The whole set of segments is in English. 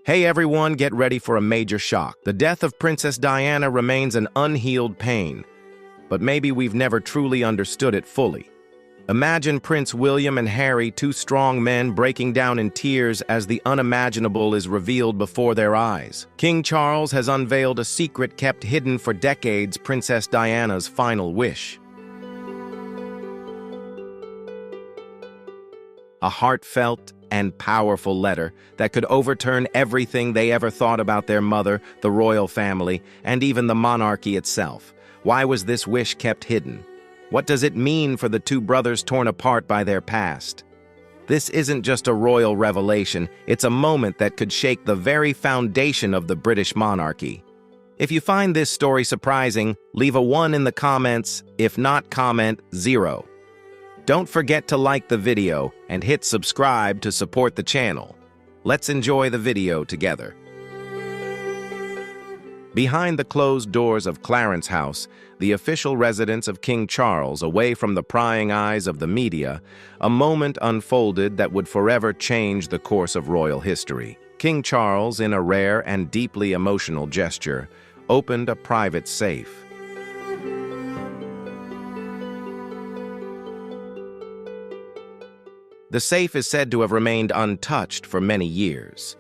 Hey everyone, get ready for a major shock. The death of Princess Diana remains an unhealed pain, but maybe we've never truly understood it fully. Imagine Prince William and Harry, two strong men, breaking down in tears as the unimaginable is revealed before their eyes. King Charles has unveiled a secret kept hidden for decades, Princess Diana's final wish. A heartfelt and powerful letter that could overturn everything they ever thought about their mother, the royal family, and even the monarchy itself. Why was this wish kept hidden? What does it mean for the two brothers torn apart by their past? This isn't just a royal revelation, it's a moment that could shake the very foundation of the British monarchy. If you find this story surprising, leave a 1 in the comments. If not, comment 0. Don't forget to like the video and hit subscribe to support the channel. Let's enjoy the video together. Behind the closed doors of Clarence House, the official residence of King Charles, away from the prying eyes of the media, a moment unfolded that would forever change the course of royal history. King Charles, in a rare and deeply emotional gesture, opened a private safe. The safe is said to have remained untouched for many years.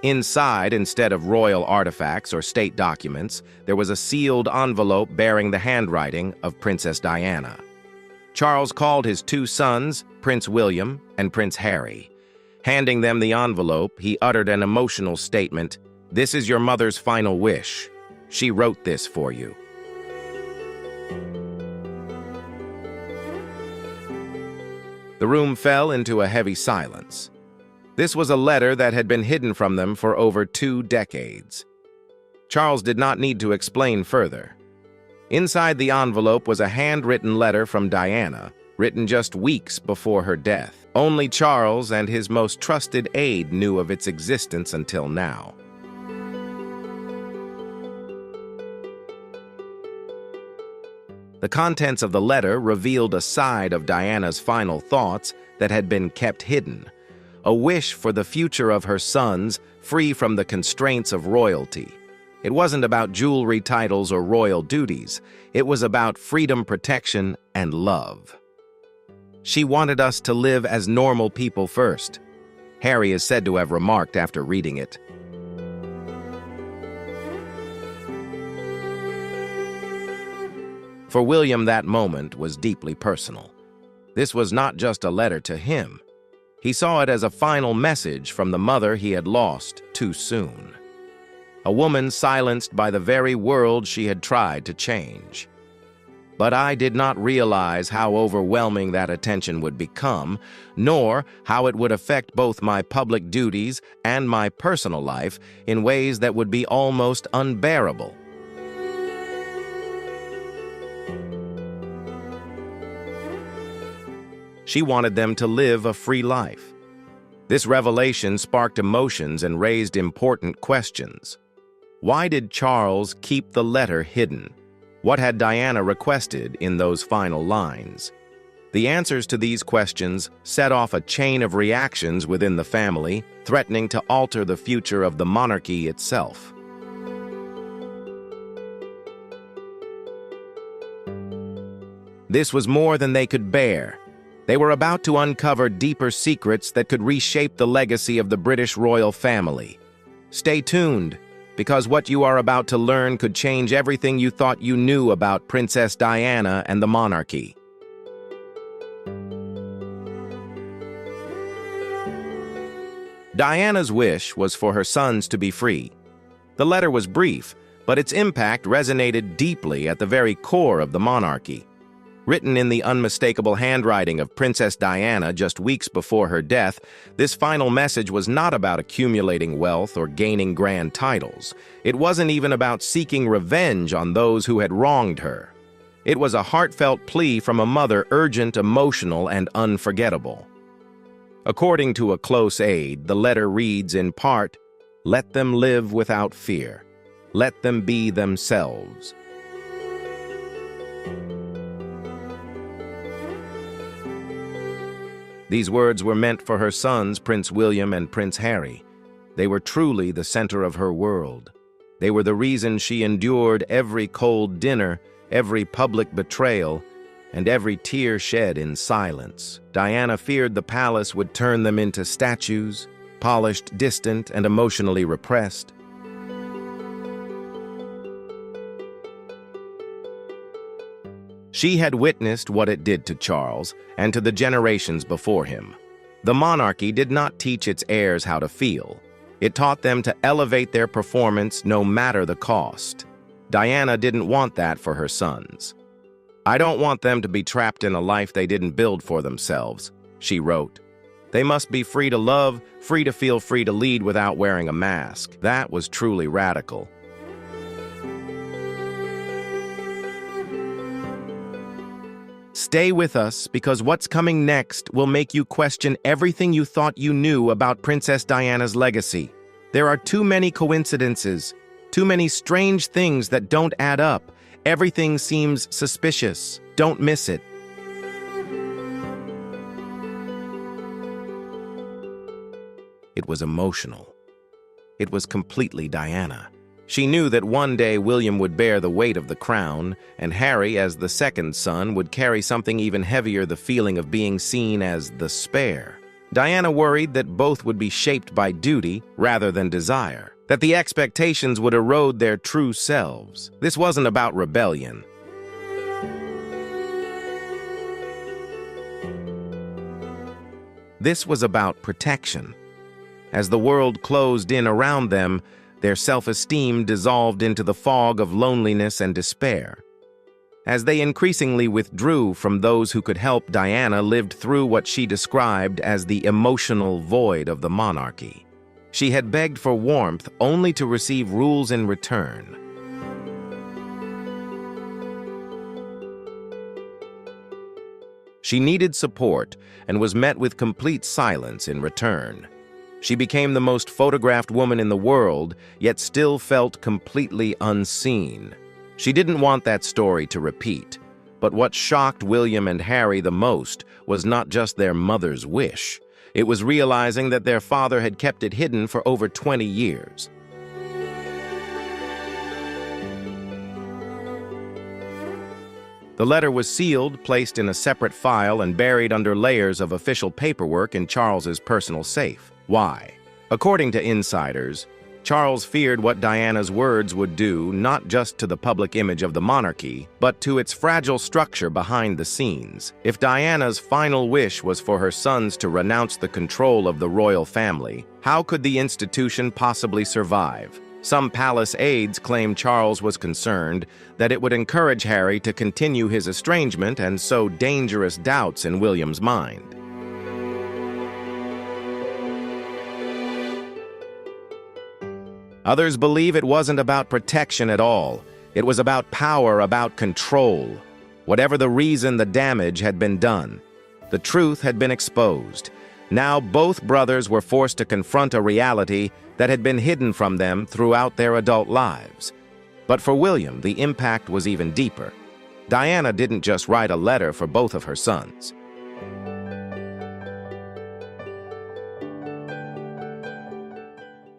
Inside, instead of royal artifacts or state documents, there was a sealed envelope bearing the handwriting of Princess Diana. Charles called his two sons, Prince William and Prince Harry. Handing them the envelope, he uttered an emotional statement. "This is your mother's final wish. She wrote this for you." The room fell into a heavy silence. This was a letter that had been hidden from them for over 2 decades. Charles did not need to explain further. Inside the envelope was a handwritten letter from Diana, written just weeks before her death. Only Charles and his most trusted aide knew of its existence until now. The contents of the letter revealed a side of Diana's final thoughts that had been kept hidden, a wish for the future of her sons, free from the constraints of royalty. It wasn't about jewelry, titles, or royal duties. It was about freedom, protection, and love. "She wanted us to live as normal people first," Harry is said to have remarked after reading it. For William, that moment was deeply personal. This was not just a letter to him. He saw it as a final message from the mother he had lost too soon. A woman silenced by the very world she had tried to change. But I did not realize how overwhelming that attention would become, nor how it would affect both my public duties and my personal life in ways that would be almost unbearable. She wanted them to live a free life. This revelation sparked emotions and raised important questions. Why did Charles keep the letter hidden? What had Diana requested in those final lines? The answers to these questions set off a chain of reactions within the family, threatening to alter the future of the monarchy itself. This was more than they could bear. They were about to uncover deeper secrets that could reshape the legacy of the British royal family. Stay tuned, because what you are about to learn could change everything you thought you knew about Princess Diana and the monarchy. Diana's wish was for her sons to be free. The letter was brief, but its impact resonated deeply at the very core of the monarchy. Written in the unmistakable handwriting of Princess Diana just weeks before her death, this final message was not about accumulating wealth or gaining grand titles. It wasn't even about seeking revenge on those who had wronged her. It was a heartfelt plea from a mother, urgent, emotional, and unforgettable. According to a close aide, the letter reads in part, "Let them live without fear. Let them be themselves." These words were meant for her sons, Prince William and Prince Harry. They were truly the center of her world. They were the reason she endured every cold dinner, every public betrayal, and every tear shed in silence. Diana feared the palace would turn them into statues, polished, distant, and emotionally repressed. She had witnessed what it did to Charles and to the generations before him. The monarchy did not teach its heirs how to feel. It taught them to elevate their performance no matter the cost. Diana didn't want that for her sons. "I don't want them to be trapped in a life they didn't build for themselves," she wrote. "They must be free to love, free to feel free to lead without wearing a mask." That was truly radical. Stay with us, because what's coming next will make you question everything you thought you knew about Princess Diana's legacy. There are too many coincidences, too many strange things that don't add up. Everything seems suspicious. Don't miss it. It was emotional. It was completely Diana. She knew that one day William would bear the weight of the crown, and Harry, as the second son, would carry something even heavier, the feeling of being seen as the spare. Diana worried that both would be shaped by duty rather than desire, that the expectations would erode their true selves. This wasn't about rebellion. This was about protection. As the world closed in around them, their self-esteem dissolved into the fog of loneliness and despair. As they increasingly withdrew from those who could help, Diana lived through what she described as the emotional void of the monarchy. She had begged for warmth only to receive rules in return. She needed support and was met with complete silence in return. She became the most photographed woman in the world, yet still felt completely unseen. She didn't want that story to repeat, but what shocked William and Harry the most was not just their mother's wish. It was realizing that their father had kept it hidden for over 20 years. The letter was sealed, placed in a separate file, and buried under layers of official paperwork in Charles's personal safe. Why? According to insiders, Charles feared what Diana's words would do not just to the public image of the monarchy, but to its fragile structure behind the scenes. If Diana's final wish was for her sons to renounce the control of the royal family, how could the institution possibly survive? Some palace aides claimed Charles was concerned that it would encourage Harry to continue his estrangement and sow dangerous doubts in William's mind. Others believe it wasn't about protection at all. It was about power, about control. Whatever the reason, the damage had been done. The truth had been exposed. Now both brothers were forced to confront a reality that had been hidden from them throughout their adult lives. But for William, the impact was even deeper. Diana didn't just write a letter for both of her sons.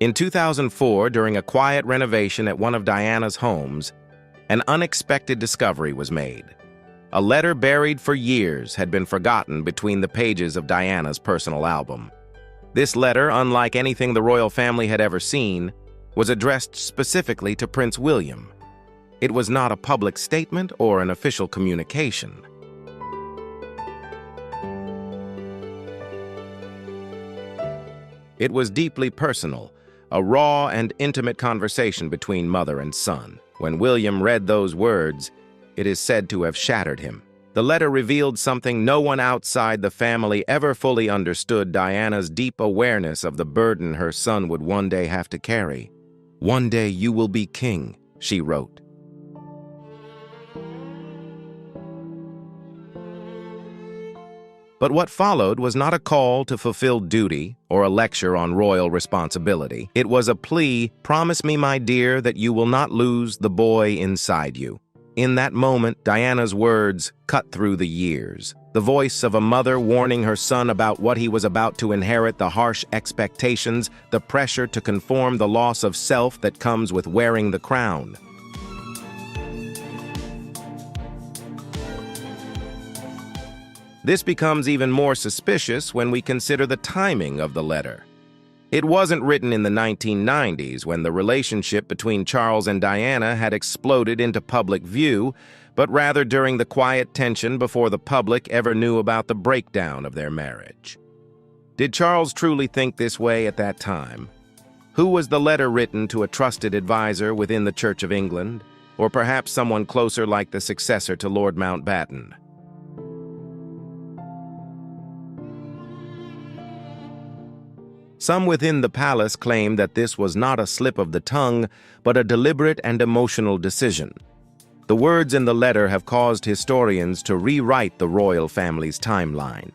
In 2004, during a quiet renovation at one of Diana's homes, an unexpected discovery was made. A letter buried for years had been forgotten between the pages of Diana's personal album. This letter, unlike anything the royal family had ever seen, was addressed specifically to Prince William. It was not a public statement or an official communication. It was deeply personal, a raw and intimate conversation between mother and son. When William read those words, it is said to have shattered him. The letter revealed something no one outside the family ever fully understood: Diana's deep awareness of the burden her son would one day have to carry. "One day you will be king," she wrote. But what followed was not a call to fulfill duty or a lecture on royal responsibility. It was a plea: "Promise me, my dear, that you will not lose the boy inside you." In that moment, Diana's words cut through the years. the voice of a mother warning her son about what he was about to inherit, the harsh expectations, the pressure to conform, the loss of self that comes with wearing the crown. This becomes even more suspicious when we consider the timing of the letter. It wasn't written in the 1990s, when the relationship between Charles and Diana had exploded into public view, but rather during the quiet tension before the public ever knew about the breakdown of their marriage. Did Charles truly think this way at that time? Who was the letter written to, a trusted advisor within the Church of England, or perhaps someone closer like the successor to Lord Mountbatten? Some within the palace claim that this was not a slip of the tongue, but a deliberate and emotional decision. The words in the letter have caused historians to rewrite the royal family's timeline.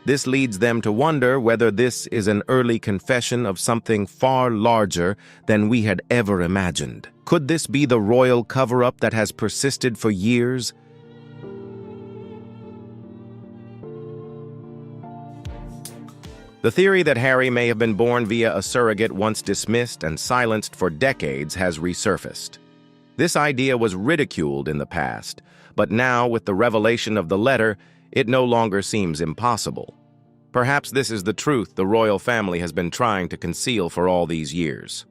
This leads them to wonder whether this is an early confession of something far larger than we had ever imagined. Could this be the royal cover-up that has persisted for years? The theory that Harry may have been born via a surrogate, once dismissed and silenced for decades, has resurfaced. This idea was ridiculed in the past, but now, with the revelation of the letter, it no longer seems impossible. Perhaps this is the truth the royal family has been trying to conceal for all these years.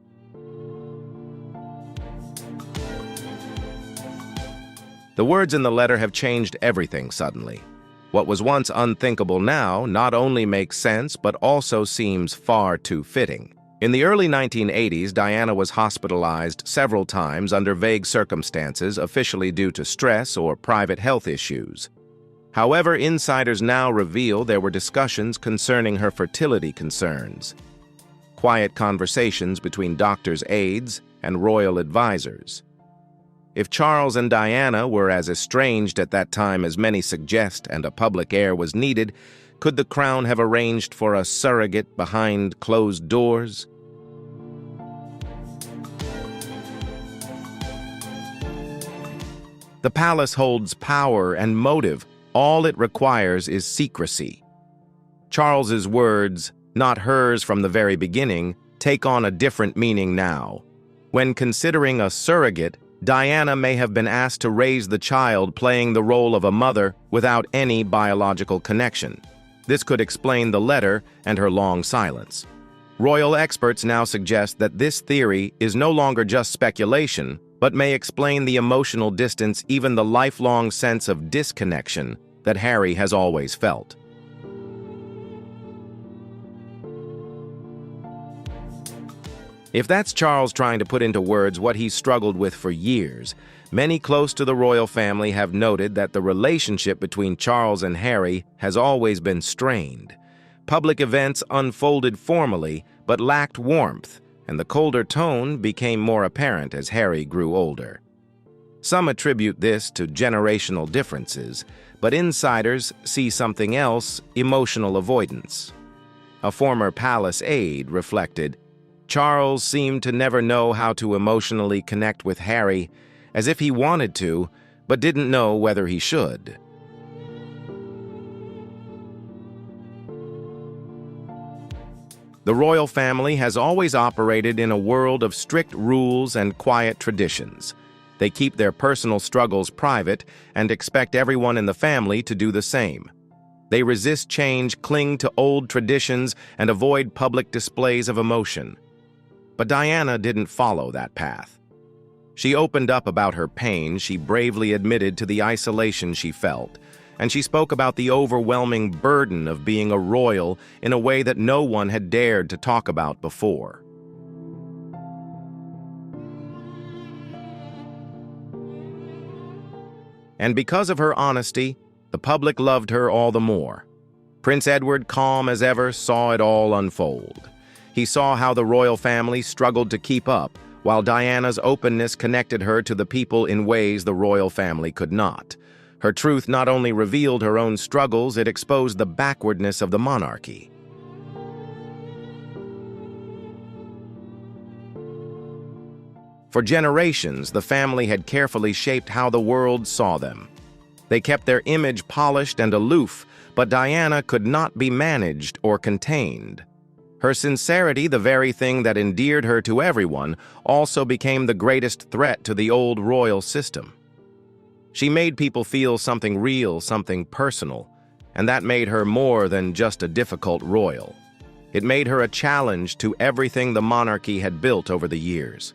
The words in the letter have changed everything suddenly. What was once unthinkable now not only makes sense, but also seems far too fitting. In the early 1980s, Diana was hospitalized several times under vague circumstances, officially due to stress or private health issues. However, insiders now reveal there were discussions concerning her fertility concerns. Quiet conversations between doctors' aides and royal advisors. If Charles and Diana were as estranged at that time as many suggest and a public heir was needed, could the crown have arranged for a surrogate behind closed doors? The palace holds power and motive. All it requires is secrecy. Charles's words, not hers from the very beginning, take on a different meaning now. When considering a surrogate, Diana may have been asked to raise the child, playing the role of a mother without any biological connection. This could explain the letter and her long silence. Royal experts now suggest that this theory is no longer just speculation, but may explain the emotional distance, even the lifelong sense of disconnection that Harry has always felt. If that's Charles trying to put into words what he's struggled with for years, many close to the royal family have noted that the relationship between Charles and Harry has always been strained. Public events unfolded formally, but lacked warmth, and the colder tone became more apparent as Harry grew older. Some attribute this to generational differences, but insiders see something else: emotional avoidance. A former palace aide reflected, "Charles seemed to never know how to emotionally connect with Harry, as if he wanted to, but didn't know whether he should." The royal family has always operated in a world of strict rules and quiet traditions. They keep their personal struggles private and expect everyone in the family to do the same. They resist change, cling to old traditions, and avoid public displays of emotion. But Diana didn't follow that path. She opened up about her pain, she bravely admitted to the isolation she felt, and she spoke about the overwhelming burden of being a royal in a way that no one had dared to talk about before. And because of her honesty, the public loved her all the more. Prince Edward, calm as ever, saw it all unfold. He saw how the royal family struggled to keep up, while Diana's openness connected her to the people in ways the royal family could not. Her truth not only revealed her own struggles, it exposed the backwardness of the monarchy. For generations, the family had carefully shaped how the world saw them. They kept their image polished and aloof, but Diana could not be managed or contained. Her sincerity, the very thing that endeared her to everyone, also became the greatest threat to the old royal system. She made people feel something real, something personal, and that made her more than just a difficult royal. It made her a challenge to everything the monarchy had built over the years.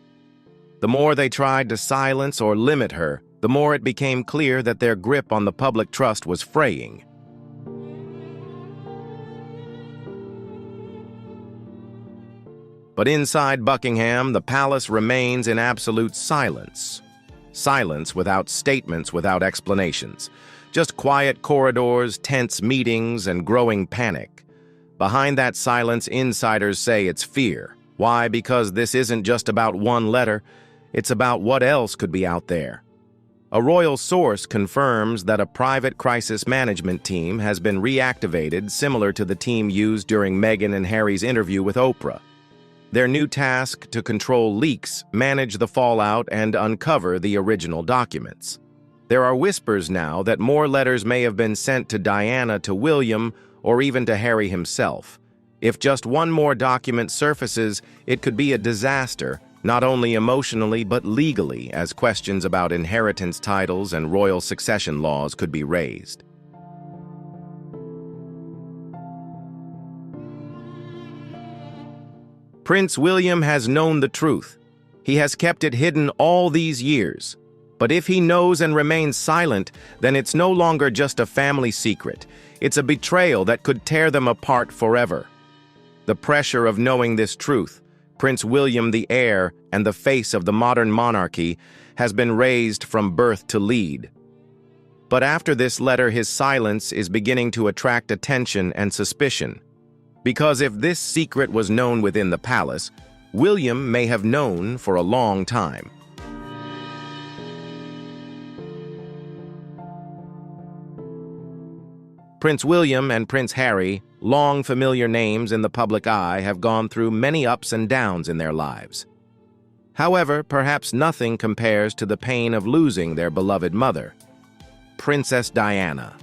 The more they tried to silence or limit her, the more it became clear that their grip on the public trust was fraying. But inside Buckingham, the palace remains in absolute silence. Silence without statements, without explanations. Just quiet corridors, tense meetings, and growing panic. Behind that silence, insiders say it's fear. Why? Because this isn't just about one letter. It's about what else could be out there. A royal source confirms that a private crisis management team has been reactivated, similar to the team used during Meghan and Harry's interview with Oprah. Their new task to control leaks, manage the fallout, and uncover the original documents. There are whispers now that more letters may have been sent to Diana, to William, or even to Harry himself. If just one more document surfaces, it could be a disaster, not only emotionally but legally, as questions about inheritance titles and royal succession laws could be raised. Prince William has known the truth. He has kept it hidden all these years. But if he knows and remains silent, then it's no longer just a family secret. It's a betrayal that could tear them apart forever. The pressure of knowing this truth, Prince William, the heir and the face of the modern monarchy, has been raised from birth to lead. But after this letter, his silence is beginning to attract attention and suspicion. Because if this secret was known within the palace, William may have known for a long time. Prince William and Prince Harry, long familiar names in the public eye, have gone through many ups and downs in their lives. However, perhaps nothing compares to the pain of losing their beloved mother, Princess Diana.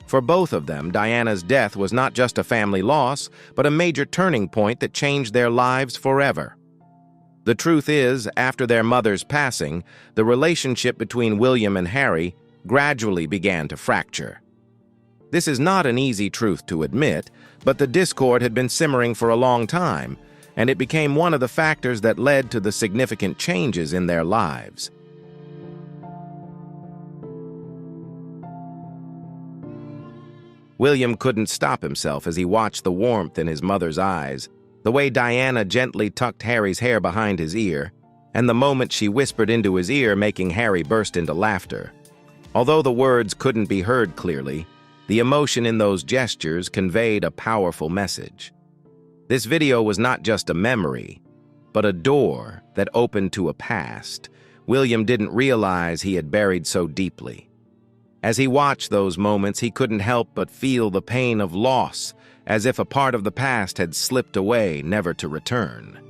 For both of them, Diana's death was not just a family loss, but a major turning point that changed their lives forever. The truth is, after their mother's passing, the relationship between William and Harry gradually began to fracture. This is not an easy truth to admit, but the discord had been simmering for a long time, and it became one of the factors that led to the significant changes in their lives. William couldn't stop himself as he watched the warmth in his mother's eyes, the way Diana gently tucked Harry's hair behind his ear, and the moment she whispered into his ear, making Harry burst into laughter. Although the words couldn't be heard clearly, the emotion in those gestures conveyed a powerful message. This video was not just a memory, but a door that opened to a past William didn't realize he had buried so deeply. As he watched those moments, he couldn't help but feel the pain of loss, as if a part of the past had slipped away, never to return.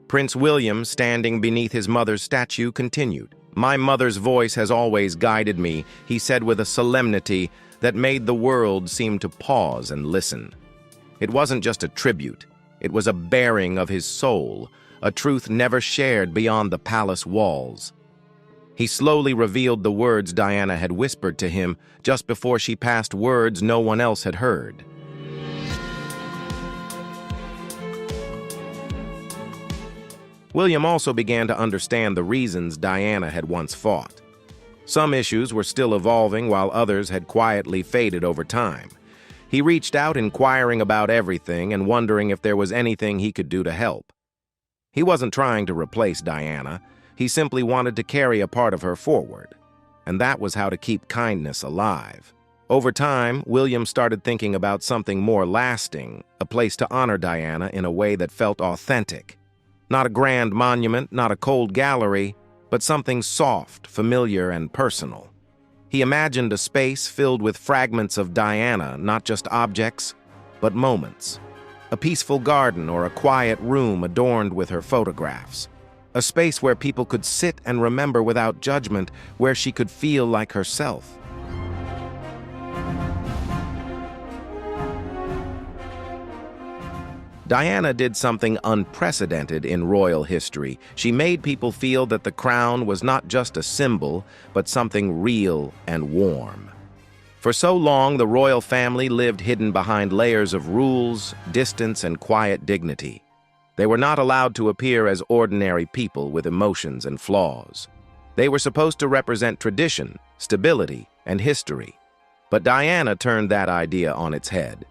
Prince William, standing beneath his mother's statue, continued. "My mother's voice has always guided me," he said with a solemnity that made the world seem to pause and listen. It wasn't just a tribute, it was a bearing of his soul, a truth never shared beyond the palace walls. He slowly revealed the words Diana had whispered to him just before she passed, words no one else had heard. William also began to understand the reasons Diana had once fought. Some issues were still evolving while others had quietly faded over time. He reached out, inquiring about everything and wondering if there was anything he could do to help. He wasn't trying to replace Diana, he simply wanted to carry a part of her forward. And that was how to keep kindness alive. Over time, William started thinking about something more lasting, a place to honor Diana in a way that felt authentic. Not a grand monument, not a cold gallery, but something soft, familiar, and personal. He imagined a space filled with fragments of Diana, not just objects, but moments. A peaceful garden or a quiet room adorned with her photographs. a space where people could sit and remember without judgment, where she could feel like herself. Diana did something unprecedented in royal history. She made people feel that the crown was not just a symbol, but something real and warm. For so long, the royal family lived hidden behind layers of rules, distance, and quiet dignity. They were not allowed to appear as ordinary people with emotions and flaws. They were supposed to represent tradition, stability, and history. But Diana turned that idea on its head.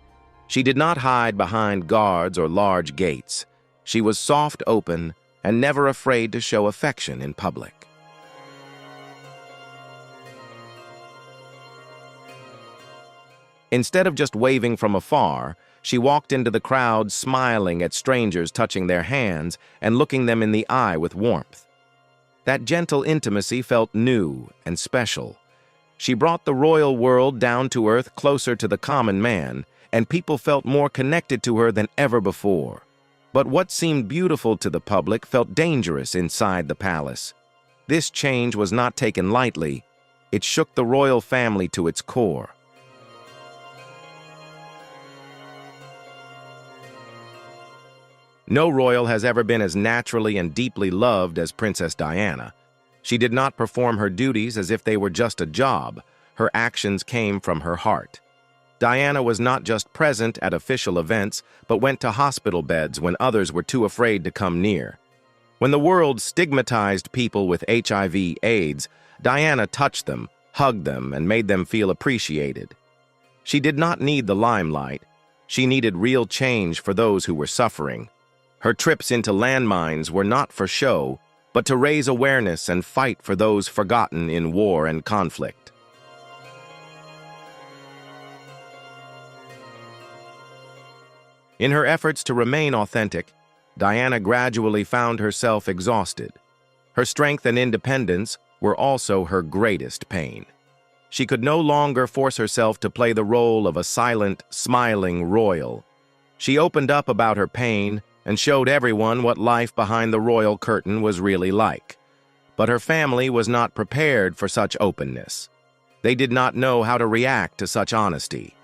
She did not hide behind guards or large gates. She was soft, open, and never afraid to show affection in public. Instead of just waving from afar, she walked into the crowd smiling at strangers touching their hands and looking them in the eye with warmth. That gentle intimacy felt new and special. She brought the royal world down to earth, closer to the common man, and people felt more connected to her than ever before. But what seemed beautiful to the public felt dangerous inside the palace. This change was not taken lightly. It shook the royal family to its core. No royal has ever been as naturally and deeply loved as Princess Diana. She did not perform her duties as if they were just a job. Her actions came from her heart. Diana was not just present at official events, but went to hospital beds when others were too afraid to come near. When the world stigmatized people with HIV/AIDS, Diana touched them, hugged them, and made them feel appreciated. She did not need the limelight. She needed real change for those who were suffering. Her trips into landmines were not for show, but to raise awareness and fight for those forgotten in war and conflict. In her efforts to remain authentic, Diana gradually found herself exhausted. Her strength and independence were also her greatest pain. She could no longer force herself to play the role of a silent, smiling royal. She opened up about her pain and showed everyone what life behind the royal curtain was really like. But her family was not prepared for such openness. They did not know how to react to such honesty.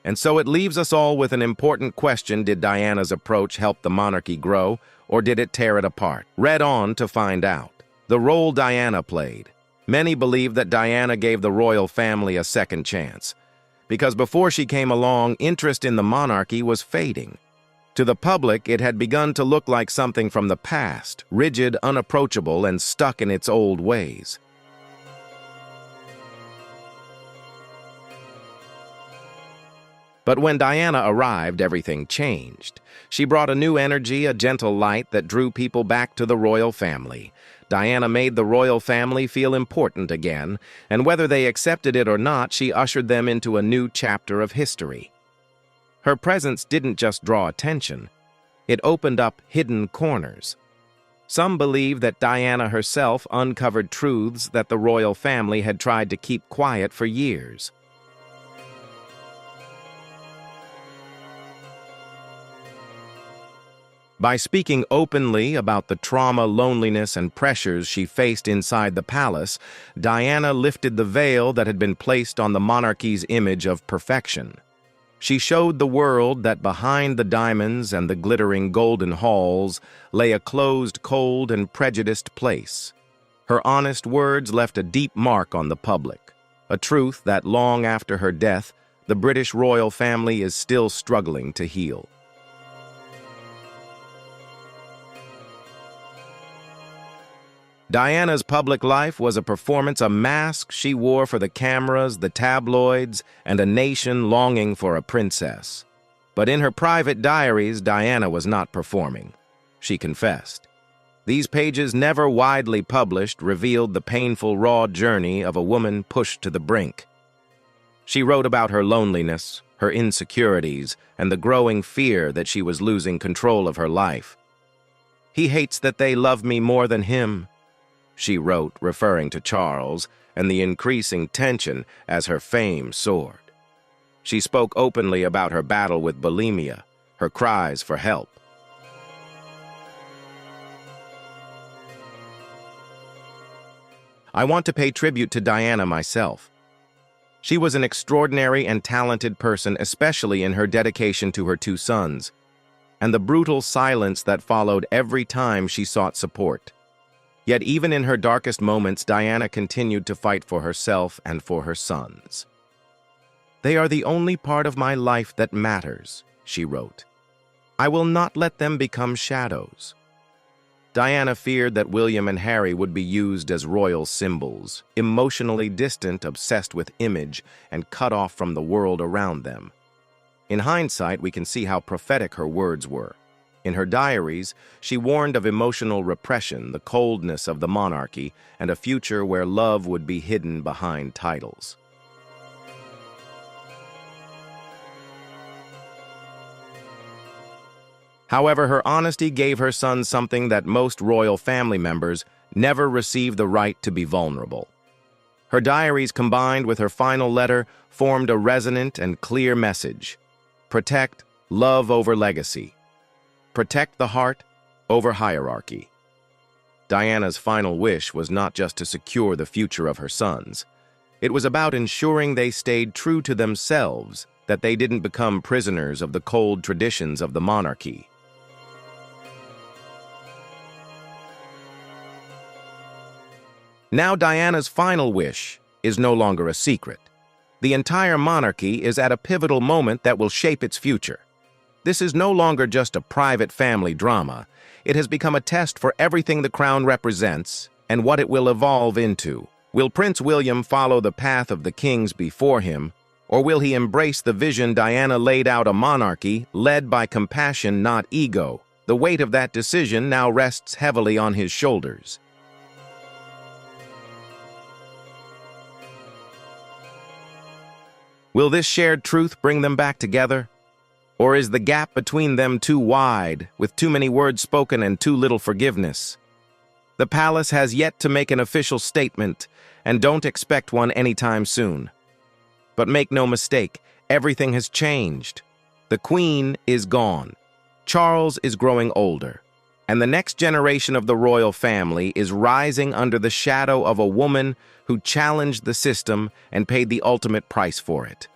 And so it leaves us all with an important question: did Diana's approach help the monarchy grow, or did it tear it apart? Read on to find out. The role Diana played. Many believe that Diana gave the royal family a second chance, because before she came along, interest in the monarchy was fading. To the public, it had begun to look like something from the past, rigid, unapproachable, and stuck in its old ways. But when Diana arrived, everything changed. She brought a new energy, a gentle light that drew people back to the royal family. Diana made the royal family feel important again, and whether they accepted it or not, she ushered them into a new chapter of history. Her presence didn't just draw attention. It opened up hidden corners. Some believe that Diana herself uncovered truths that the royal family had tried to keep quiet for years. By speaking openly about the trauma, loneliness, and pressures she faced inside the palace, Diana lifted the veil that had been placed on the monarchy's image of perfection. She showed the world that behind the diamonds and the glittering golden halls lay a closed, cold, and prejudiced place. Her honest words left a deep mark on the public, a truth that long after her death, the British royal family is still struggling to heal. Diana's public life was a performance, a mask she wore for the cameras, the tabloids, and a nation longing for a princess. But in her private diaries, Diana was not performing. She confessed. These pages, never widely published, revealed the painful, raw journey of a woman pushed to the brink. She wrote about her loneliness, her insecurities, and the growing fear that she was losing control of her life. "He hates that they love me more than him," she wrote, referring to Charles and the increasing tension as her fame soared. She spoke openly about her battle with bulimia, her cries for help. I want to pay tribute to Diana myself. She was an extraordinary and talented person, especially in her dedication to her two sons, and the brutal silence that followed every time she sought support. Yet even in her darkest moments, Diana continued to fight for herself and for her sons. "They are the only part of my life that matters," she wrote. "I will not let them become shadows." Diana feared that William and Harry would be used as royal symbols, emotionally distant, obsessed with image, and cut off from the world around them. In hindsight, we can see how prophetic her words were. In her diaries, she warned of emotional repression, the coldness of the monarchy, and a future where love would be hidden behind titles. However, her honesty gave her son something that most royal family members never received: the right to be vulnerable. Her diaries, combined with her final letter, formed a resonant and clear message: protect love over legacy. Protect the heart over hierarchy. Diana's final wish was not just to secure the future of her sons. It was about ensuring they stayed true to themselves, that they didn't become prisoners of the cold traditions of the monarchy. Now Diana's final wish is no longer a secret. The entire monarchy is at a pivotal moment that will shape its future. This is no longer just a private family drama. It has become a test for everything the crown represents and what it will evolve into. Will Prince William follow the path of the kings before him, or will he embrace the vision Diana laid out: a monarchy led by compassion, not ego? The weight of that decision now rests heavily on his shoulders. Will this shared truth bring them back together? Or is the gap between them too wide, with too many words spoken and too little forgiveness? The palace has yet to make an official statement, and don't expect one anytime soon. But make no mistake, everything has changed. The Queen is gone. Charles is growing older, and the next generation of the royal family is rising under the shadow of a woman who challenged the system and paid the ultimate price for it.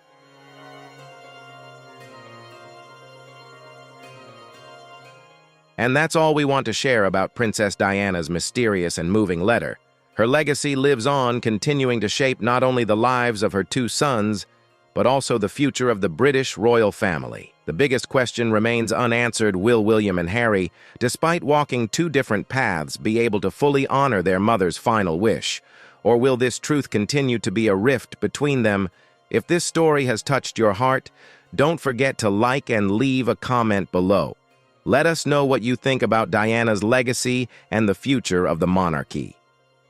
And that's all we want to share about Princess Diana's mysterious and moving letter. Her legacy lives on, continuing to shape not only the lives of her two sons, but also the future of the British royal family. The biggest question remains unanswered: will William and Harry, despite walking two different paths, be able to fully honor their mother's final wish? Or will this truth continue to be a rift between them? If this story has touched your heart, don't forget to like and leave a comment below. Let us know what you think about Diana's legacy and the future of the monarchy.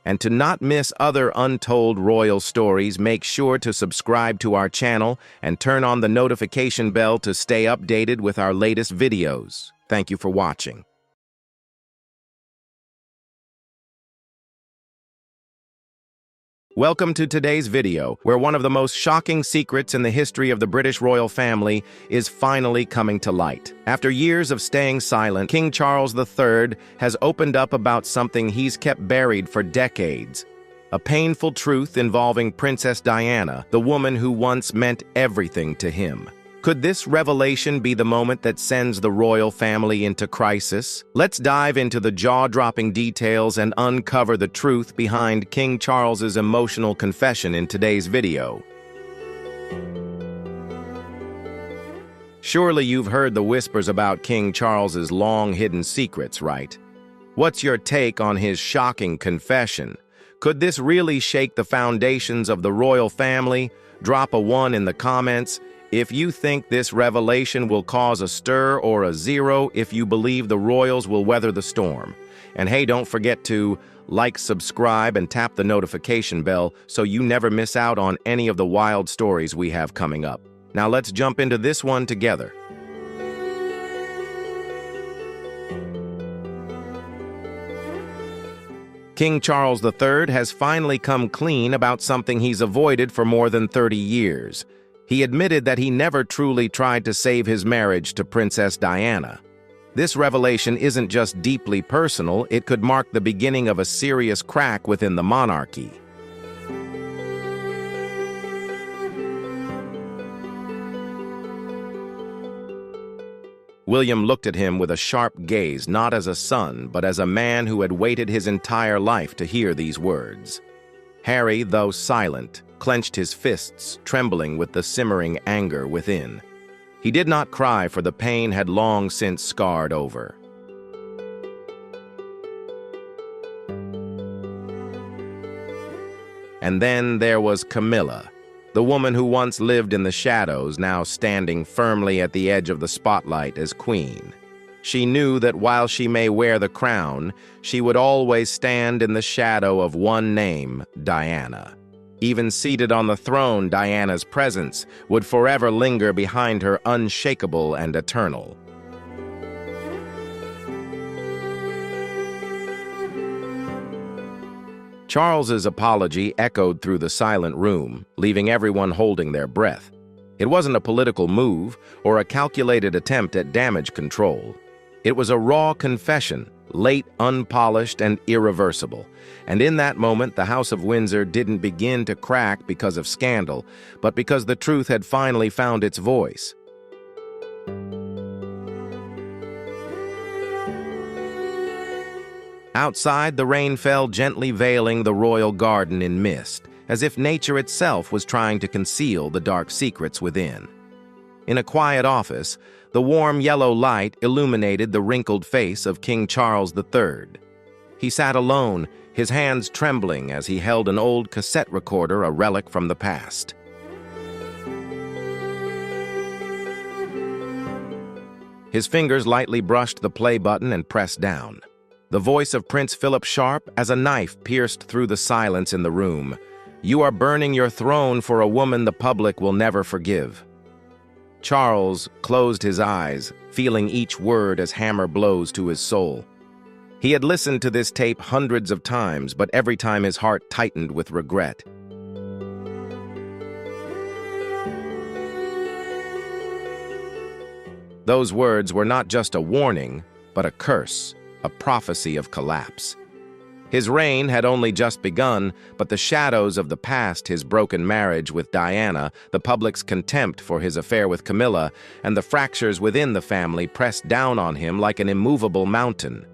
And to not miss other untold royal stories, make sure to subscribe to our channel and turn on the notification bell to stay updated with our latest videos. Thank you for watching. Welcome to today's video, where one of the most shocking secrets in the history of the British royal family is finally coming to light. After years of staying silent, King Charles III has opened up about something he's kept buried for decades. A painful truth involving Princess Diana, the woman who once meant everything to him. Could this revelation be the moment that sends the royal family into crisis? Let's dive into the jaw-dropping details and uncover the truth behind King Charles's emotional confession in today's video. Surely you've heard the whispers about King Charles's long-hidden secrets, right? What's your take on his shocking confession? Could this really shake the foundations of the royal family? Drop a 1 in the comments if you think this revelation will cause a stir, or a 0 if you believe the royals will weather the storm. And hey, don't forget to like, subscribe, and tap the notification bell so you never miss out on any of the wild stories we have coming up. Now let's jump into this one together. King Charles III has finally come clean about something he's avoided for more than 30 years. He admitted that he never truly tried to save his marriage to Princess Diana. This revelation isn't just deeply personal, it could mark the beginning of a serious crack within the monarchy. William looked at him with a sharp gaze, not as a son, but as a man who had waited his entire life to hear these words. Harry, though silent, clenched his fists, trembling with the simmering anger within. He did not cry, for the pain had long since scarred over. And then there was Camilla, the woman who once lived in the shadows, now standing firmly at the edge of the spotlight as queen. She knew that while she may wear the crown, she would always stand in the shadow of one name, Diana. Even seated on the throne, Diana's presence would forever linger behind her, unshakable and eternal. Charles's apology echoed through the silent room, leaving everyone holding their breath. It wasn't a political move or a calculated attempt at damage control. It was a raw confession, late, unpolished, and irreversible. And in that moment, the House of Windsor didn't begin to crack because of scandal, but because the truth had finally found its voice. Outside, the rain fell, gently veiling the royal garden in mist, as if nature itself was trying to conceal the dark secrets within. In a quiet office, the warm yellow light illuminated the wrinkled face of King Charles III. He sat alone, his hands trembling as he held an old cassette recorder, a relic from the past. His fingers lightly brushed the play button and pressed down. The voice of Prince Philip, sharp as a knife, pierced through the silence in the room. "You are burning your throne for a woman the public will never forgive." Charles closed his eyes, feeling each word as hammer blows to his soul. He had listened to this tape hundreds of times, but every time his heart tightened with regret. Those words were not just a warning, but a curse, a prophecy of collapse. His reign had only just begun, but the shadows of the past, his broken marriage with Diana, the public's contempt for his affair with Camilla, and the fractures within the family pressed down on him like an immovable mountain.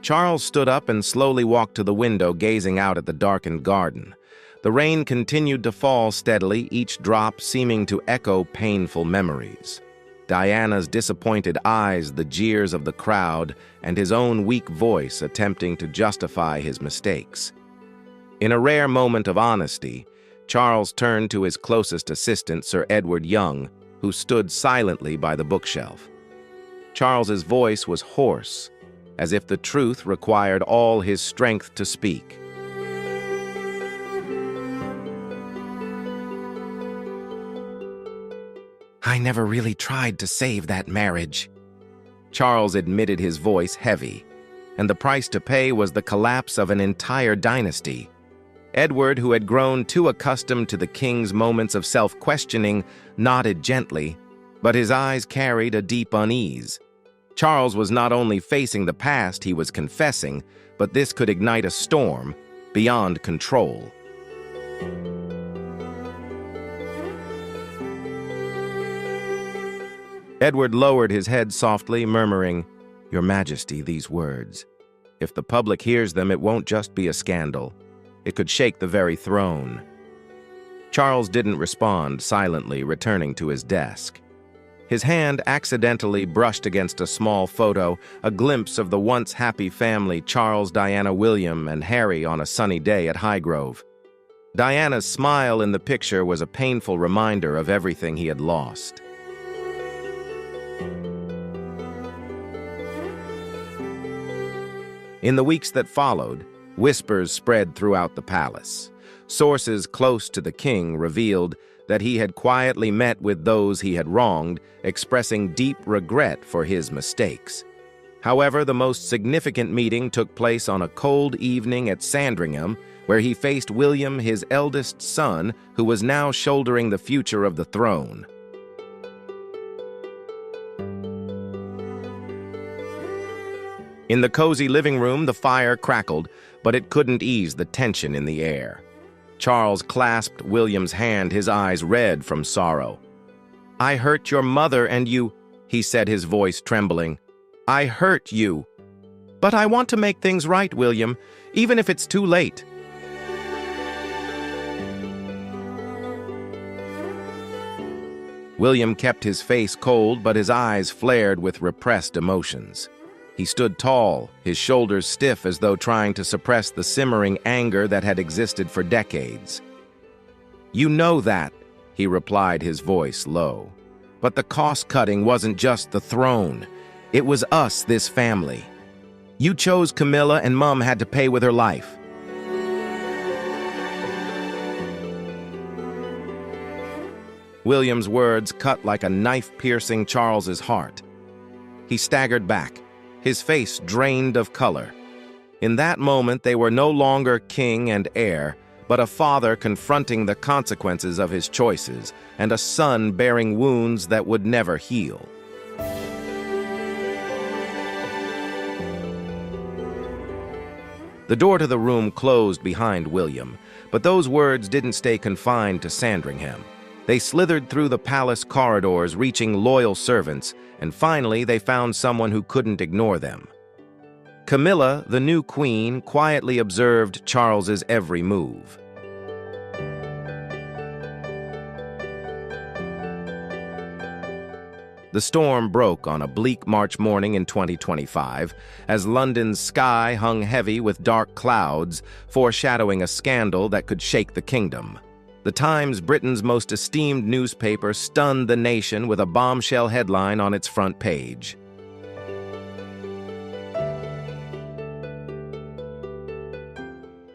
Charles stood up and slowly walked to the window, gazing out at the darkened garden. The rain continued to fall steadily, each drop seeming to echo painful memories. Diana's disappointed eyes, the jeers of the crowd, and his own weak voice attempting to justify his mistakes. In a rare moment of honesty, Charles turned to his closest assistant, Sir Edward Young, who stood silently by the bookshelf. Charles's voice was hoarse, as if the truth required all his strength to speak. "I never really tried to save that marriage." Charles admitted, his voice heavy, and the price to pay was the collapse of an entire dynasty. Edward, who had grown too accustomed to the king's moments of self-questioning, nodded gently, but his eyes carried a deep unease. Charles was not only facing the past he was confessing, but this could ignite a storm beyond control. Edward lowered his head softly, murmuring, "Your Majesty, these words. If the public hears them, it won't just be a scandal. It could shake the very throne." Charles didn't respond, silently returning to his desk. His hand accidentally brushed against a small photo, a glimpse of the once happy family, Charles, Diana, William, and Harry on a sunny day at Highgrove. Diana's smile in the picture was a painful reminder of everything he had lost. In the weeks that followed, whispers spread throughout the palace. Sources close to the king revealed that he had quietly met with those he had wronged, expressing deep regret for his mistakes. However, the most significant meeting took place on a cold evening at Sandringham, where he faced William, his eldest son, who was now shouldering the future of the throne. In the cozy living room, the fire crackled, but it couldn't ease the tension in the air. Charles clasped William's hand, his eyes red from sorrow. "I hurt your mother and you," he said, his voice trembling. "I hurt you. But I want to make things right, William, even if it's too late." William kept his face cold, but his eyes flared with repressed emotions. He stood tall, his shoulders stiff as though trying to suppress the simmering anger that had existed for decades. "You know that," he replied, his voice low. "But the cost-cutting wasn't just the throne. It was us, this family. You chose Camilla, and Mum had to pay with her life." William's words cut like a knife piercing Charles's heart. He staggered back, his face drained of color. In that moment, they were no longer king and heir, but a father confronting the consequences of his choices, and a son bearing wounds that would never heal. The door to the room closed behind William, but those words didn't stay confined to Sandringham. They slithered through the palace corridors, reaching loyal servants, and finally they found someone who couldn't ignore them. Camilla, the new queen, quietly observed Charles's every move. The storm broke on a bleak March morning in 2025, as London's sky hung heavy with dark clouds, foreshadowing a scandal that could shake the kingdom. The Times, Britain's most esteemed newspaper, stunned the nation with a bombshell headline on its front page.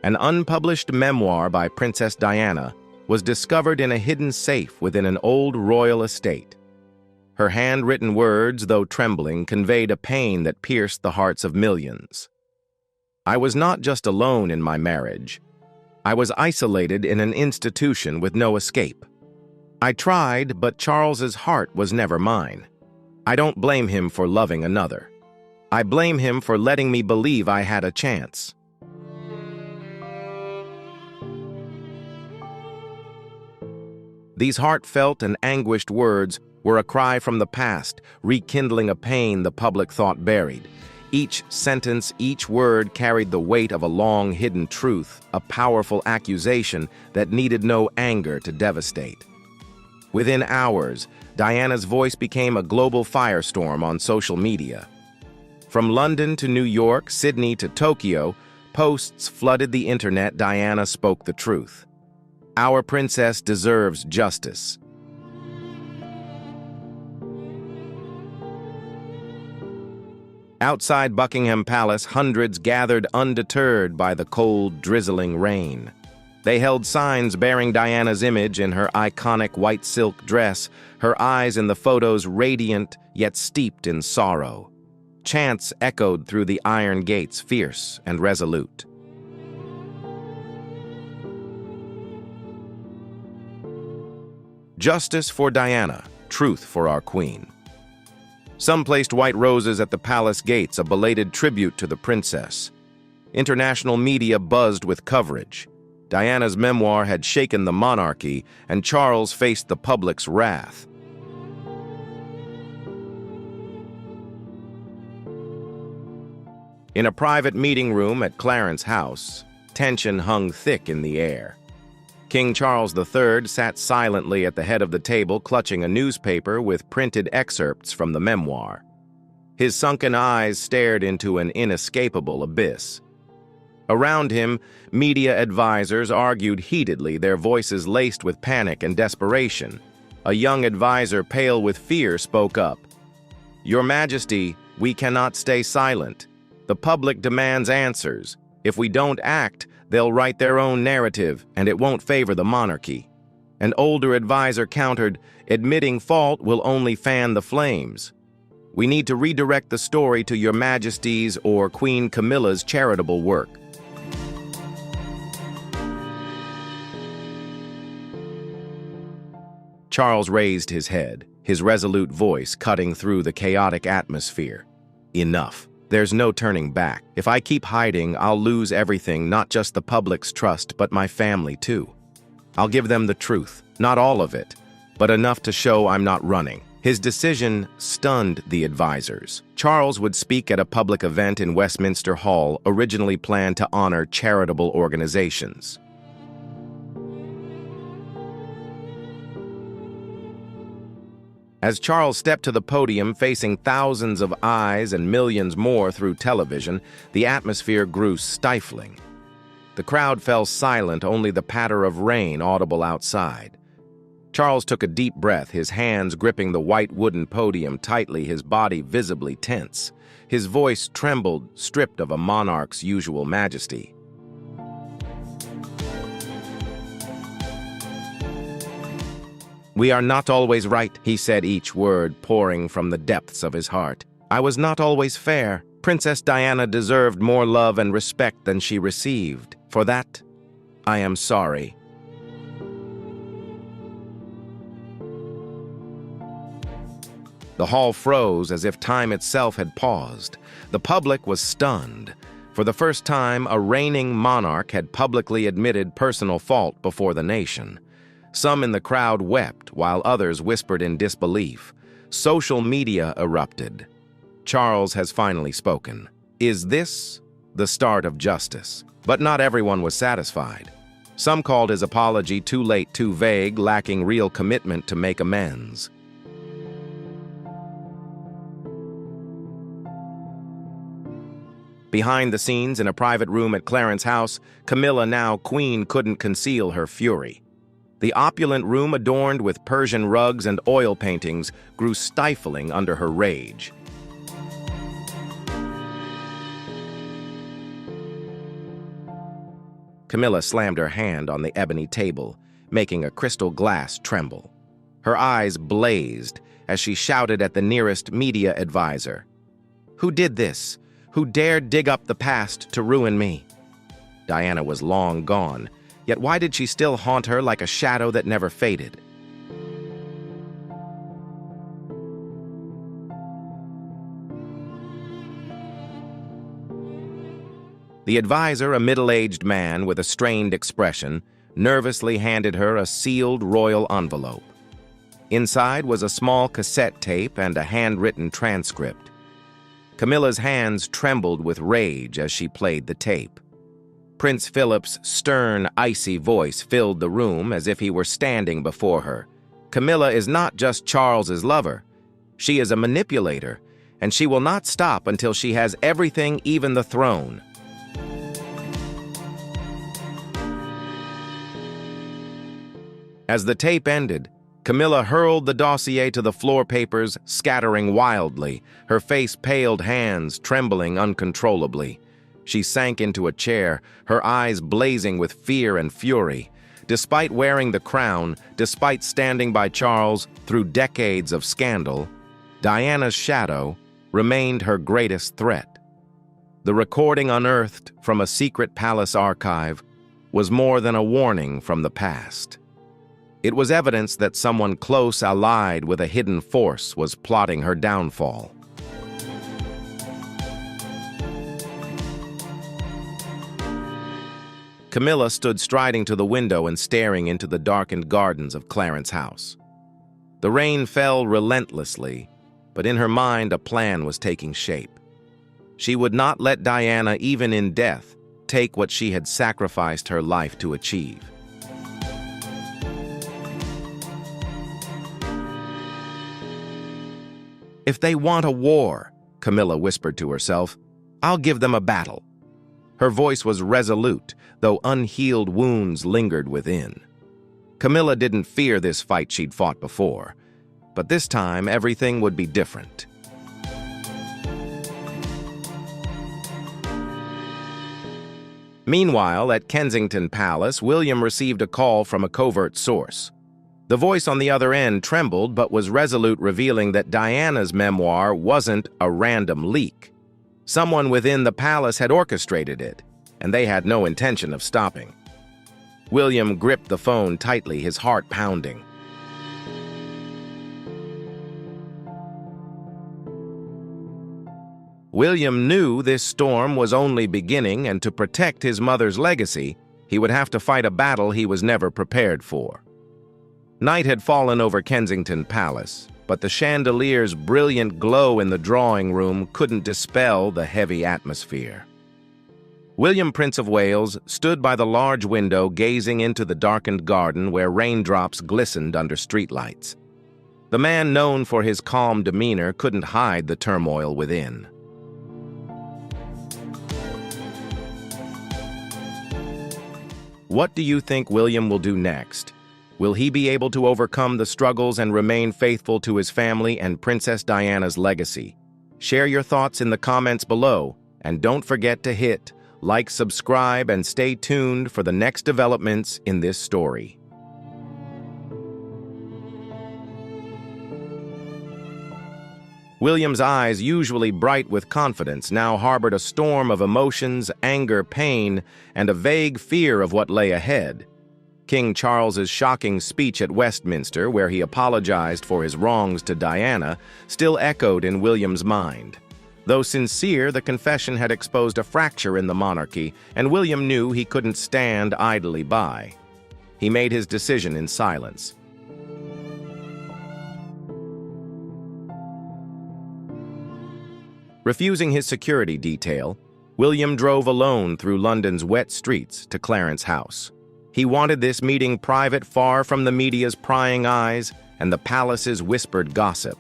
An unpublished memoir by Princess Diana was discovered in a hidden safe within an old royal estate. Her handwritten words, though trembling, conveyed a pain that pierced the hearts of millions. "I was not just alone in my marriage. I was isolated in an institution with no escape. I tried, but Charles's heart was never mine. I don't blame him for loving another. I blame him for letting me believe I had a chance." These heartfelt and anguished words were a cry from the past, rekindling a pain the public thought buried. Each sentence, each word carried the weight of a long-hidden truth, a powerful accusation that needed no anger to devastate. Within hours, Diana's voice became a global firestorm on social media. From London to New York, Sydney to Tokyo, posts flooded the internet. Diana spoke the truth. Our princess deserves justice. Outside Buckingham Palace, hundreds gathered undeterred by the cold, drizzling rain. They held signs bearing Diana's image in her iconic white silk dress, her eyes in the photos radiant yet steeped in sorrow. Chants echoed through the iron gates, fierce and resolute. Justice for Diana, truth for our queen. Some placed white roses at the palace gates, a belated tribute to the princess. International media buzzed with coverage. Diana's memoir had shaken the monarchy, and Charles faced the public's wrath. In a private meeting room at Clarence House, tension hung thick in the air. King Charles III sat silently at the head of the table, clutching a newspaper with printed excerpts from the memoir. His sunken eyes stared into an inescapable abyss. Around him, media advisors argued heatedly, their voices laced with panic and desperation. A young advisor, pale with fear, spoke up. "Your Majesty, we cannot stay silent. The public demands answers. If we don't act, they'll write their own narrative, and it won't favor the monarchy." An older advisor countered, "Admitting fault will only fan the flames." We need to redirect the story to Your Majesty's or Queen Camilla's charitable work. Charles raised his head, his resolute voice cutting through the chaotic atmosphere. Enough. There's no turning back. If I keep hiding, I'll lose everything, not just the public's trust, but my family too. I'll give them the truth, not all of it, but enough to show I'm not running. His decision stunned the advisors. Charles would speak at a public event in Westminster Hall, originally planned to honor charitable organizations. As Charles stepped to the podium facing thousands of eyes and millions more through television, the atmosphere grew stifling. The crowd fell silent, only the patter of rain audible outside. Charles took a deep breath, his hands gripping the white wooden podium tightly, his body visibly tense. His voice trembled, stripped of a monarch's usual majesty. "We are not always right," he said, each word pouring from the depths of his heart. "I was not always fair. Princess Diana deserved more love and respect than she received. For that, I am sorry." The hall froze as if time itself had paused. The public was stunned. For the first time, a reigning monarch had publicly admitted personal fault before the nation. Some in the crowd wept, while others whispered in disbelief. Social media erupted. Charles has finally spoken. Is this the start of justice? But not everyone was satisfied. Some called his apology too late, too vague, lacking real commitment to make amends. Behind the scenes, in a private room at Clarence House, Camilla, now queen, couldn't conceal her fury. The opulent room, adorned with Persian rugs and oil paintings, grew stifling under her rage. Camilla slammed her hand on the ebony table, making a crystal glass tremble. Her eyes blazed as she shouted at the nearest media advisor. "Who did this? Who dared dig up the past to ruin me?" Diana was long gone. Yet why did she still haunt her like a shadow that never faded? The advisor, a middle-aged man with a strained expression, nervously handed her a sealed royal envelope. Inside was a small cassette tape and a handwritten transcript. Camilla's hands trembled with rage as she played the tape. Prince Philip's stern, icy voice filled the room as if he were standing before her. Camilla is not just Charles's lover. She is a manipulator, and she will not stop until she has everything, even the throne. As the tape ended, Camilla hurled the dossier to the floor, papers scattering wildly, her face paled, hands trembling uncontrollably. She sank into a chair, her eyes blazing with fear and fury. Despite wearing the crown, despite standing by Charles through decades of scandal, Diana's shadow remained her greatest threat. The recording unearthed from a secret palace archive was more than a warning from the past. It was evidence that someone close allied with a hidden force was plotting her downfall. Camilla stood striding to the window and staring into the darkened gardens of Clarence House. The rain fell relentlessly, but in her mind a plan was taking shape. She would not let Diana, even in death, take what she had sacrificed her life to achieve. "If they want a war," Camilla whispered to herself, "I'll give them a battle." Her voice was resolute, though unhealed wounds lingered within. Camilla didn't fear this fight she'd fought before, but this time everything would be different. Meanwhile, at Kensington Palace, William received a call from a covert source. The voice on the other end trembled but was resolute, revealing that Diana's memoir wasn't a random leak. Someone within the palace had orchestrated it, and they had no intention of stopping. William gripped the phone tightly, his heart pounding. William knew this storm was only beginning, and to protect his mother's legacy, he would have to fight a battle he was never prepared for. Night had fallen over Kensington Palace, but the chandelier's brilliant glow in the drawing room couldn't dispel the heavy atmosphere. William, Prince of Wales, stood by the large window gazing into the darkened garden where raindrops glistened under streetlights. The man known for his calm demeanor couldn't hide the turmoil within. What do you think William will do next? Will he be able to overcome the struggles and remain faithful to his family and Princess Diana's legacy? Share your thoughts in the comments below, and don't forget to hit like, subscribe, and stay tuned for the next developments in this story. William's eyes, usually bright with confidence, now harbored a storm of emotions, anger, pain, and a vague fear of what lay ahead. King Charles's shocking speech at Westminster, where he apologized for his wrongs to Diana, still echoed in William's mind. Though sincere, the confession had exposed a fracture in the monarchy, and William knew he couldn't stand idly by. He made his decision in silence. Refusing his security detail, William drove alone through London's wet streets to Clarence House. He wanted this meeting private, far from the media's prying eyes and the palace's whispered gossip.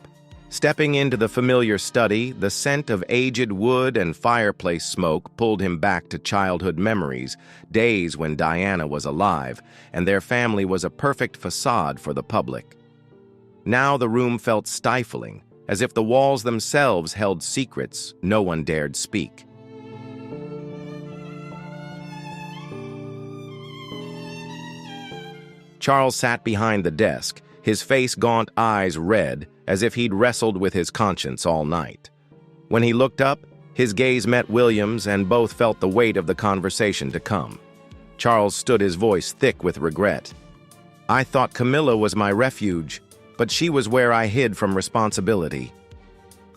Stepping into the familiar study, the scent of aged wood and fireplace smoke pulled him back to childhood memories, days when Diana was alive, and their family was a perfect facade for the public. Now the room felt stifling, as if the walls themselves held secrets no one dared speak. Charles sat behind the desk, his face gaunt, eyes red, as if he'd wrestled with his conscience all night. When he looked up, his gaze met William's, and both felt the weight of the conversation to come. Charles stood, his voice thick with regret. "I thought Camilla was my refuge, but she was where I hid from responsibility.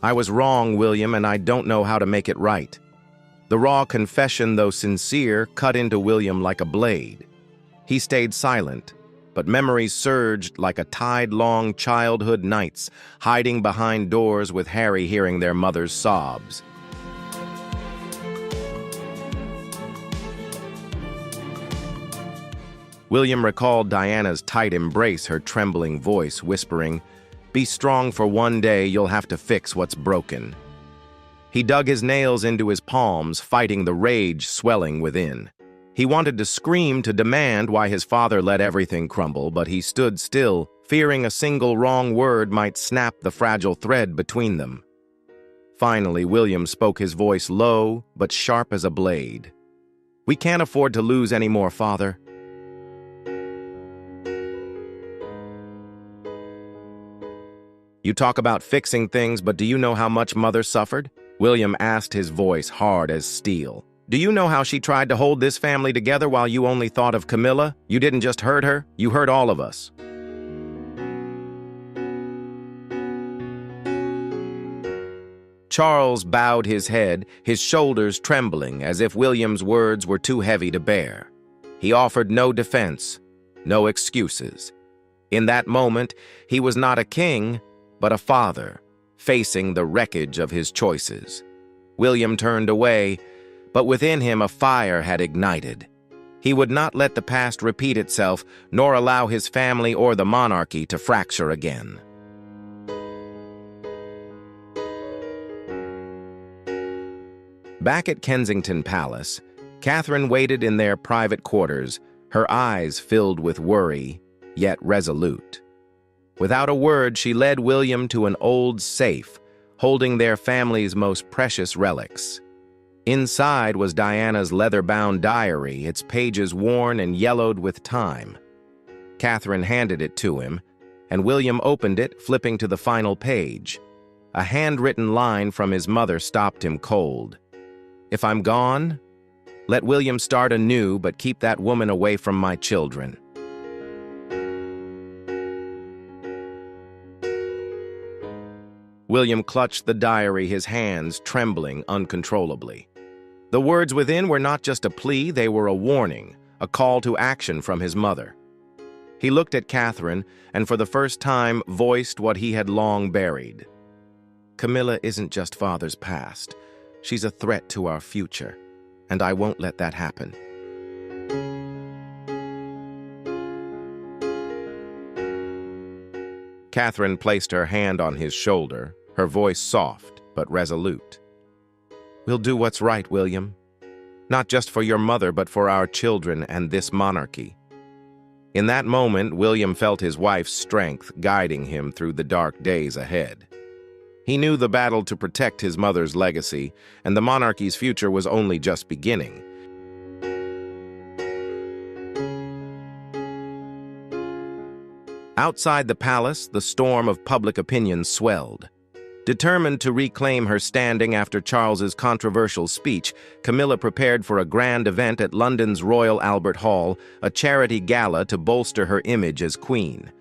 I was wrong, William, and I don't know how to make it right." The raw confession, though sincere, cut into William like a blade. He stayed silent, but memories surged like a tide-long childhood nights, hiding behind doors with Harry hearing their mother's sobs. William recalled Diana's tight embrace, her trembling voice whispering, "Be strong, for one day you'll have to fix what's broken." He dug his nails into his palms, fighting the rage swelling within. He wanted to scream, to demand why his father let everything crumble, but he stood still, fearing a single wrong word might snap the fragile thread between them. Finally, William spoke, his voice low but sharp as a blade. "We can't afford to lose any more, Father." "You talk about fixing things, but do you know how much Mother suffered?" William asked, his voice hard as steel. "Do you know how she tried to hold this family together while you only thought of Camilla? You didn't just hurt her, you hurt all of us." Charles bowed his head, his shoulders trembling, as if William's words were too heavy to bear. He offered no defense, no excuses. In that moment, he was not a king, but a father, facing the wreckage of his choices. William turned away, but within him a fire had ignited. He would not let the past repeat itself, nor allow his family or the monarchy to fracture again. Back at Kensington Palace, Catherine waited in their private quarters, her eyes filled with worry, yet resolute. Without a word, she led William to an old safe, holding their family's most precious relics. Inside was Diana's leather-bound diary, its pages worn and yellowed with time. Catherine handed it to him, and William opened it, flipping to the final page. A handwritten line from his mother stopped him cold. "If I'm gone, let William start anew, but keep that woman away from my children." William clutched the diary, his hands trembling uncontrollably. The words within were not just a plea, they were a warning, a call to action from his mother. He looked at Catherine and for the first time voiced what he had long buried. "Camilla isn't just father's past. She's a threat to our future, and I won't let that happen." Catherine placed her hand on his shoulder, her voice soft but resolute. "We'll do what's right, William. Not just for your mother, but for our children and this monarchy." In that moment, William felt his wife's strength guiding him through the dark days ahead. He knew the battle to protect his mother's legacy, and the monarchy's future was only just beginning. Outside the palace, the storm of public opinion swelled. Determined to reclaim her standing after Charles's controversial speech, Camilla prepared for a grand event at London's Royal Albert Hall, a charity gala to bolster her image as queen.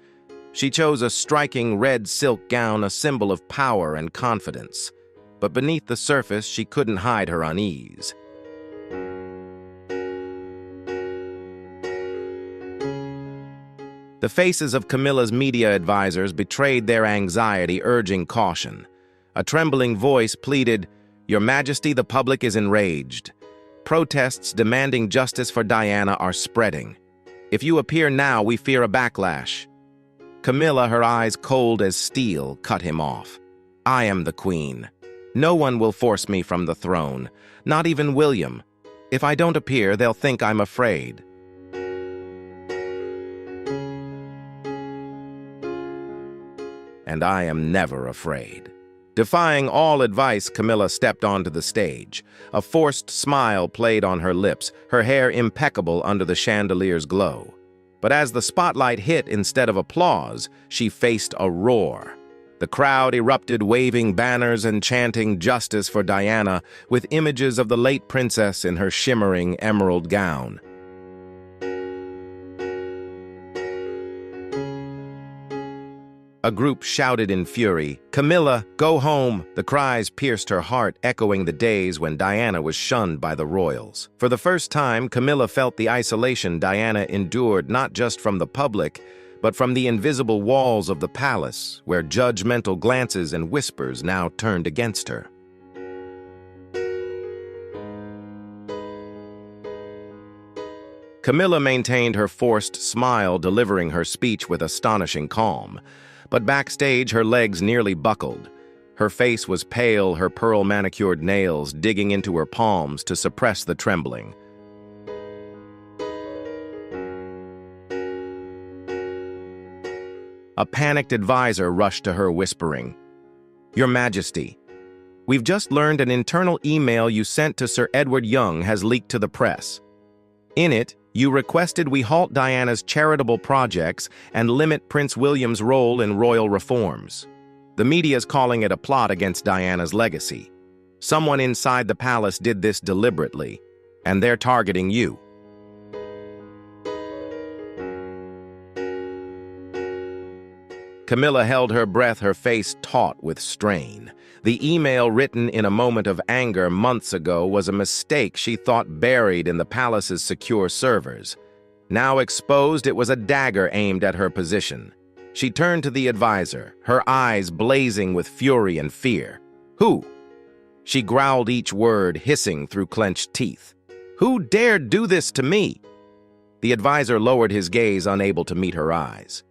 She chose a striking red silk gown, a symbol of power and confidence. But beneath the surface, she couldn't hide her unease. The faces of Camilla's media advisors betrayed their anxiety, urging caution. A trembling voice pleaded, "Your Majesty, the public is enraged. Protests demanding justice for Diana are spreading. If you appear now, we fear a backlash." Camilla, her eyes cold as steel, cut him off. "I am the queen. No one will force me from the throne, not even William. If I don't appear, they'll think I'm afraid." "And I am never afraid." Defying all advice, Camilla stepped onto the stage. A forced smile played on her lips, her hair impeccable under the chandelier's glow. But as the spotlight hit instead of applause, she faced a roar. The crowd erupted, waving banners and chanting justice for Diana, with images of the late princess in her shimmering emerald gown. A group shouted in fury, "Camilla, go home!" The cries pierced her heart, echoing the days when Diana was shunned by the royals. For the first time, Camilla felt the isolation Diana endured not just from the public, but from the invisible walls of the palace, where judgmental glances and whispers now turned against her. Camilla maintained her forced smile, delivering her speech with astonishing calm. But backstage, her legs nearly buckled. Her face was pale, her pearl-manicured nails digging into her palms to suppress the trembling. A panicked advisor rushed to her, whispering, "Your Majesty, we've just learned an internal email you sent to Sir Edward Young has leaked to the press. In it, you requested we halt Diana's charitable projects and limit Prince William's role in royal reforms. The media's calling it a plot against Diana's legacy. Someone inside the palace did this deliberately, and they're targeting you." Camilla held her breath, her face taut with strain. The email, written in a moment of anger months ago, was a mistake she thought buried in the palace's secure servers. Now exposed, it was a dagger aimed at her position. She turned to the advisor, her eyes blazing with fury and fear. "Who?" She growled each word, hissing through clenched teeth. "Who dared do this to me?" The advisor lowered his gaze, unable to meet her eyes.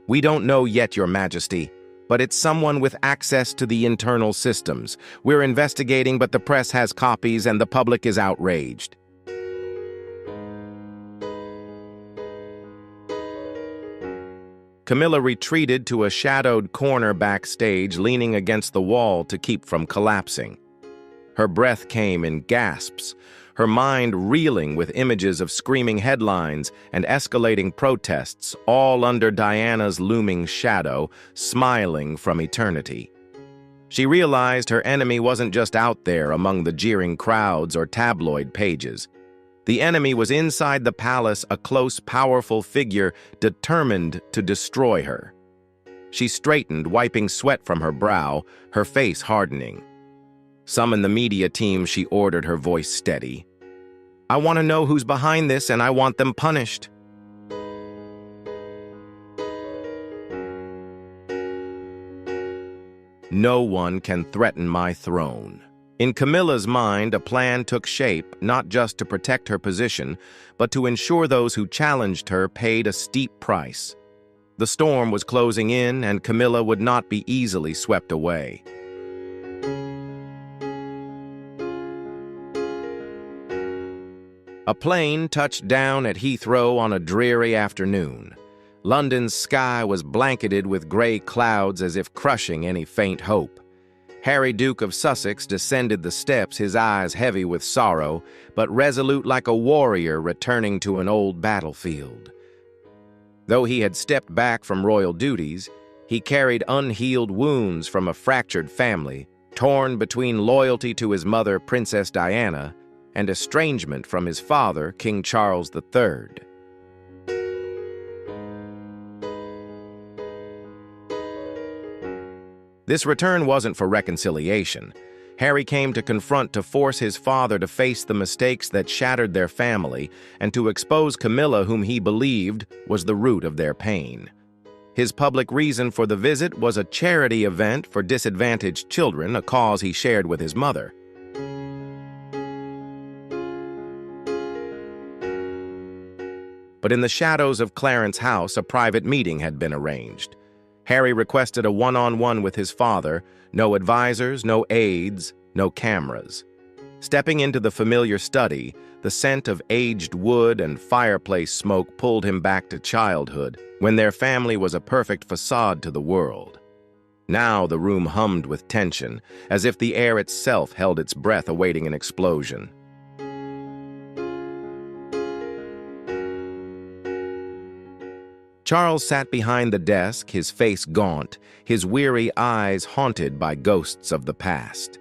"We don't know yet, Your Majesty, but it's someone with access to the internal systems. We're investigating, but the press has copies and the public is outraged." Camilla retreated to a shadowed corner backstage, leaning against the wall to keep from collapsing. Her breath came in gasps, her mind reeling with images of screaming headlines and escalating protests, all under Diana's looming shadow, smiling from eternity. She realized her enemy wasn't just out there among the jeering crowds or tabloid pages. The enemy was inside the palace, a close, powerful figure determined to destroy her. She straightened, wiping sweat from her brow, her face hardening. "Summon the media team," she ordered, her voice steady. "I want to know who's behind this, and I want them punished." No one can threaten my throne. In Camilla's mind, a plan took shape, not just to protect her position, but to ensure those who challenged her paid a steep price. The storm was closing in, and Camilla would not be easily swept away. A plane touched down at Heathrow on a dreary afternoon. London's sky was blanketed with gray clouds as if crushing any faint hope. Harry, Duke of Sussex, descended the steps, his eyes heavy with sorrow, but resolute like a warrior returning to an old battlefield. Though he had stepped back from royal duties, he carried unhealed wounds from a fractured family, torn between loyalty to his mother, Princess Diana, and estrangement from his father, King Charles III. This return wasn't for reconciliation. Harry came to force his father to face the mistakes that shattered their family and to expose Camilla, whom he believed was the root of their pain. His public reason for the visit was a charity event for disadvantaged children, a cause he shared with his mother. But in the shadows of Clarence House, a private meeting had been arranged. Harry requested a one-on-one with his father, no advisors, no aides, no cameras. Stepping into the familiar study, the scent of aged wood and fireplace smoke pulled him back to childhood, when their family was a perfect facade to the world. Now the room hummed with tension, as if the air itself held its breath awaiting an explosion. Charles sat behind the desk, his face gaunt, his weary eyes haunted by ghosts of the past.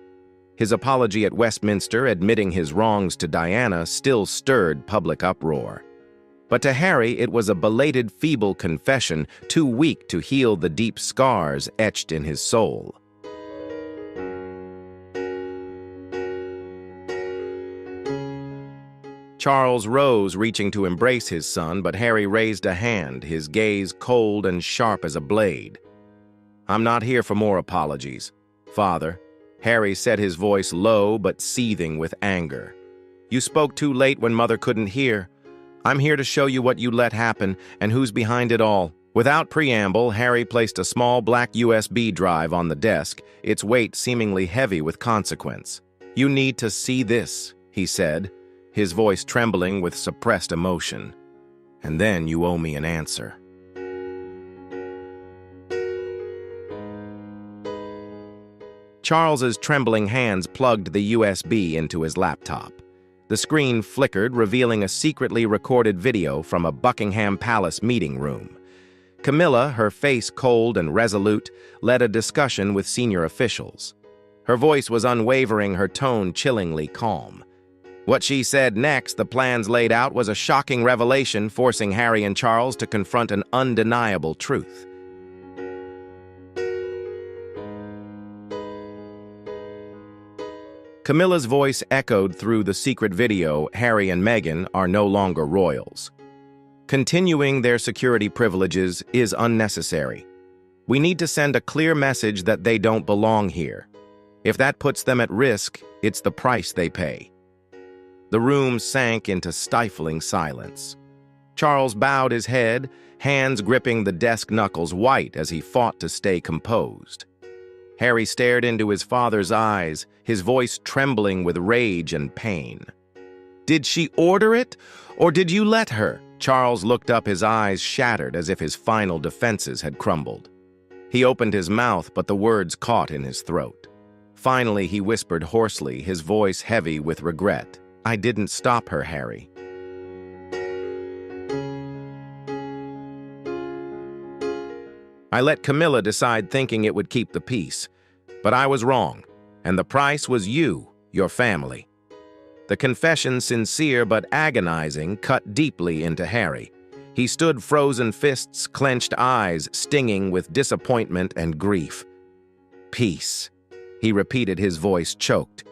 His apology at Westminster, admitting his wrongs to Diana, still stirred public uproar. But to Harry, it was a belated, feeble confession, too weak to heal the deep scars etched in his soul. Charles rose, reaching to embrace his son, but Harry raised a hand, his gaze cold and sharp as a blade. "I'm not here for more apologies, Father." Harry said, his voice low but seething with anger. "You spoke too late when Mother couldn't hear. I'm here to show you what you let happen and who's behind it all." Without preamble, Harry placed a small black USB drive on the desk, its weight seemingly heavy with consequence. "You need to see this," he said, his voice trembling with suppressed emotion. "And then you owe me an answer." Charles's trembling hands plugged the USB into his laptop. The screen flickered, revealing a secretly recorded video from a Buckingham Palace meeting room. Camilla, her face cold and resolute, led a discussion with senior officials. Her voice was unwavering, her tone chillingly calm. What she said next, the plans laid out, was a shocking revelation, forcing Harry and Charles to confront an undeniable truth. Camilla's voice echoed through the secret video. "Harry and Meghan are no longer royals. Continuing their security privileges is unnecessary. We need to send a clear message that they don't belong here. If that puts them at risk, it's the price they pay." The room sank into stifling silence. Charles bowed his head, hands gripping the desk knuckles, white as he fought to stay composed. Harry stared into his father's eyes, his voice trembling with rage and pain. "Did she order it, or did you let her?" Charles looked up, his eyes shattered as if his final defenses had crumbled. He opened his mouth, but the words caught in his throat. Finally, he whispered hoarsely, his voice heavy with regret. I didn't stop her, Harry. I let Camilla decide thinking it would keep the peace. But I was wrong, and the price was you, your family. The confession, sincere but agonizing, cut deeply into Harry. He stood frozen fists, clenched eyes, stinging with disappointment and grief. Peace, he repeated, his voice choked.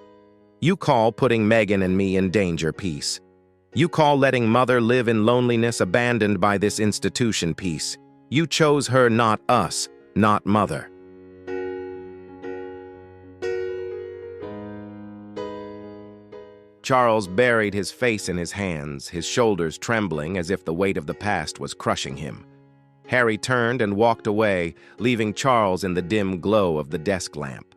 You call putting Megan and me in danger peace. You call letting Mother live in loneliness abandoned by this institution peace. You chose her, not us, not Mother. Charles buried his face in his hands, his shoulders trembling as if the weight of the past was crushing him. Harry turned and walked away, leaving Charles in the dim glow of the desk lamp.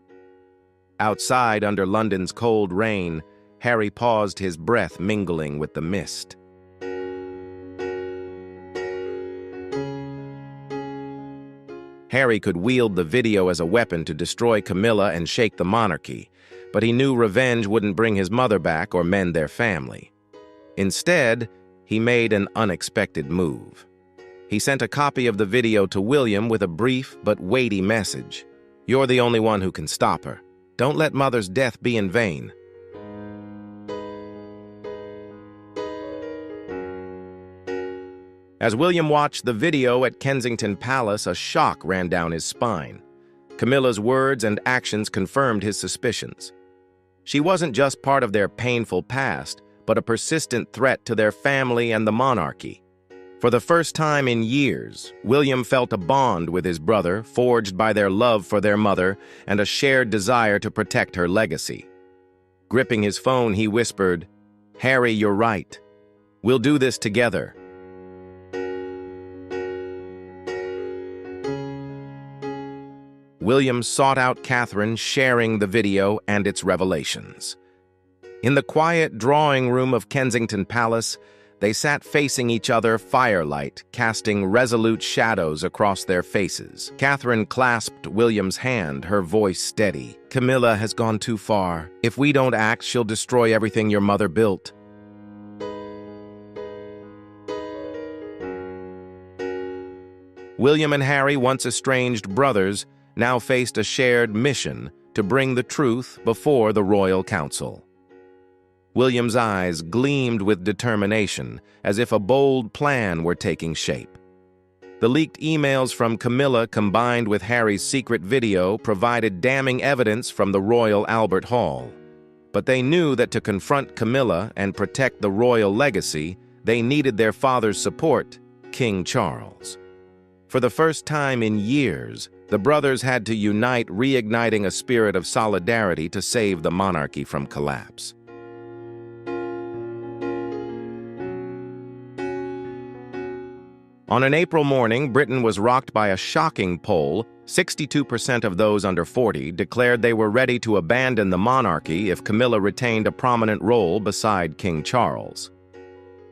Outside, under London's cold rain, Harry paused, his breath mingling with the mist. Harry could wield the video as a weapon to destroy Camilla and shake the monarchy, but he knew revenge wouldn't bring his mother back or mend their family. Instead, he made an unexpected move. He sent a copy of the video to William with a brief but weighty message. You're the only one who can stop her. Don't let Mother's death be in vain. As William watched the video at Kensington Palace, a shock ran down his spine. Camilla's words and actions confirmed his suspicions. She wasn't just part of their painful past, but a persistent threat to their family and the monarchy. For the first time in years, William felt a bond with his brother, forged by their love for their mother and a shared desire to protect her legacy. Gripping his phone, he whispered, "Harry, you're right. We'll do this together." William sought out Catherine, sharing the video and its revelations. In the quiet drawing room of Kensington Palace, they sat facing each other, firelight casting resolute shadows across their faces. Catherine clasped William's hand, her voice steady. "Camilla has gone too far. If we don't act, she'll destroy everything your mother built." William and Harry, once estranged brothers, now faced a shared mission to bring the truth before the royal council. William's eyes gleamed with determination, as if a bold plan were taking shape. The leaked emails from Camilla combined with Harry's secret video provided damning evidence from the Royal Albert Hall. But they knew that to confront Camilla and protect the royal legacy, they needed their father's support, King Charles. For the first time in years, the brothers had to unite, reigniting a spirit of solidarity to save the monarchy from collapse. On an April morning, Britain was rocked by a shocking poll. 62% of those under 40 declared they were ready to abandon the monarchy if Camilla retained a prominent role beside King Charles.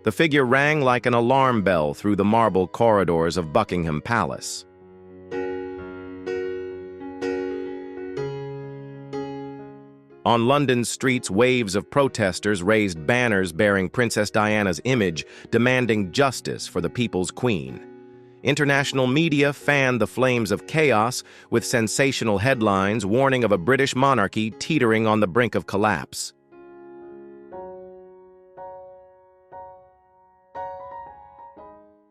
The figure rang like an alarm bell through the marble corridors of Buckingham Palace. On London's streets, waves of protesters raised banners bearing Princess Diana's image, demanding justice for the people's queen. International media fanned the flames of chaos with sensational headlines warning of a British monarchy teetering on the brink of collapse.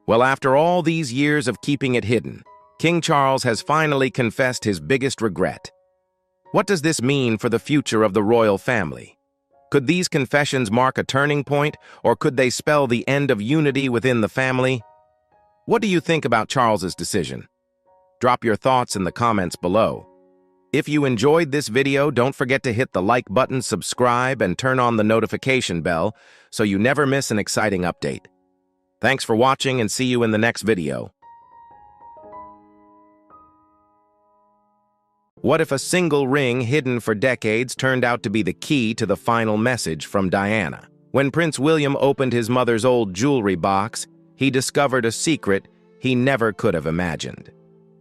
Well, after all these years of keeping it hidden, King Charles has finally confessed his biggest regret. What does this mean for the future of the royal family? Could these confessions mark a turning point, or could they spell the end of unity within the family? What do you think about Charles's decision? Drop your thoughts in the comments below. If you enjoyed this video, don't forget to hit the like button, subscribe, and turn on the notification bell so you never miss an exciting update. Thanks for watching and see you in the next video. What if a single ring hidden for decades turned out to be the key to the final message from Diana? When Prince William opened his mother's old jewelry box, he discovered a secret he never could have imagined.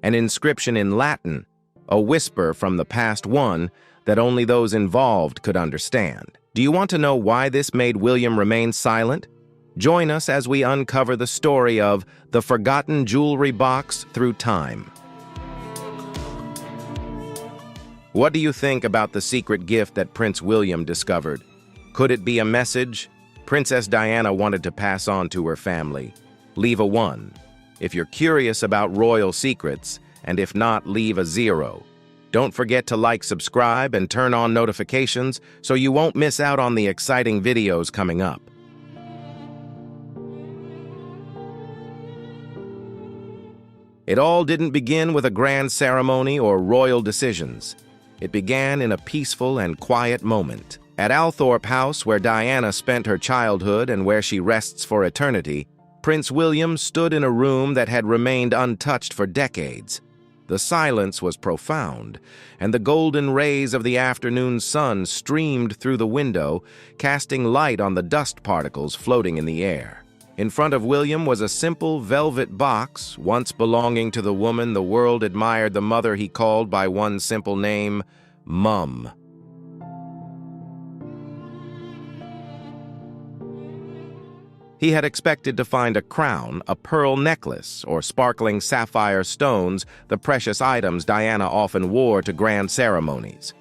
An inscription in Latin, a whisper from the past one that only those involved could understand. Do you want to know why this made William remain silent? Join us as we uncover the story of the forgotten jewelry box through time. What do you think about the secret gift that Prince William discovered? Could it be a message Princess Diana wanted to pass on to her family? Leave a 1 if you're curious about royal secrets, and if not, leave a 0. Don't forget to like, subscribe, and turn on notifications so you won't miss out on the exciting videos coming up. It all didn't begin with a grand ceremony or royal decisions. It began in a peaceful and quiet moment. At Althorp House, where Diana spent her childhood and where she rests for eternity, Prince William stood in a room that had remained untouched for decades. The silence was profound, and the golden rays of the afternoon sun streamed through the window, casting light on the dust particles floating in the air. In front of William was a simple velvet box, once belonging to the woman the world admired, the mother he called by one simple name, Mum. He had expected to find a crown, a pearl necklace, or sparkling sapphire stones, the precious items Diana often wore to grand ceremonies.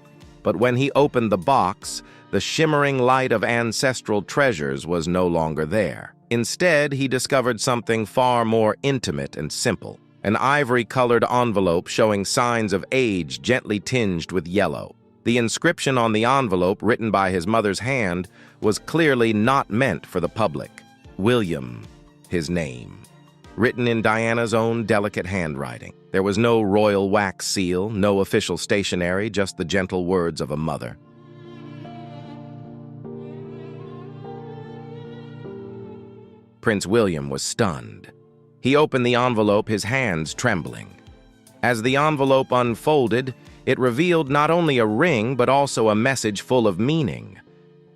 But when he opened the box, the shimmering light of ancestral treasures was no longer there. Instead, he discovered something far more intimate and simple, an ivory-colored envelope showing signs of age gently tinged with yellow. The inscription on the envelope, written by his mother's hand, was clearly not meant for the public. William, his name, written in Diana's own delicate handwriting. There was no royal wax seal, no official stationery, just the gentle words of a mother. Prince William was stunned. He opened the envelope, his hands trembling. As the envelope unfolded, it revealed not only a ring, but also a message full of meaning.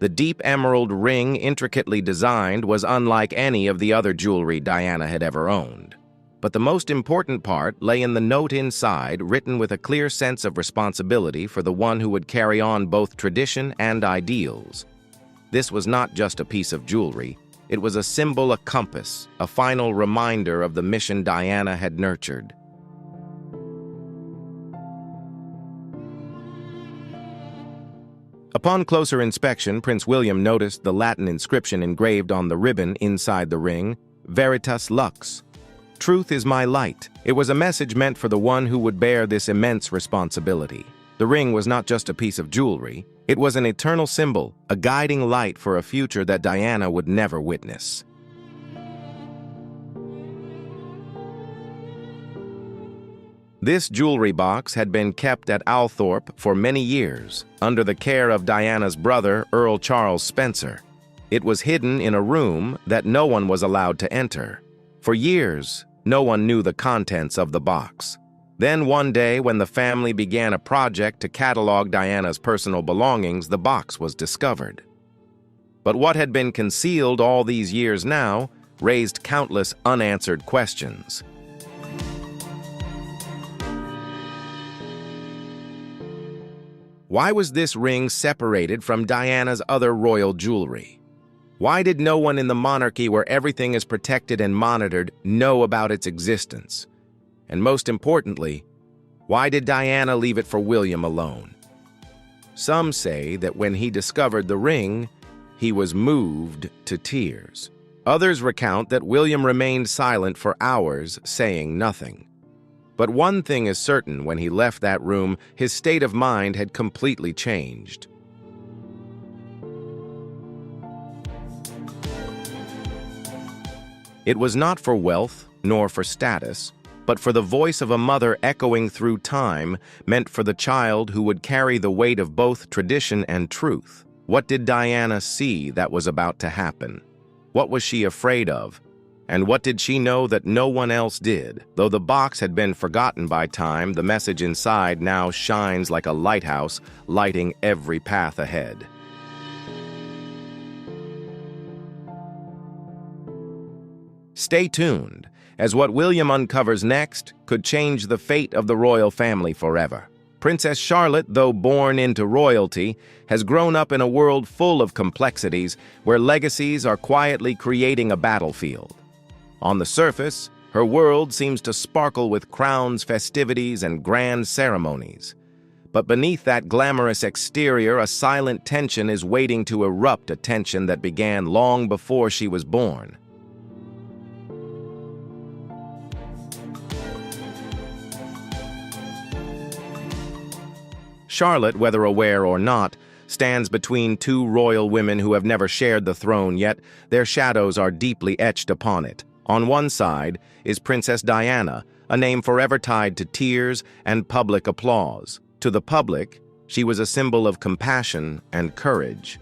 The deep emerald ring, intricately designed, was unlike any of the other jewelry Diana had ever owned. But the most important part lay in the note inside, written with a clear sense of responsibility for the one who would carry on both tradition and ideals. This was not just a piece of jewelry. It was a symbol, a compass, a final reminder of the mission Diana had nurtured. Upon closer inspection, Prince William noticed the Latin inscription engraved on the ribbon inside the ring, Veritas Lux. Truth is my light. It was a message meant for the one who would bear this immense responsibility. The ring was not just a piece of jewelry. It was an eternal symbol, a guiding light for a future that Diana would never witness. This jewelry box had been kept at Althorp for many years, under the care of Diana's brother, Earl Charles Spencer. It was hidden in a room that no one was allowed to enter. For years, no one knew the contents of the box. Then one day, when the family began a project to catalog Diana's personal belongings, the box was discovered. But what had been concealed all these years now raised countless unanswered questions. Why was this ring separated from Diana's other royal jewelry? Why did no one in the monarchy, where everything is protected and monitored, know about its existence? And most importantly, why did Diana leave it for William alone? Some say that when he discovered the ring, he was moved to tears. Others recount that William remained silent for hours, saying nothing. But one thing is certain: when he left that room, his state of mind had completely changed. It was not for wealth, nor for status, but for the voice of a mother echoing through time, meant for the child who would carry the weight of both tradition and truth. What did Diana see that was about to happen? What was she afraid of? And what did she know that no one else did? Though the box had been forgotten by time, the message inside now shines like a lighthouse, lighting every path ahead. Stay tuned, as what William uncovers next could change the fate of the royal family forever. Princess Charlotte, though born into royalty, has grown up in a world full of complexities where legacies are quietly creating a battlefield. On the surface, her world seems to sparkle with crowns, festivities, and grand ceremonies. But beneath that glamorous exterior, a silent tension is waiting to erupt, a tension that began long before she was born. Charlotte, whether aware or not, stands between two royal women who have never shared the throne, yet their shadows are deeply etched upon it. On one side is Princess Diana, a name forever tied to tears and public applause. To the public, she was a symbol of compassion and courage.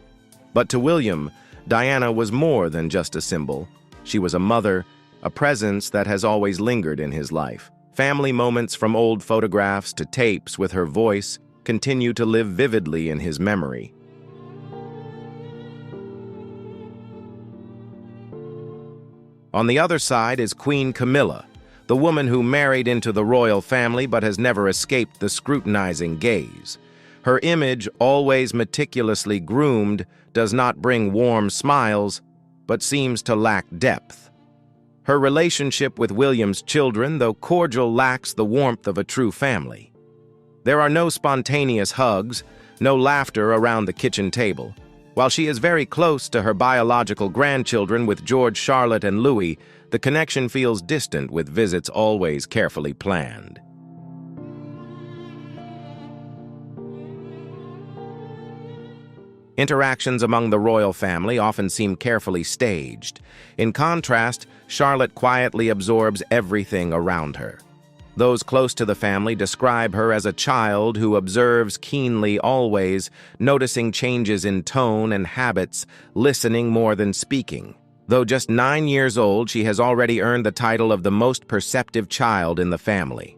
But to William, Diana was more than just a symbol. She was a mother, a presence that has always lingered in his life. Family moments from old photographs to tapes with her voice continue to live vividly in his memory. On the other side is Queen Camilla, the woman who married into the royal family but has never escaped the scrutinizing gaze. Her image, always meticulously groomed, does not bring warm smiles, but seems to lack depth. Her relationship with William's children, though cordial, lacks the warmth of a true family. There are no spontaneous hugs, no laughter around the kitchen table. While she is very close to her biological grandchildren with George, Charlotte, and Louis, the connection feels distant, with visits always carefully planned. Interactions among the royal family often seem carefully staged. In contrast, Charlotte quietly absorbs everything around her. Those close to the family describe her as a child who observes keenly always, noticing changes in tone and habits, listening more than speaking. Though just 9 years old, she has already earned the title of the most perceptive child in the family.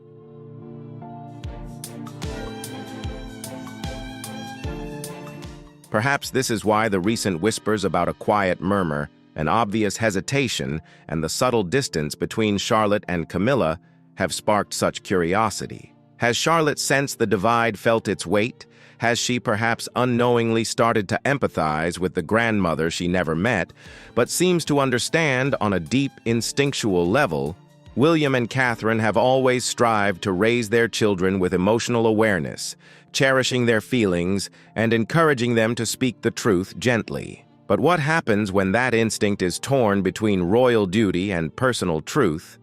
Perhaps this is why the recent whispers about a quiet murmur, an obvious hesitation, and the subtle distance between Charlotte and Camilla have sparked such curiosity. Has Charlotte sensed the divide, felt its weight? Has she perhaps unknowingly started to empathize with the grandmother she never met, but seems to understand on a deep, instinctual level? William and Catherine have always strived to raise their children with emotional awareness, cherishing their feelings and encouraging them to speak the truth gently. But what happens when that instinct is torn between royal duty and personal truth?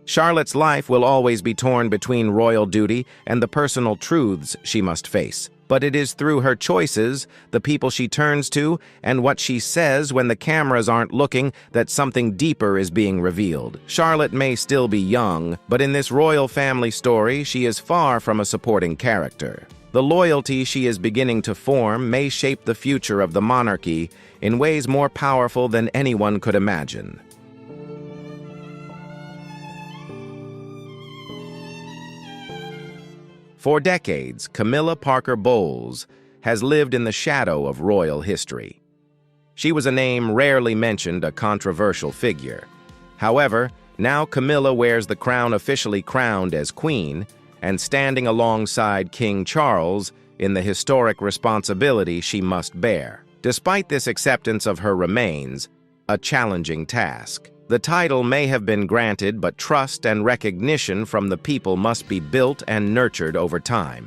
Charlotte's life will always be torn between royal duty and the personal truths she must face. But it is through her choices, the people she turns to, and what she says when the cameras aren't looking that something deeper is being revealed. Charlotte may still be young, but in this royal family story, she is far from a supporting character. The loyalty she is beginning to form may shape the future of the monarchy in ways more powerful than anyone could imagine. For decades, Camilla Parker Bowles has lived in the shadow of royal history. She was a name rarely mentioned, a controversial figure. However, now Camilla wears the crown, officially crowned as queen, and standing alongside King Charles in the historic responsibility she must bear. Despite this acceptance of her remains a challenging task. The title may have been granted, but trust and recognition from the people must be built and nurtured over time.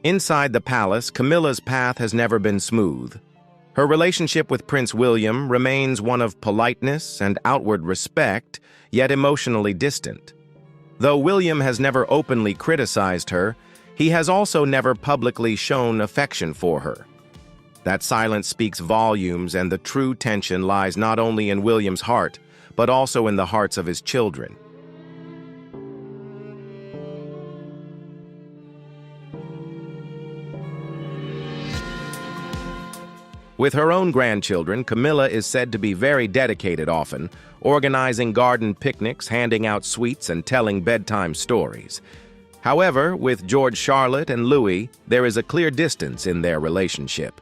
Inside the palace, Camilla's path has never been smooth. Her relationship with Prince William remains one of politeness and outward respect, yet emotionally distant. Though William has never openly criticized her, he has also never publicly shown affection for her. That silence speaks volumes, and the true tension lies not only in William's heart, but also in the hearts of his children. With her own grandchildren, Camilla is said to be very dedicated often, organizing garden picnics, handing out sweets, and telling bedtime stories. However, with George, Charlotte, and Louis, there is a clear distance in their relationship.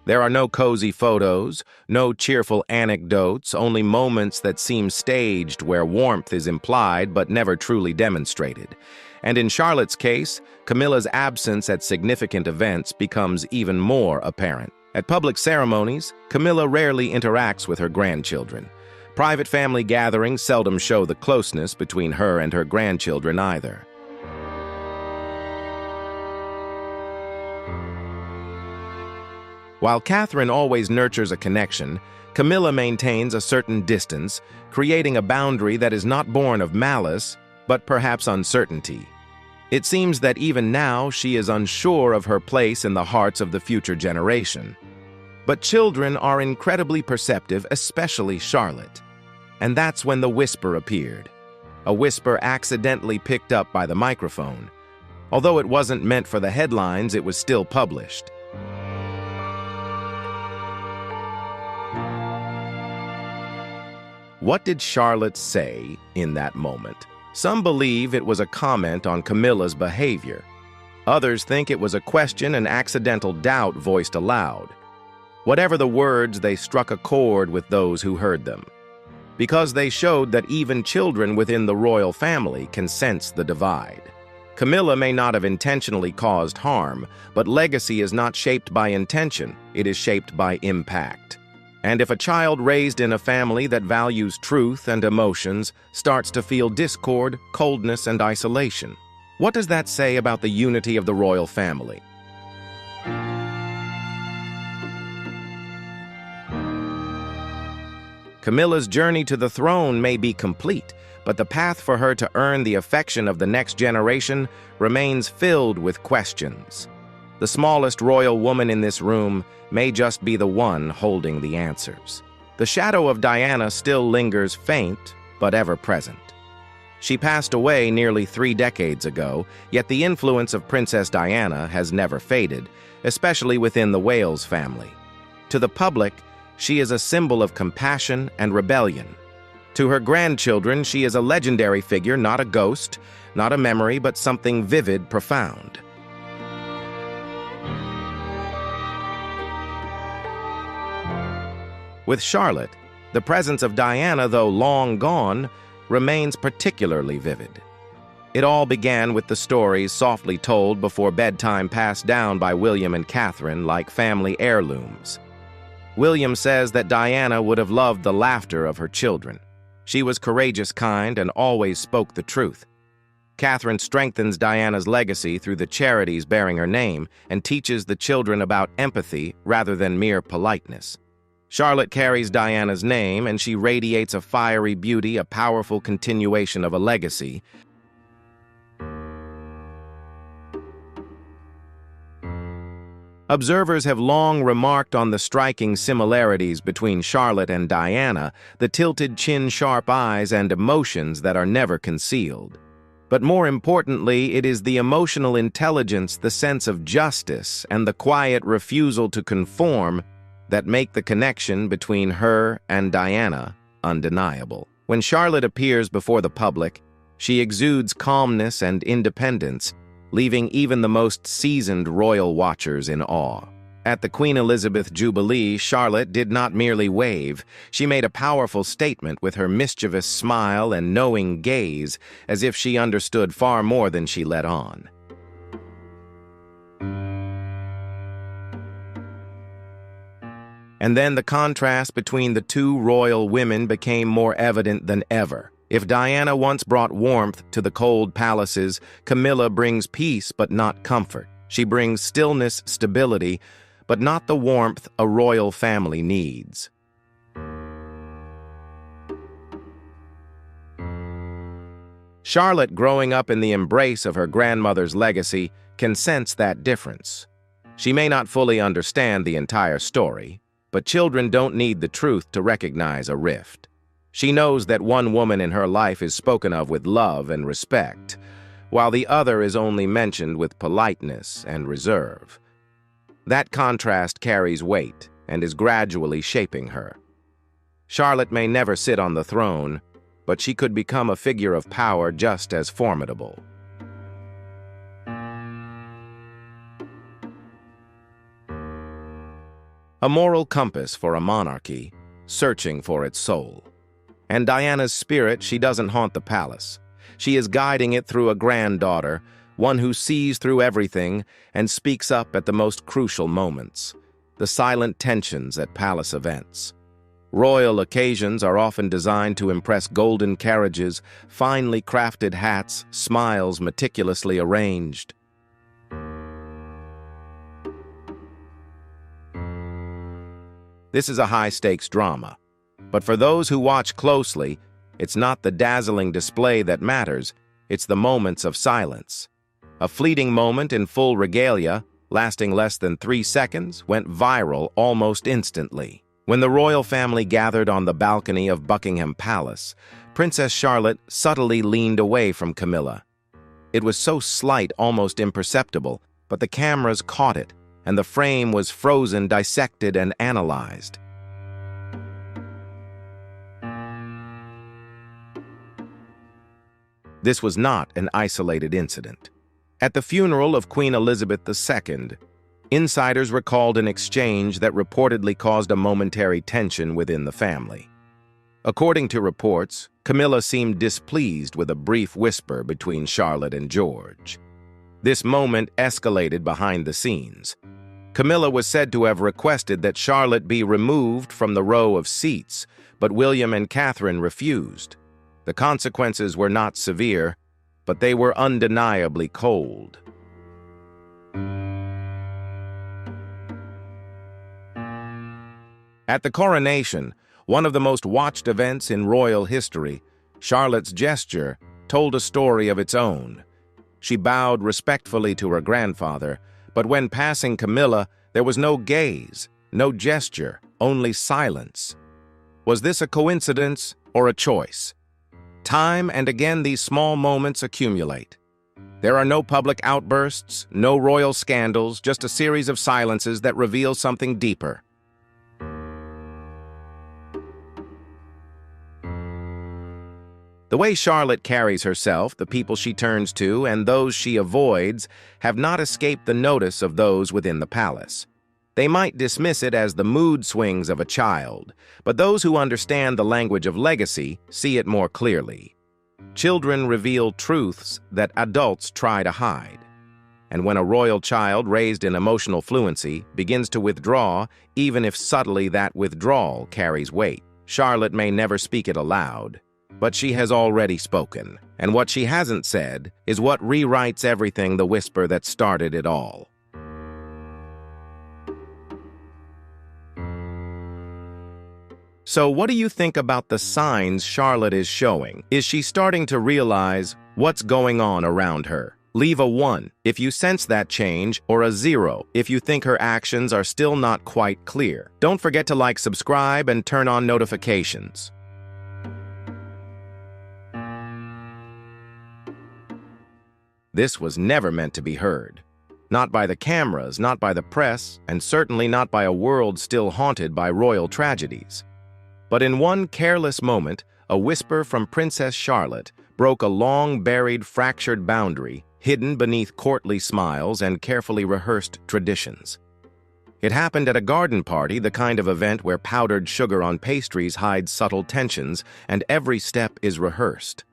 There are no cozy photos, no cheerful anecdotes, only moments that seem staged where warmth is implied but never truly demonstrated. And in Charlotte's case, Camilla's absence at significant events becomes even more apparent. At public ceremonies, Camilla rarely interacts with her grandchildren. Private family gatherings seldom show the closeness between her and her grandchildren either. While Catherine always nurtures a connection, Camilla maintains a certain distance, creating a boundary that is not born of malice, but perhaps uncertainty. It seems that even now she is unsure of her place in the hearts of the future generation. But children are incredibly perceptive, especially Charlotte. And that's when the whisper appeared. A whisper accidentally picked up by the microphone. Although it wasn't meant for the headlines, it was still published. What did Charlotte say in that moment? Some believe it was a comment on Camilla's behavior. Others think it was a question and accidental doubt voiced aloud. Whatever the words, they struck a chord with those who heard them, because they showed that even children within the royal family can sense the divide. Camilla may not have intentionally caused harm, but legacy is not shaped by intention, it is shaped by impact. And if a child raised in a family that values truth and emotions starts to feel discord, coldness, and isolation, what does that say about the unity of the royal family? Camilla's journey to the throne may be complete, but the path for her to earn the affection of the next generation remains filled with questions. The smallest royal woman in this room may just be the one holding the answers. The shadow of Diana still lingers faint, but ever present. She passed away nearly 3 decades ago, yet the influence of Princess Diana has never faded, especially within the Wales family. To the public, she is a symbol of compassion and rebellion. To her grandchildren, she is a legendary figure, not a ghost, not a memory, but something vivid, profound. With Charlotte, the presence of Diana, though long gone, remains particularly vivid. It all began with the stories softly told before bedtime passed down by William and Catherine like family heirlooms. William says that Diana would have loved the laughter of her children. She was courageous, kind, and always spoke the truth. Catherine strengthens Diana's legacy through the charities bearing her name and teaches the children about empathy rather than mere politeness. Charlotte carries Diana's name, and she radiates a fiery beauty, a powerful continuation of a legacy. Observers have long remarked on the striking similarities between Charlotte and Diana, the tilted chin, sharp eyes, and emotions that are never concealed. But more importantly, it is the emotional intelligence, the sense of justice, and the quiet refusal to conform that make the connection between her and Diana undeniable. When Charlotte appears before the public, she exudes calmness and independence, leaving even the most seasoned royal watchers in awe. At the Queen Elizabeth Jubilee, Charlotte did not merely wave. She made a powerful statement with her mischievous smile and knowing gaze, as if she understood far more than she let on. And then the contrast between the two royal women became more evident than ever. If Diana once brought warmth to the cold palaces, Camilla brings peace but not comfort. She brings stillness, stability, but not the warmth a royal family needs. Charlotte, growing up in the embrace of her grandmother's legacy, can sense that difference. She may not fully understand the entire story, but children don't need the truth to recognize a rift. She knows that one woman in her life is spoken of with love and respect, while the other is only mentioned with politeness and reserve. That contrast carries weight and is gradually shaping her. Charlotte may never sit on the throne, but she could become a figure of power just as formidable. A moral compass for a monarchy, searching for its soul. And Diana's spirit, she doesn't haunt the palace. She is guiding it through a granddaughter, one who sees through everything and speaks up at the most crucial moments. The silent tensions at palace events. Royal occasions are often designed to impress golden carriages, finely crafted hats, smiles meticulously arranged. This is a high-stakes drama, but for those who watch closely, it's not the dazzling display that matters, it's the moments of silence. A fleeting moment in full regalia, lasting less than 3 seconds, went viral almost instantly. When the royal family gathered on the balcony of Buckingham Palace, Princess Charlotte subtly leaned away from Camilla. It was so slight, almost imperceptible, but the cameras caught it, and the frame was frozen, dissected, and analyzed. This was not an isolated incident. At the funeral of Queen Elizabeth II, insiders recalled an exchange that reportedly caused a momentary tension within the family. According to reports, Camilla seemed displeased with a brief whisper between Charlotte and George. This moment escalated behind the scenes. Camilla was said to have requested that Charlotte be removed from the row of seats, but William and Catherine refused. The consequences were not severe, but they were undeniably cold. At the coronation, one of the most watched events in royal history, Charlotte's gesture told a story of its own. She bowed respectfully to her grandfather, but when passing Camilla, there was no gaze, no gesture, only silence. Was this a coincidence or a choice? Time and again these small moments accumulate. There are no public outbursts, no royal scandals, just a series of silences that reveal something deeper. The way Charlotte carries herself, the people she turns to, and those she avoids have not escaped the notice of those within the palace. They might dismiss it as the mood swings of a child, but those who understand the language of legacy see it more clearly. Children reveal truths that adults try to hide. And when a royal child raised in emotional fluency begins to withdraw, even if subtly that withdrawal carries weight, Charlotte may never speak it aloud, but she has already spoken, and what she hasn't said is what rewrites everything, the whisper that started it all. So what do you think about the signs Charlotte is showing? Is she starting to realize what's going on around her? Leave a 1 if you sense that change, or a 0 if you think her actions are still not quite clear. Don't forget to like, subscribe, and turn on notifications. This was never meant to be heard. Not by the cameras, not by the press, and certainly not by a world still haunted by royal tragedies. But in one careless moment, a whisper from Princess Charlotte broke a long-buried, fractured boundary hidden beneath courtly smiles and carefully rehearsed traditions. It happened at a garden party, the kind of event where powdered sugar on pastries hides subtle tensions, and every step is rehearsed.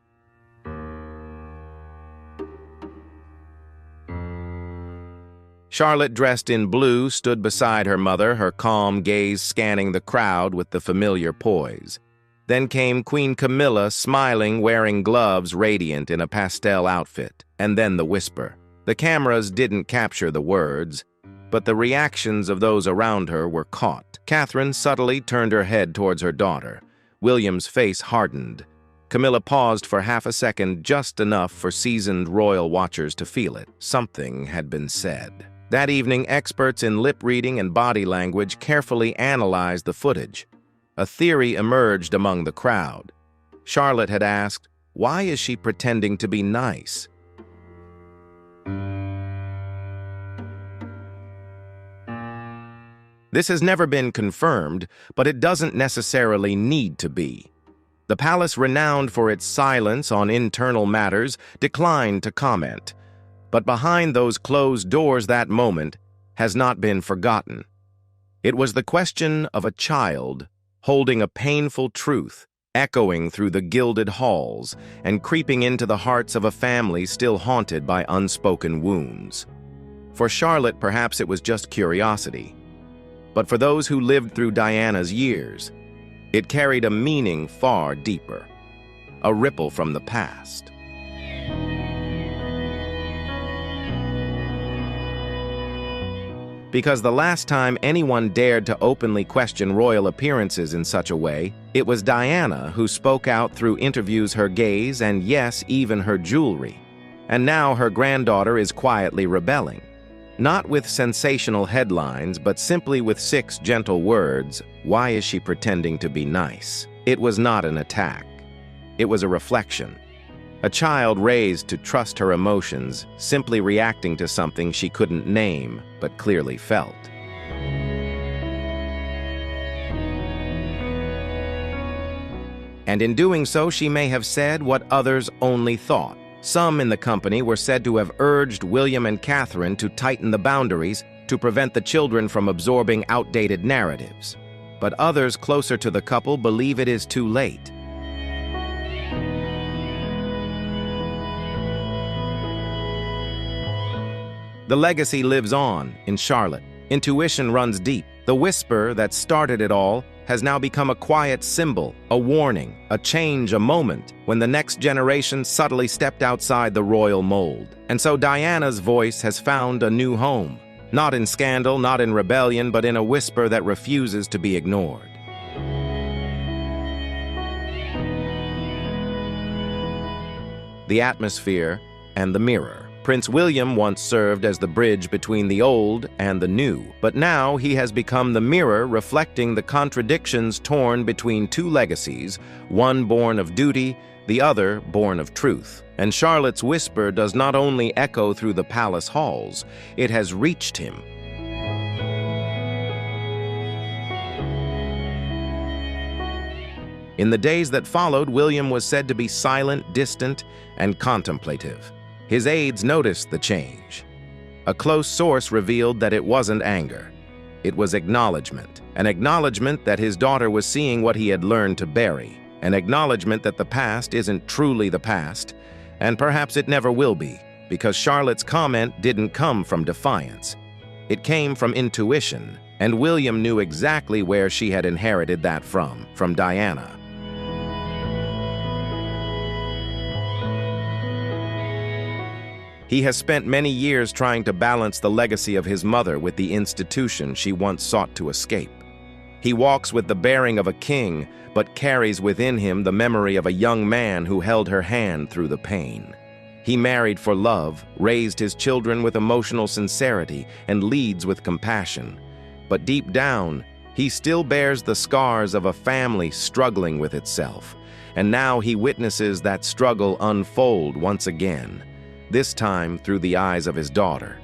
Charlotte, dressed in blue, stood beside her mother, her calm gaze scanning the crowd with the familiar poise. Then came Queen Camilla, smiling, wearing gloves, radiant in a pastel outfit. And then the whisper. The cameras didn't capture the words, but the reactions of those around her were caught. Catherine subtly turned her head towards her daughter. William's face hardened. Camilla paused for half a second, just enough for seasoned royal watchers to feel it. Something had been said. That evening, experts in lip reading and body language carefully analyzed the footage. A theory emerged among the crowd. Charlotte had asked, "Why is she pretending to be nice?" This has never been confirmed, but it doesn't necessarily need to be. The palace, renowned for its silence on internal matters, declined to comment. But behind those closed doors, that moment has not been forgotten. It was the question of a child holding a painful truth, echoing through the gilded halls and creeping into the hearts of a family still haunted by unspoken wounds. For Charlotte, perhaps it was just curiosity. But for those who lived through Diana's years, it carried a meaning far deeper, a ripple from the past. Because the last time anyone dared to openly question royal appearances in such a way, it was Diana who spoke out through interviews, her gaze, and yes, even her jewelry. And now her granddaughter is quietly rebelling. Not with sensational headlines, but simply with 6 gentle words. Why is she pretending to be nice? It was not an attack. It was a reflection. A child raised to trust her emotions, simply reacting to something she couldn't name, but clearly felt. And in doing so, she may have said what others only thought. Some in the company were said to have urged William and Catherine to tighten the boundaries to prevent the children from absorbing outdated narratives. But others closer to the couple believe it is too late. The legacy lives on in Charlotte. Intuition runs deep. The whisper that started it all has now become a quiet symbol, a warning, a change, a moment when the next generation subtly stepped outside the royal mold. And so Diana's voice has found a new home. Not in scandal, not in rebellion, but in a whisper that refuses to be ignored. The atmosphere and the mirror. Prince William once served as the bridge between the old and the new, but now he has become the mirror reflecting the contradictions torn between 2 legacies, one born of duty, the other born of truth. And Charlotte's whisper does not only echo through the palace halls, it has reached him. In the days that followed, William was said to be silent, distant, and contemplative. His aides noticed the change. A close source revealed that it wasn't anger. It was acknowledgement. An acknowledgement that his daughter was seeing what he had learned to bury. An acknowledgement that the past isn't truly the past, and perhaps it never will be, because Charlotte's comment didn't come from defiance. It came from intuition, and William knew exactly where she had inherited that from Diana. He has spent many years trying to balance the legacy of his mother with the institution she once sought to escape. He walks with the bearing of a king, but carries within him the memory of a young man who held her hand through the pain. He married for love, raised his children with emotional sincerity, and leads with compassion. But deep down, he still bears the scars of a family struggling with itself. And now he witnesses that struggle unfold once again. This time through the eyes of his daughter.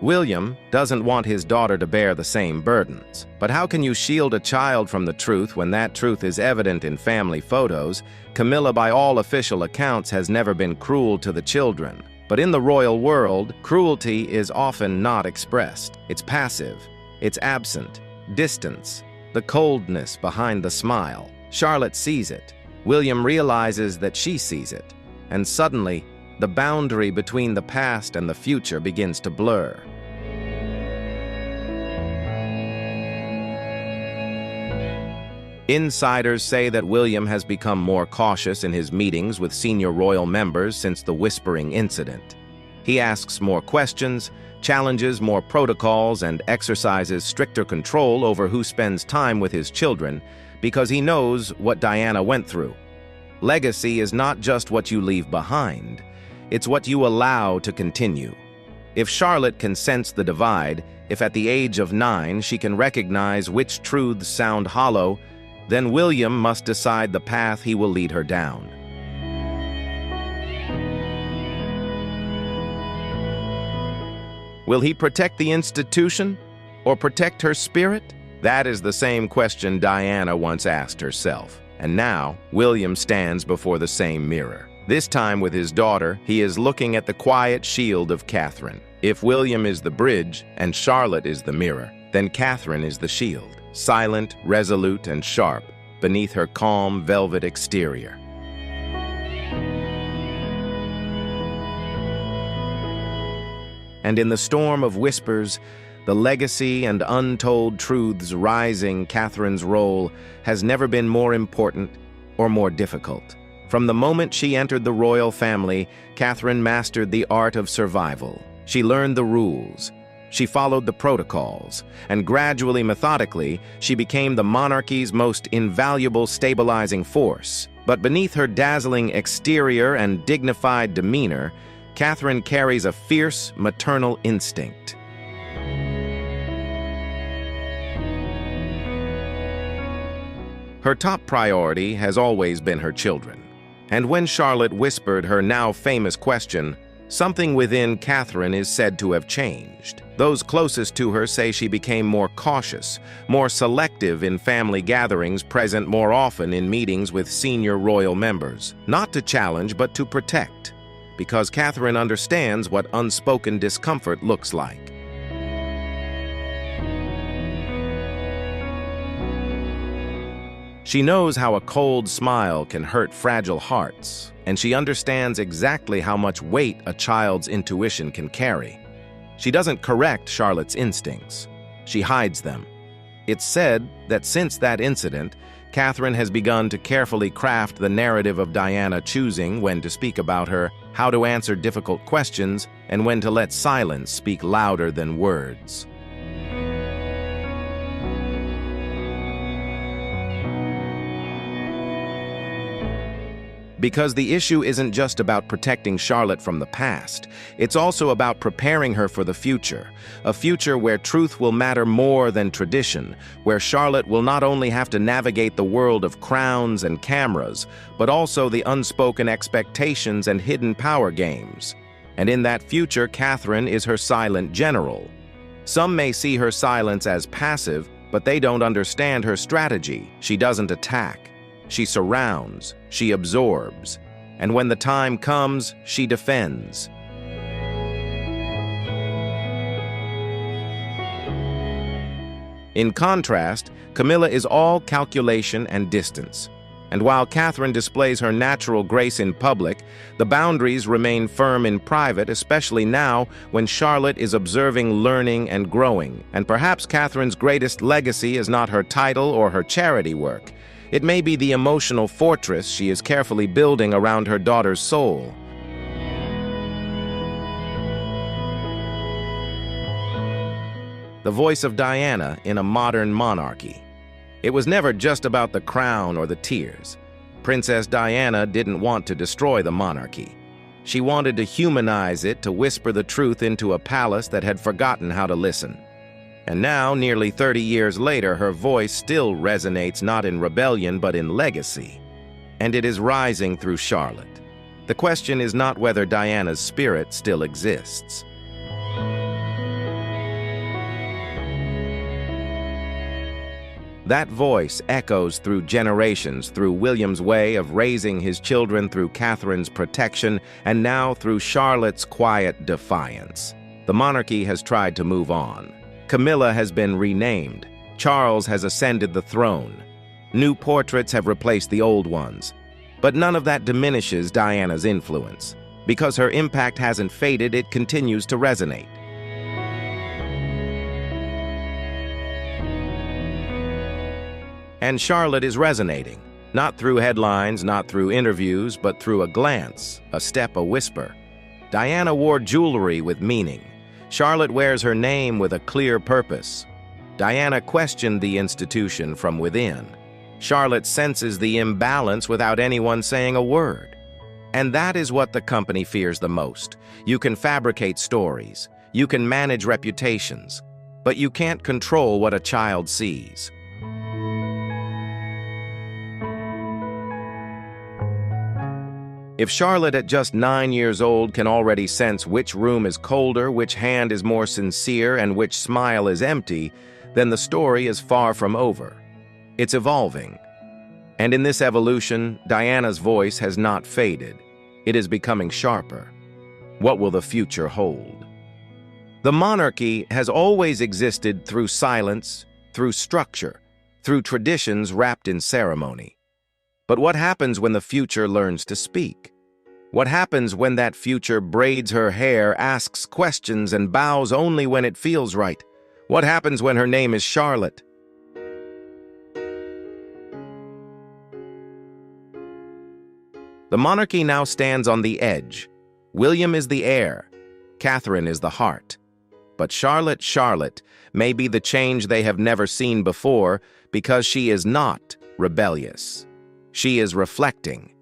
William doesn't want his daughter to bear the same burdens. But how can you shield a child from the truth when that truth is evident in family photos? Camilla, by all official accounts, has never been cruel to the children. But in the royal world, cruelty is often not expressed. It's passive, it's absent, distance, the coldness behind the smile. Charlotte sees it. William realizes that she sees it. And suddenly, the boundary between the past and the future begins to blur. Insiders say that William has become more cautious in his meetings with senior royal members since the whispering incident. He asks more questions, challenges more protocols, and exercises stricter control over who spends time with his children, because he knows what Diana went through. Legacy is not just what you leave behind, it's what you allow to continue. If Charlotte can sense the divide, if at the age of 9 she can recognize which truths sound hollow, then William must decide the path he will lead her down. Will he protect the institution or protect her spirit? That is the same question Diana once asked herself, and now William stands before the same mirror. This time with his daughter, he is looking at the quiet shield of Catherine. If William is the bridge and Charlotte is the mirror, then Catherine is the shield, silent, resolute, and sharp, beneath her calm, velvet exterior. And in the storm of whispers, the legacy and untold truths rising, Catherine's role has never been more important or more difficult. From the moment she entered the royal family, Catherine mastered the art of survival. She learned the rules. She followed the protocols, and gradually, methodically, she became the monarchy's most invaluable stabilizing force. But beneath her dazzling exterior and dignified demeanor, Catherine carries a fierce maternal instinct. Her top priority has always been her children. And when Charlotte whispered her now famous question, something within Catherine is said to have changed. Those closest to her say she became more cautious, more selective in family gatherings, present more often in meetings with senior royal members. Not to challenge, but to protect, because Catherine understands what unspoken discomfort looks like. She knows how a cold smile can hurt fragile hearts, and she understands exactly how much weight a child's intuition can carry. She doesn't correct Charlotte's instincts. She hides them. It's said that since that incident, Catherine has begun to carefully craft the narrative of Diana, choosing when to speak about her, how to answer difficult questions, and when to let silence speak louder than words. Because the issue isn't just about protecting Charlotte from the past, it's also about preparing her for the future, a future where truth will matter more than tradition, where Charlotte will not only have to navigate the world of crowns and cameras, but also the unspoken expectations and hidden power games. And in that future, Catherine is her silent general. Some may see her silence as passive, but they don't understand her strategy. She doesn't attack. She surrounds, she absorbs, and when the time comes, she defends. In contrast, Camilla is all calculation and distance. And while Catherine displays her natural grace in public, the boundaries remain firm in private, especially now when Charlotte is observing, learning, and growing. And perhaps Catherine's greatest legacy is not her title or her charity work. It may be the emotional fortress she is carefully building around her daughter's soul. The voice of Diana in a modern monarchy. It was never just about the crown or the tears. Princess Diana didn't want to destroy the monarchy. She wanted to humanize it, to whisper the truth into a palace that had forgotten how to listen. And now, nearly 30 years later, her voice still resonates not in rebellion but in legacy. And it is rising through Charlotte. The question is not whether Diana's spirit still exists. That voice echoes through generations, through William's way of raising his children, through Catherine's protection, and now through Charlotte's quiet defiance. The monarchy has tried to move on. Camilla has been renamed. Charles has ascended the throne. New portraits have replaced the old ones. But none of that diminishes Diana's influence. Because her impact hasn't faded, it continues to resonate. And Charlotte is resonating, not through headlines, not through interviews, but through a glance, a step, a whisper. Diana wore jewelry with meaning. Charlotte wears her name with a clear purpose. Diana questioned the institution from within. Charlotte senses the imbalance without anyone saying a word. And that is what the company fears the most. You can fabricate stories, you can manage reputations, but you can't control what a child sees. If Charlotte at just 9 years old can already sense which room is colder, which hand is more sincere, and which smile is empty, then the story is far from over. It's evolving. And in this evolution, Diana's voice has not faded. It is becoming sharper. What will the future hold? The monarchy has always existed through silence, through structure, through traditions wrapped in ceremony. But what happens when the future learns to speak? What happens when that future braids her hair, asks questions, and bows only when it feels right? What happens when her name is Charlotte? The monarchy now stands on the edge. William is the heir. Catherine is the heart. But Charlotte may be the change they have never seen before because she is not rebellious. She is reflecting.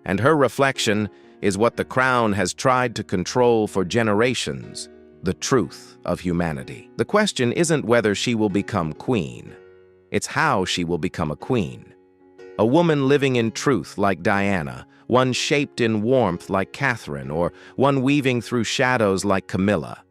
And her reflection is what the crown has tried to control for generations, the truth of humanity. The question isn't whether she will become queen. It's how she will become a queen. A woman living in truth like Diana, one shaped in warmth like Catherine, or one weaving through shadows like Camilla.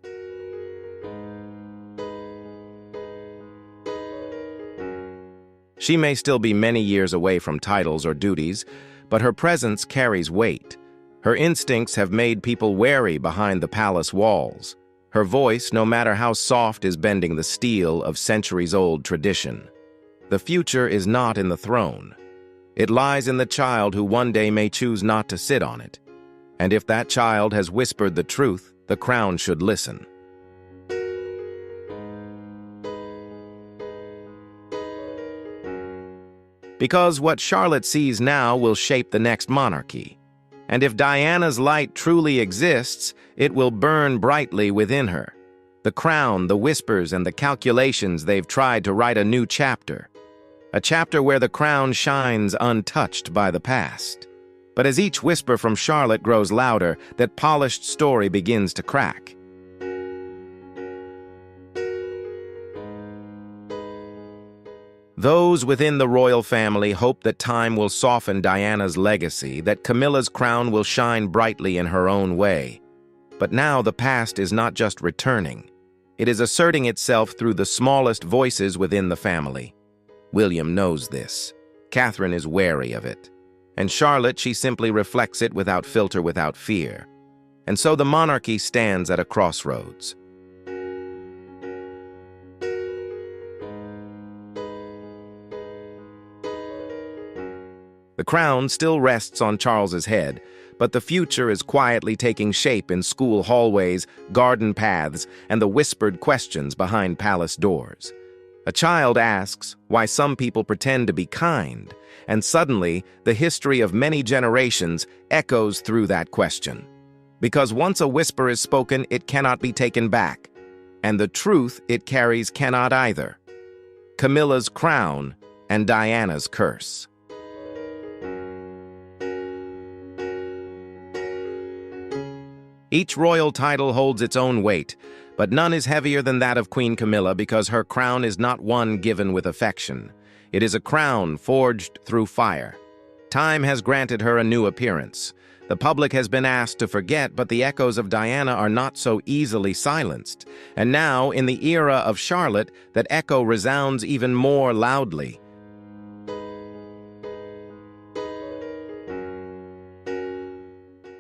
She may still be many years away from titles or duties, but her presence carries weight. Her instincts have made people wary behind the palace walls. Her voice, no matter how soft, is bending the steel of centuries-old tradition. The future is not in the throne. It lies in the child who one day may choose not to sit on it. And if that child has whispered the truth, the crown should listen. Because what Charlotte sees now will shape the next monarchy. And if Diana's light truly exists, it will burn brightly within her. The crown, the whispers, and the calculations, they've tried to write a new chapter. A chapter where the crown shines untouched by the past. But as each whisper from Charlotte grows louder, that polished story begins to crack. Those within the royal family hope that time will soften Diana's legacy, that Camilla's crown will shine brightly in her own way. But now the past is not just returning. It is asserting itself through the smallest voices within the family. William knows this. Catherine is wary of it. And Charlotte, she simply reflects it without filter, without fear. And so the monarchy stands at a crossroads. The crown still rests on Charles's head, but the future is quietly taking shape in school hallways, garden paths, and the whispered questions behind palace doors. A child asks why some people pretend to be kind, and suddenly the history of many generations echoes through that question. Because once a whisper is spoken, it cannot be taken back, and the truth it carries cannot either. Camilla's crown and Diana's curse. Each royal title holds its own weight, but none is heavier than that of Queen Camilla because her crown is not one given with affection. It is a crown forged through fire. Time has granted her a new appearance. The public has been asked to forget, but the echoes of Diana are not so easily silenced. And now, in the era of Charlotte, that echo resounds even more loudly.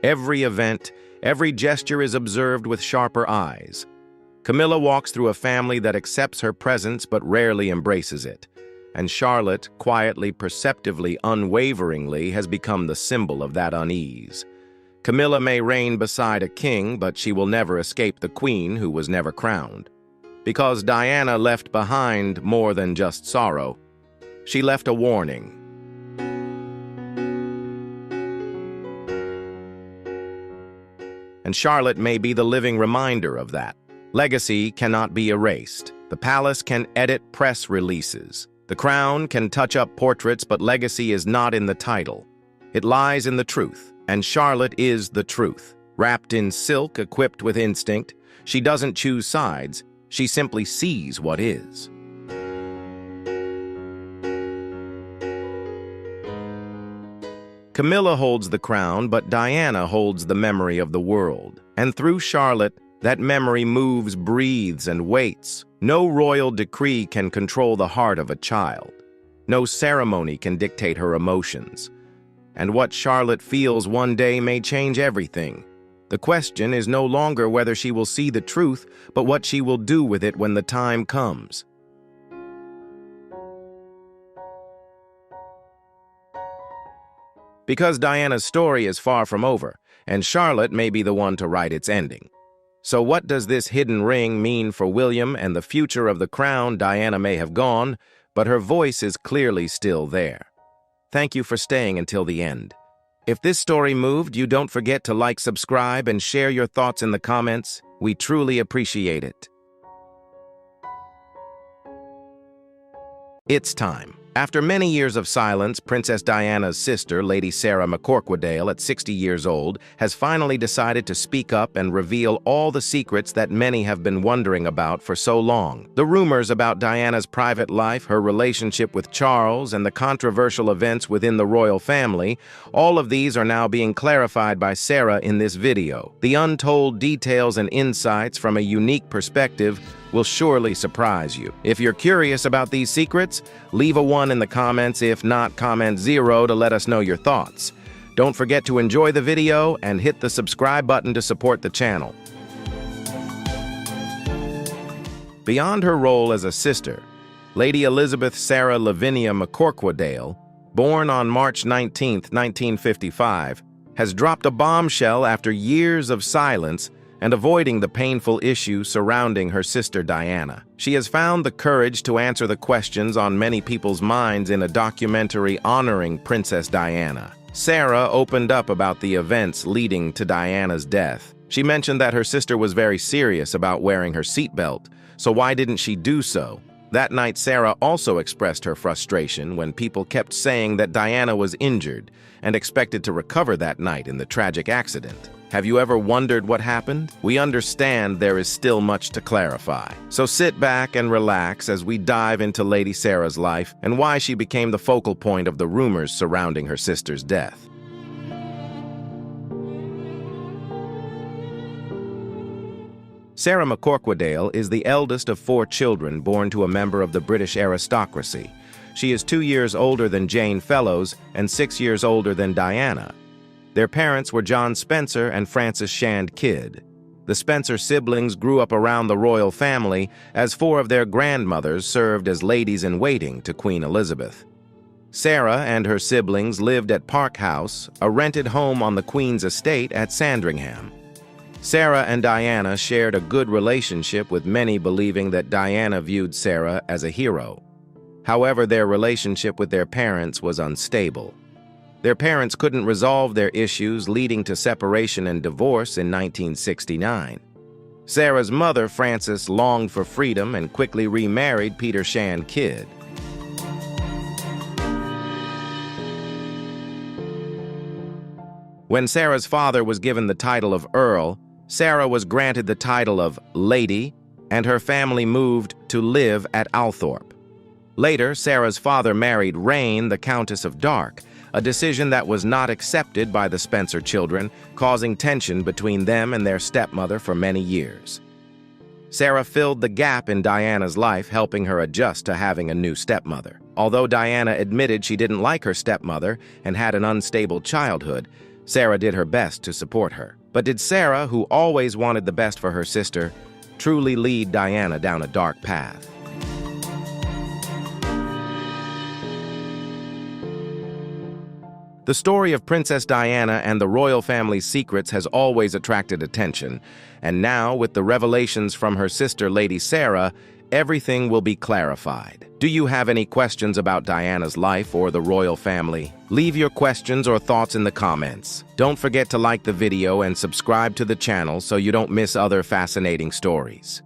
Every event, every gesture is observed with sharper eyes. Camilla walks through a family that accepts her presence but rarely embraces it. And Charlotte, quietly, perceptively, unwaveringly, has become the symbol of that unease. Camilla may reign beside a king, but she will never escape the queen who was never crowned. Because Diana left behind more than just sorrow. She left a warning. And Charlotte may be the living reminder of that. Legacy cannot be erased. The palace can edit press releases. The crown can touch up portraits, but legacy is not in the title. It lies in the truth, and Charlotte is the truth. Wrapped in silk, equipped with instinct, she doesn't choose sides, she simply sees what is. Camilla holds the crown, but Diana holds the memory of the world. And through Charlotte, that memory moves, breathes, and waits. No royal decree can control the heart of a child. No ceremony can dictate her emotions. and what Charlotte feels one day may change everything. The question is no longer whether she will see the truth, but what she will do with it when the time comes. Because Diana's story is far from over, and Charlotte may be the one to write its ending. So what does this hidden ring mean for William and the future of the crown? Diana may have gone, but her voice is clearly still there. Thank you for staying until the end. If this story moved you, don't forget to like, subscribe, and share your thoughts in the comments. We truly appreciate it. It's time. After many years of silence, Princess Diana's sister, Lady Sarah McCorquodale, at 60 years old, has finally decided to speak up and reveal all the secrets that many have been wondering about for so long. The rumors about Diana's private life, her relationship with Charles, and the controversial events within the royal family, all of these are now being clarified by Sarah in this video. The untold details and insights from a unique perspective will surely surprise you. If you're curious about these secrets, leave a 1 in the comments. If not, comment 0 to let us know your thoughts. Don't forget to enjoy the video and hit the subscribe button to support the channel. Beyond her role as a sister, Lady Elizabeth Sarah Lavinia McCorquodale, born on March 19, 1955, has dropped a bombshell after years of silence and avoiding the painful issue surrounding her sister Diana. She has found the courage to answer the questions on many people's minds in a documentary honoring Princess Diana. Sarah opened up about the events leading to Diana's death. She mentioned that her sister was very serious about wearing her seatbelt, so why didn't she do so? That night, Sarah also expressed her frustration when people kept saying that Diana was injured and expected to recover that night in the tragic accident. Have you ever wondered what happened? We understand there is still much to clarify. So sit back and relax as we dive into Lady Sarah's life and why she became the focal point of the rumors surrounding her sister's death. Sarah McCorquodale is the eldest of 4 children born to a member of the British aristocracy. She is 2 years older than Jane Fellows and 6 years older than Diana. Their parents were John Spencer and Frances Shand Kidd. The Spencer siblings grew up around the royal family as 4 of their grandmothers served as ladies-in-waiting to Queen Elizabeth. Sarah and her siblings lived at Park House, a rented home on the Queen's estate at Sandringham. Sarah and Diana shared a good relationship, with many believing that Diana viewed Sarah as a hero. However, their relationship with their parents was unstable. Their parents couldn't resolve their issues, leading to separation and divorce in 1969. Sarah's mother, Frances, longed for freedom and quickly remarried Peter Shand Kidd. When Sarah's father was given the title of Earl, Sarah was granted the title of Lady, and her family moved to live at Althorpe. Later, Sarah's father married Rain, the Countess of Dark, a decision that was not accepted by the Spencer children, causing tension between them and their stepmother for many years. Sarah filled the gap in Diana's life, helping her adjust to having a new stepmother. Although Diana admitted she didn't like her stepmother and had an unstable childhood, Sarah did her best to support her. But did Sarah, who always wanted the best for her sister, truly lead Diana down a dark path? The story of Princess Diana and the royal family's secrets has always attracted attention, and now, with the revelations from her sister Lady Sarah, everything will be clarified. Do you have any questions about Diana's life or the royal family? Leave your questions or thoughts in the comments. Don't forget to like the video and subscribe to the channel so you don't miss other fascinating stories.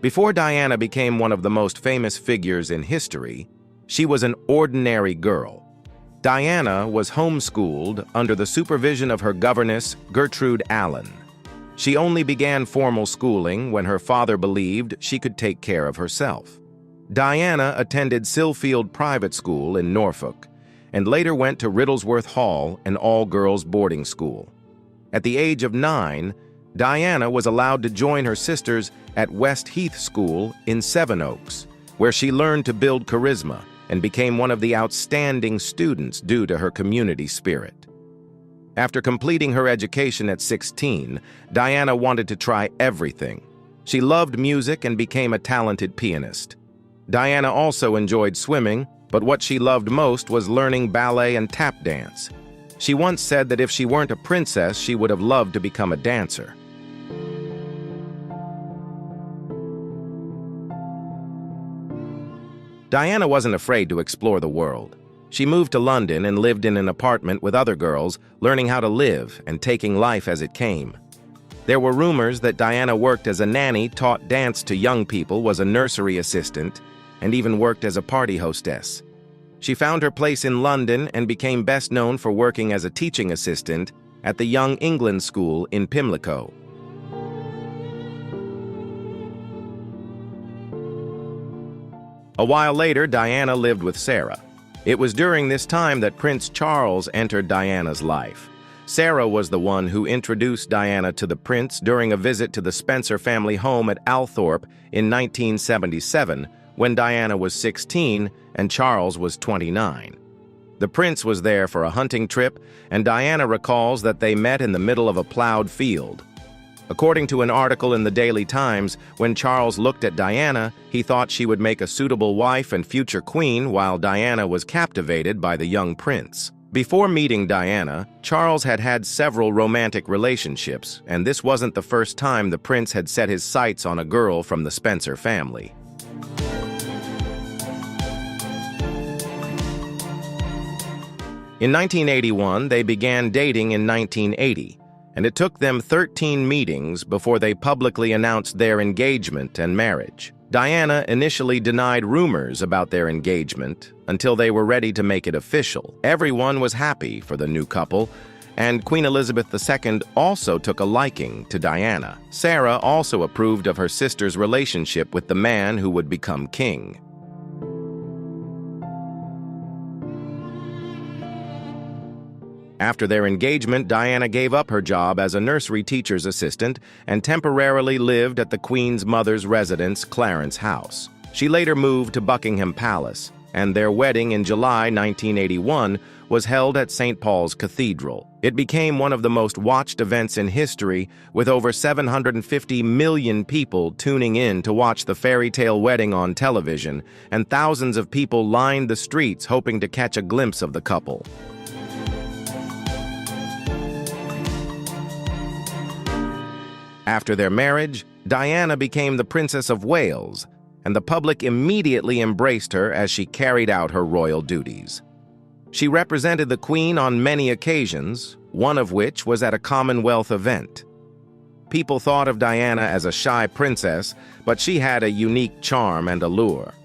Before Diana became one of the most famous figures in history, she was an ordinary girl. Diana was homeschooled under the supervision of her governess, Gertrude Allen. She only began formal schooling when her father believed she could take care of herself. Diana attended Sillfield Private School in Norfolk, and later went to Riddlesworth Hall, an all-girls boarding school. At the age of 9, Diana was allowed to join her sisters at West Heath School in Sevenoaks, where she learned to build charisma and became one of the outstanding students due to her community spirit. After completing her education at 16, Diana wanted to try everything. She loved music and became a talented pianist. Diana also enjoyed swimming, but what she loved most was learning ballet and tap dance. She once said that if she weren't a princess, she would have loved to become a dancer. Diana wasn't afraid to explore the world. She moved to London and lived in an apartment with other girls, learning how to live and taking life as it came. There were rumors that Diana worked as a nanny, taught dance to young people, was a nursery assistant, and even worked as a party hostess. She found her place in London and became best known for working as a teaching assistant at the Young England School in Pimlico. A while later, Diana lived with Sarah. It was during this time that Prince Charles entered Diana's life. Sarah was the one who introduced Diana to the prince during a visit to the Spencer family home at Althorpe in 1977, when Diana was 16 and Charles was 29. The prince was there for a hunting trip, and Diana recalls that they met in the middle of a plowed field. According to an article in the Daily Times, when Charles looked at Diana, he thought she would make a suitable wife and future queen, while Diana was captivated by the young prince. Before meeting Diana, Charles had had several romantic relationships, and this wasn't the first time the prince had set his sights on a girl from the Spencer family. In 1981, they began dating in 1980. And it took them 13 meetings before they publicly announced their engagement and marriage. Diana initially denied rumors about their engagement until they were ready to make it official. Everyone was happy for the new couple, and Queen Elizabeth II also took a liking to Diana. Sarah also approved of her sister's relationship with the man who would become king. After their engagement, Diana gave up her job as a nursery teacher's assistant and temporarily lived at the Queen's mother's residence, Clarence House. She later moved to Buckingham Palace, and their wedding in July 1981 was held at St. Paul's Cathedral. It became one of the most watched events in history, with over 750 million people tuning in to watch the fairy tale wedding on television, and thousands of people lined the streets hoping to catch a glimpse of the couple. After their marriage, Diana became the Princess of Wales, and the public immediately embraced her as she carried out her royal duties. She represented the Queen on many occasions, one of which was at a Commonwealth event. People thought of Diana as a shy princess, but she had a unique charm and allure.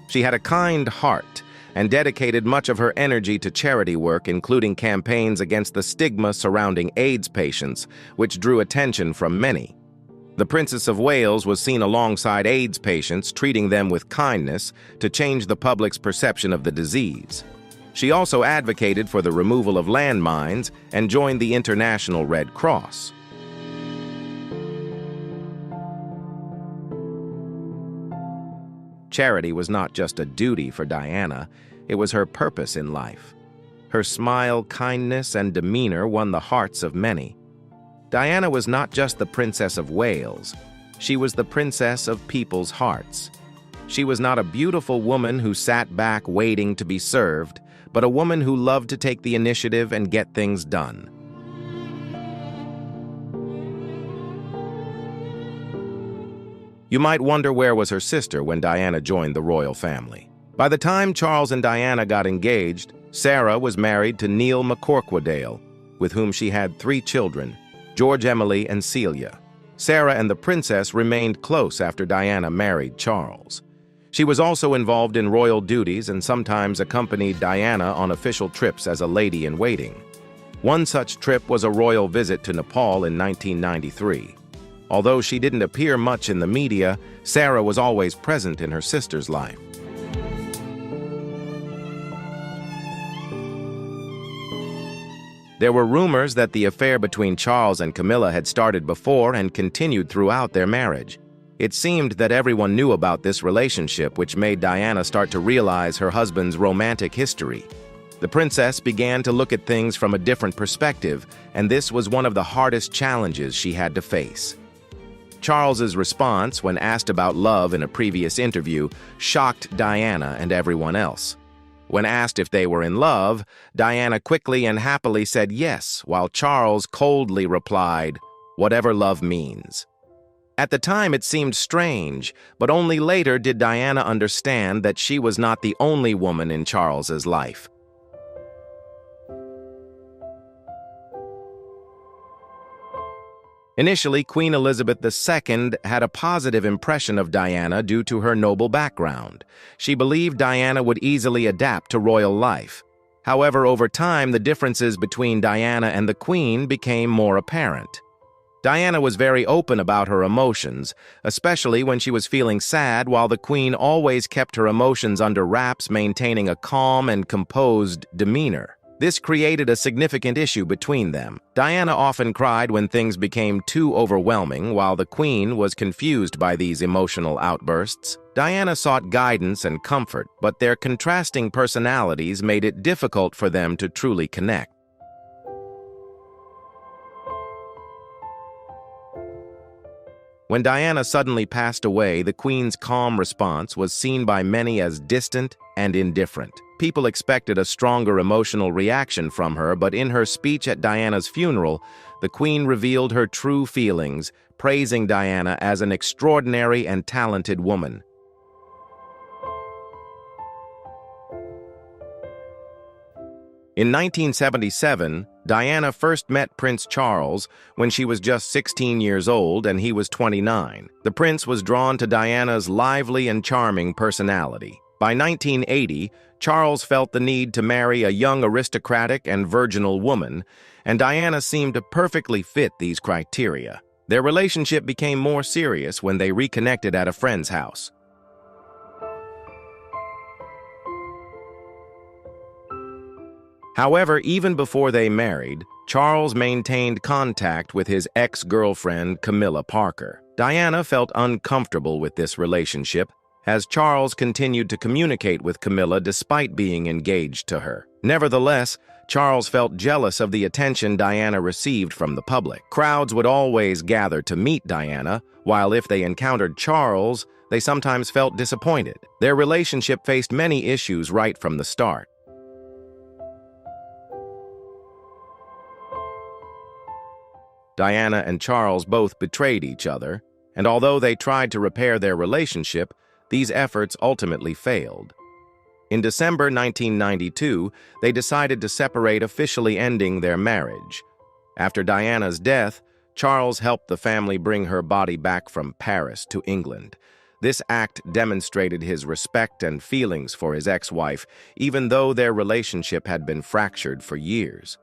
She had a kind heart and dedicated much of her energy to charity work, including campaigns against the stigma surrounding AIDS patients, which drew attention from many. The Princess of Wales was seen alongside AIDS patients, treating them with kindness to change the public's perception of the disease. She also advocated for the removal of landmines and joined the International Red Cross. Charity was not just a duty for Diana, it was her purpose in life. Her smile, kindness, and demeanor won the hearts of many. Diana was not just the Princess of Wales, she was the princess of people's hearts. She was not a beautiful woman who sat back waiting to be served, but a woman who loved to take the initiative and get things done. You might wonder where was her sister when Diana joined the royal family. By the time Charles and Diana got engaged, Sarah was married to Neil McCorquodale, with whom she had 3 children, George, Emily, and Celia. Sarah and the princess remained close after Diana married Charles. She was also involved in royal duties and sometimes accompanied Diana on official trips as a lady-in-waiting. One such trip was a royal visit to Nepal in 1993. Although she didn't appear much in the media, Sarah was always present in her sister's life. There were rumors that the affair between Charles and Camilla had started before and continued throughout their marriage. It seemed that everyone knew about this relationship, which made Diana start to realize her husband's romantic history. The princess began to look at things from a different perspective, and this was one of the hardest challenges she had to face. Charles's response, when asked about love in a previous interview, shocked Diana and everyone else. When asked if they were in love, Diana quickly and happily said yes, while Charles coldly replied, "Whatever love means." At the time, it seemed strange, but only later did Diana understand that she was not the only woman in Charles's life. Initially, Queen Elizabeth II had a positive impression of Diana due to her noble background. She believed Diana would easily adapt to royal life. However, over time, the differences between Diana and the Queen became more apparent. Diana was very open about her emotions, especially when she was feeling sad, while the Queen always kept her emotions under wraps, maintaining a calm and composed demeanor. This created a significant issue between them. Diana often cried when things became too overwhelming, while the Queen was confused by these emotional outbursts. Diana sought guidance and comfort, but their contrasting personalities made it difficult for them to truly connect. When Diana suddenly passed away, the Queen's calm response was seen by many as distant and indifferent. People expected a stronger emotional reaction from her, but in her speech at Diana's funeral, the Queen revealed her true feelings, praising Diana as an extraordinary and talented woman. In 1977, Diana first met Prince Charles when she was just 16 years old and he was 29. The prince was drawn to Diana's lively and charming personality. By 1980, Charles felt the need to marry a young aristocratic and virginal woman, and Diana seemed to perfectly fit these criteria. Their relationship became more serious when they reconnected at a friend's house. However, even before they married, Charles maintained contact with his ex-girlfriend Camilla Parker. Diana felt uncomfortable with this relationship, as Charles continued to communicate with Camilla despite being engaged to her. Nevertheless, Charles felt jealous of the attention Diana received from the public. Crowds would always gather to meet Diana, while if they encountered Charles, they sometimes felt disappointed. Their relationship faced many issues right from the start. Diana and Charles both betrayed each other, and although they tried to repair their relationship, these efforts ultimately failed. In December 1992, they decided to separate, officially ending their marriage. After Diana's death, Charles helped the family bring her body back from Paris to England. This act demonstrated his respect and feelings for his ex-wife, even though their relationship had been fractured for years.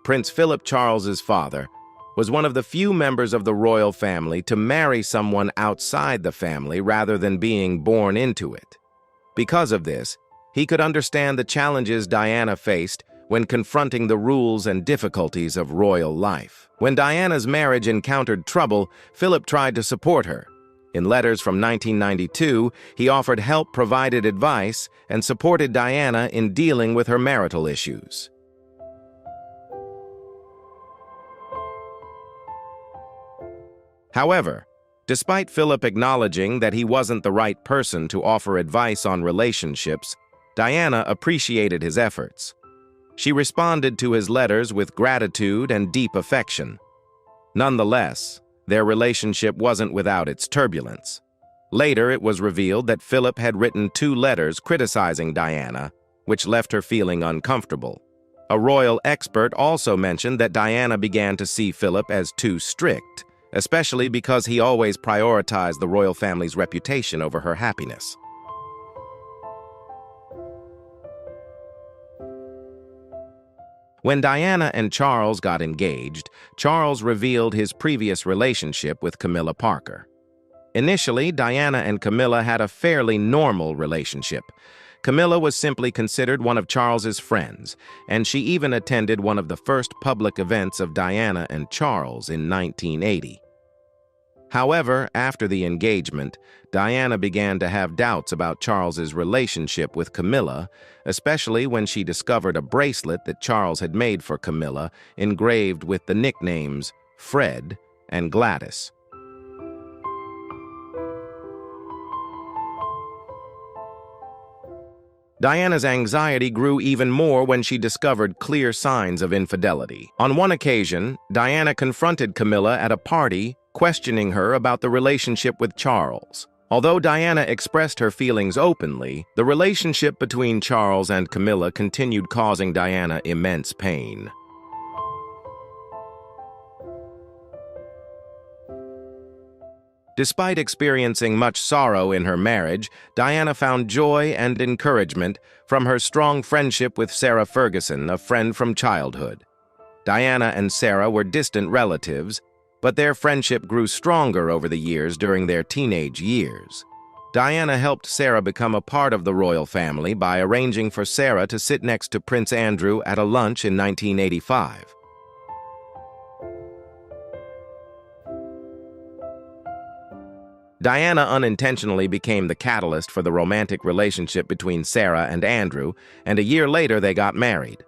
Prince Philip, Charles's father, was one of the few members of the royal family to marry someone outside the family rather than being born into it. Because of this, he could understand the challenges Diana faced when confronting the rules and difficulties of royal life. When Diana's marriage encountered trouble, Philip tried to support her. In letters from 1992, he offered help, provided advice, and supported Diana in dealing with her marital issues. However, despite Philip acknowledging that he wasn't the right person to offer advice on relationships, Diana appreciated his efforts. She responded to his letters with gratitude and deep affection. Nonetheless, their relationship wasn't without its turbulence. Later, it was revealed that Philip had written 2 letters criticizing Diana, which left her feeling uncomfortable. A royal expert also mentioned that Diana began to see Philip as too strict, especially because he always prioritized the royal family's reputation over her happiness. When Diana and Charles got engaged, Charles revealed his previous relationship with Camilla Parker. Initially, Diana and Camilla had a fairly normal relationship. Camilla was simply considered one of Charles's friends, and she even attended one of the first public events of Diana and Charles in 1980. However, after the engagement, Diana began to have doubts about Charles's relationship with Camilla, especially when she discovered a bracelet that Charles had made for Camilla, engraved with the nicknames Fred and Gladys. Diana's anxiety grew even more when she discovered clear signs of infidelity. On one occasion, Diana confronted Camilla at a party, questioning her about the relationship with Charles. Although Diana expressed her feelings openly, the relationship between Charles and Camilla continued causing Diana immense pain. Despite experiencing much sorrow in her marriage, Diana found joy and encouragement from her strong friendship with Sarah Ferguson, a friend from childhood. Diana and Sarah were distant relatives, but their friendship grew stronger over the years during their teenage years. Diana helped Sarah become a part of the royal family by arranging for Sarah to sit next to Prince Andrew at a lunch in 1985. Diana unintentionally became the catalyst for the romantic relationship between Sarah and Andrew, and a year later they got married.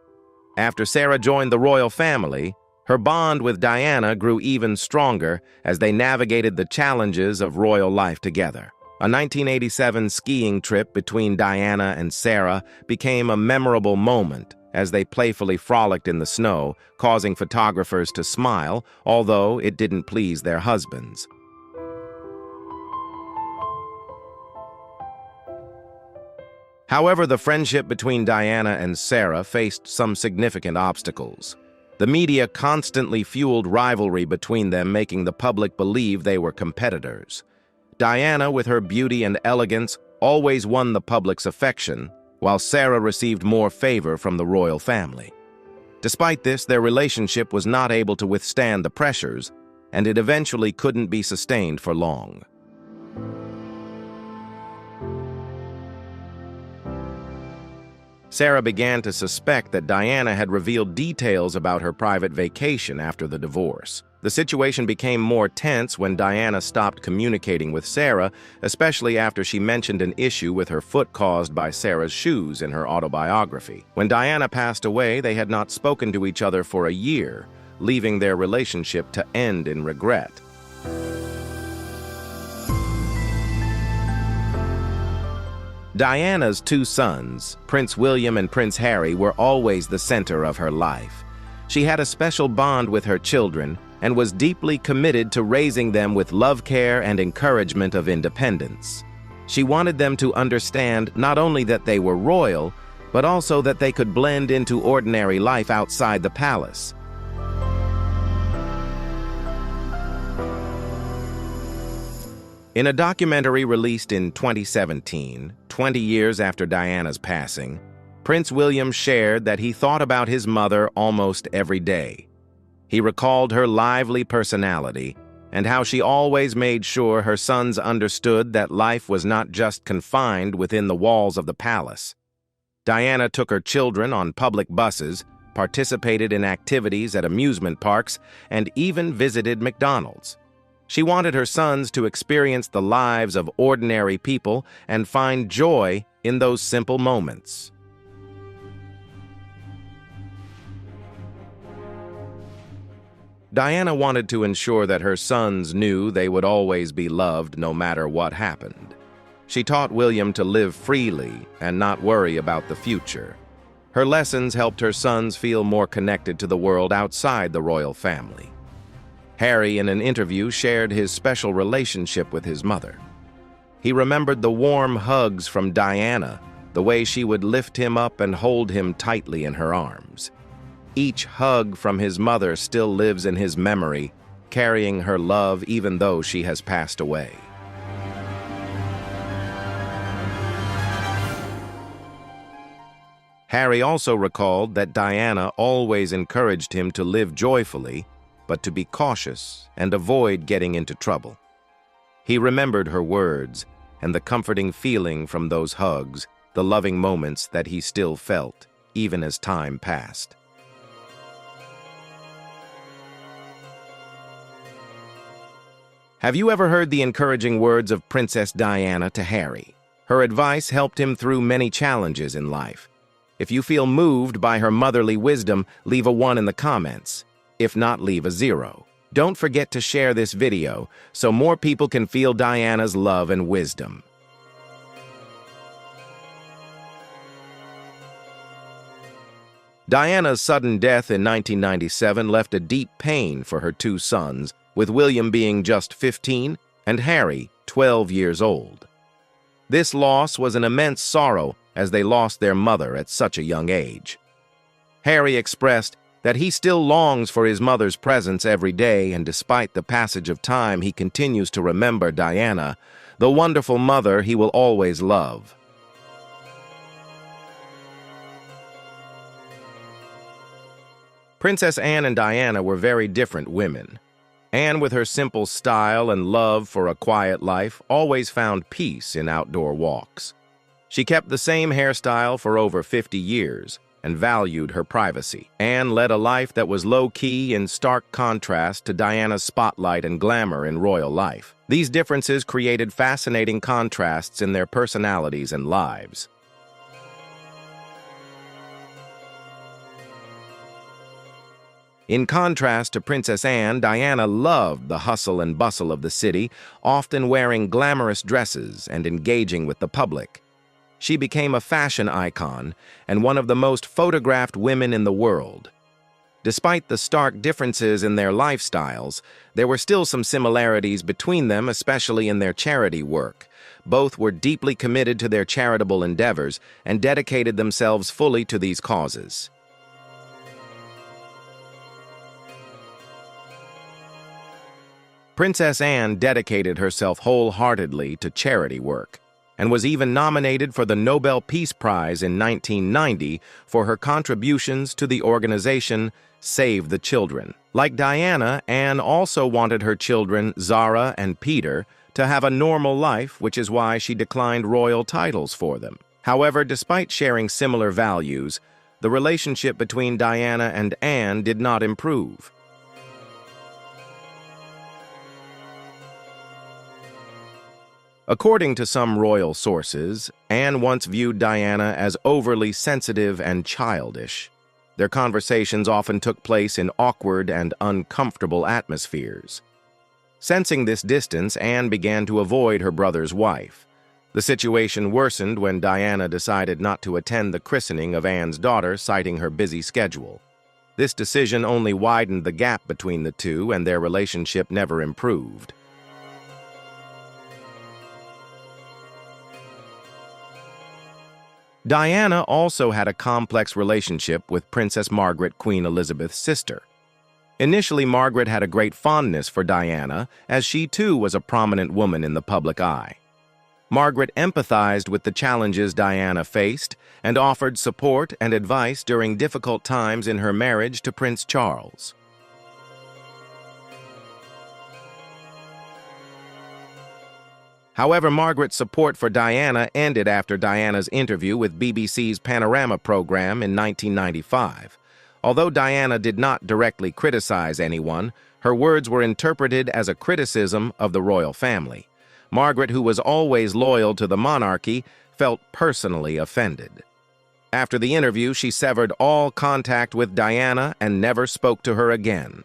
After Sarah joined the royal family, her bond with Diana grew even stronger as they navigated the challenges of royal life together. A 1987 skiing trip between Diana and Sarah became a memorable moment as they playfully frolicked in the snow, causing photographers to smile, although it didn't please their husbands. However, the friendship between Diana and Sarah faced some significant obstacles. The media constantly fueled rivalry between them, making the public believe they were competitors. Diana, with her beauty and elegance, always won the public's affection, while Sarah received more favor from the royal family. Despite this, their relationship was not able to withstand the pressures, and it eventually couldn't be sustained for long. Sarah began to suspect that Diana had revealed details about her private vacation after the divorce. The situation became more tense when Diana stopped communicating with Sarah, especially after she mentioned an issue with her foot caused by Sarah's shoes in her autobiography. When Diana passed away, they had not spoken to each other for a year, leaving their relationship to end in regret. Diana's two sons, Prince William and Prince Harry, were always the center of her life. She had a special bond with her children and was deeply committed to raising them with love, care, and encouragement of independence. She wanted them to understand not only that they were royal, but also that they could blend into ordinary life outside the palace. In a documentary released in 2017, 20 years after Diana's passing, Prince William shared that he thought about his mother almost every day. He recalled her lively personality and how she always made sure her sons understood that life was not just confined within the walls of the palace. Diana took her children on public buses, participated in activities at amusement parks, and even visited McDonald's. She wanted her sons to experience the lives of ordinary people and find joy in those simple moments. Diana wanted to ensure that her sons knew they would always be loved no matter what happened. She taught William to live freely and not worry about the future. Her lessons helped her sons feel more connected to the world outside the royal family. Harry, in an interview, shared his special relationship with his mother. He remembered the warm hugs from Diana, the way she would lift him up and hold him tightly in her arms. Each hug from his mother still lives in his memory, carrying her love even though she has passed away. Harry also recalled that Diana always encouraged him to live joyfully, but to be cautious and avoid getting into trouble. He remembered her words and the comforting feeling from those hugs, the loving moments that he still felt, even as time passed. Have you ever heard the encouraging words of Princess Diana to Harry? Her advice helped him through many challenges in life. If you feel moved by her motherly wisdom, leave a 1 in the comments. If not, leave a 0. Don't forget to share this video so more people can feel Diana's love and wisdom. Diana's sudden death in 1997 left a deep pain for her 2 sons, with William being just 15 and Harry 12 years old. This loss was an immense sorrow as they lost their mother at such a young age. Harry expressed that he still longs for his mother's presence every day, and despite the passage of time, he continues to remember Diana, the wonderful mother he will always love. Princess Anne and Diana were very different women. Anne, with her simple style and love for a quiet life, always found peace in outdoor walks. She kept the same hairstyle for over 50 years and valued her privacy. Anne led a life that was low-key, in stark contrast to Diana's spotlight and glamour in royal life. These differences created fascinating contrasts in their personalities and lives. In contrast to Princess Anne, Diana loved the hustle and bustle of the city, often wearing glamorous dresses and engaging with the public. She became a fashion icon and one of the most photographed women in the world. Despite the stark differences in their lifestyles, there were still some similarities between them, especially in their charity work. Both were deeply committed to their charitable endeavors and dedicated themselves fully to these causes. Princess Anne dedicated herself wholeheartedly to charity work and was even nominated for the Nobel Peace Prize in 1990 for her contributions to the organization Save the Children. Like Diana, Anne also wanted her children, Zara and Peter, to have a normal life, which is why she declined royal titles for them. However, despite sharing similar values, the relationship between Diana and Anne did not improve. According to some royal sources, Anne once viewed Diana as overly sensitive and childish. Their conversations often took place in awkward and uncomfortable atmospheres. Sensing this distance, Anne began to avoid her brother's wife. The situation worsened when Diana decided not to attend the christening of Anne's daughter, citing her busy schedule. This decision only widened the gap between the two, and their relationship never improved. Diana also had a complex relationship with Princess Margaret, Queen Elizabeth's sister. Initially, Margaret had a great fondness for Diana, as she too was a prominent woman in the public eye. Margaret empathized with the challenges Diana faced and offered support and advice during difficult times in her marriage to Prince Charles. However, Margaret's support for Diana ended after Diana's interview with BBC's Panorama program in 1995. Although Diana did not directly criticize anyone, her words were interpreted as a criticism of the royal family. Margaret, who was always loyal to the monarchy, felt personally offended. After the interview, she severed all contact with Diana and never spoke to her again.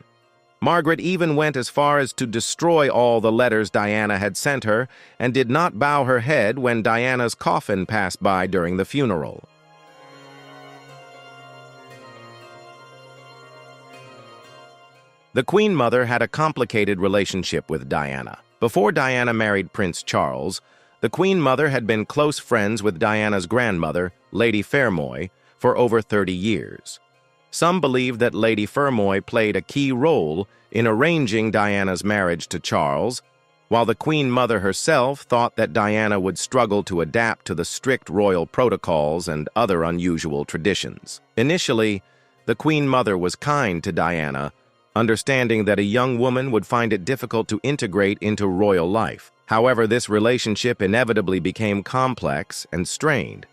Margaret even went as far as to destroy all the letters Diana had sent her and did not bow her head when Diana's coffin passed by during the funeral. The Queen Mother had a complicated relationship with Diana. Before Diana married Prince Charles, the Queen Mother had been close friends with Diana's grandmother, Lady Fermoy, for over 30 years. Some believe that Lady Fermoy played a key role in arranging Diana's marriage to Charles, while the Queen Mother herself thought that Diana would struggle to adapt to the strict royal protocols and other unusual traditions. Initially, the Queen Mother was kind to Diana, understanding that a young woman would find it difficult to integrate into royal life. However, this relationship inevitably became complex and strained.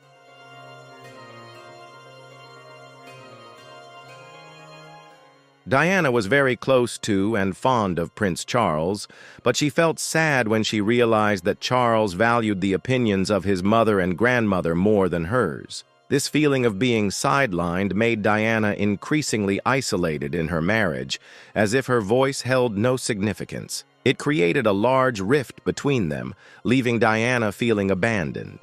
Diana was very close to and fond of Prince Charles, but she felt sad when she realized that Charles valued the opinions of his mother and grandmother more than hers. This feeling of being sidelined made Diana increasingly isolated in her marriage, as if her voice held no significance. It created a large rift between them, leaving Diana feeling abandoned.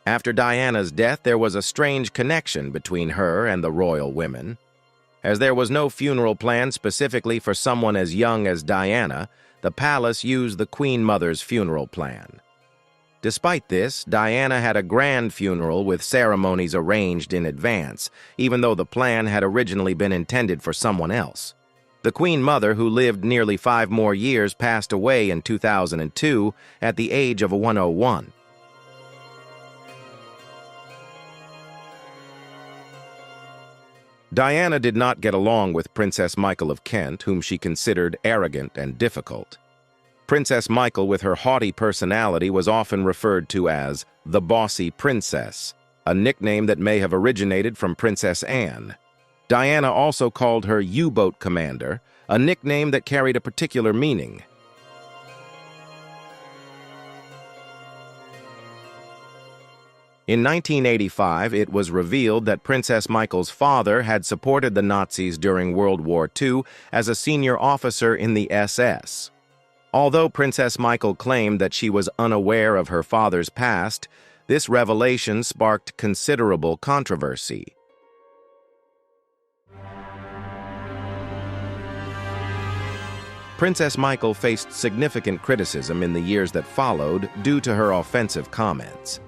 After Diana's death, there was a strange connection between her and the royal women. As there was no funeral plan specifically for someone as young as Diana, the palace used the Queen Mother's funeral plan. Despite this, Diana had a grand funeral with ceremonies arranged in advance, even though the plan had originally been intended for someone else. The Queen Mother, who lived nearly 5 more years, passed away in 2002 at the age of 101. Diana did not get along with Princess Michael of Kent, whom she considered arrogant and difficult. Princess Michael, with her haughty personality, was often referred to as the bossy princess, a nickname that may have originated from Princess Anne. Diana also called her U-boat commander, a nickname that carried a particular meaning. In 1985, it was revealed that Princess Michael's father had supported the Nazis during World War II as a senior officer in the SS. Although Princess Michael claimed that she was unaware of her father's past, this revelation sparked considerable controversy. Princess Michael faced significant criticism in the years that followed due to her offensive comments.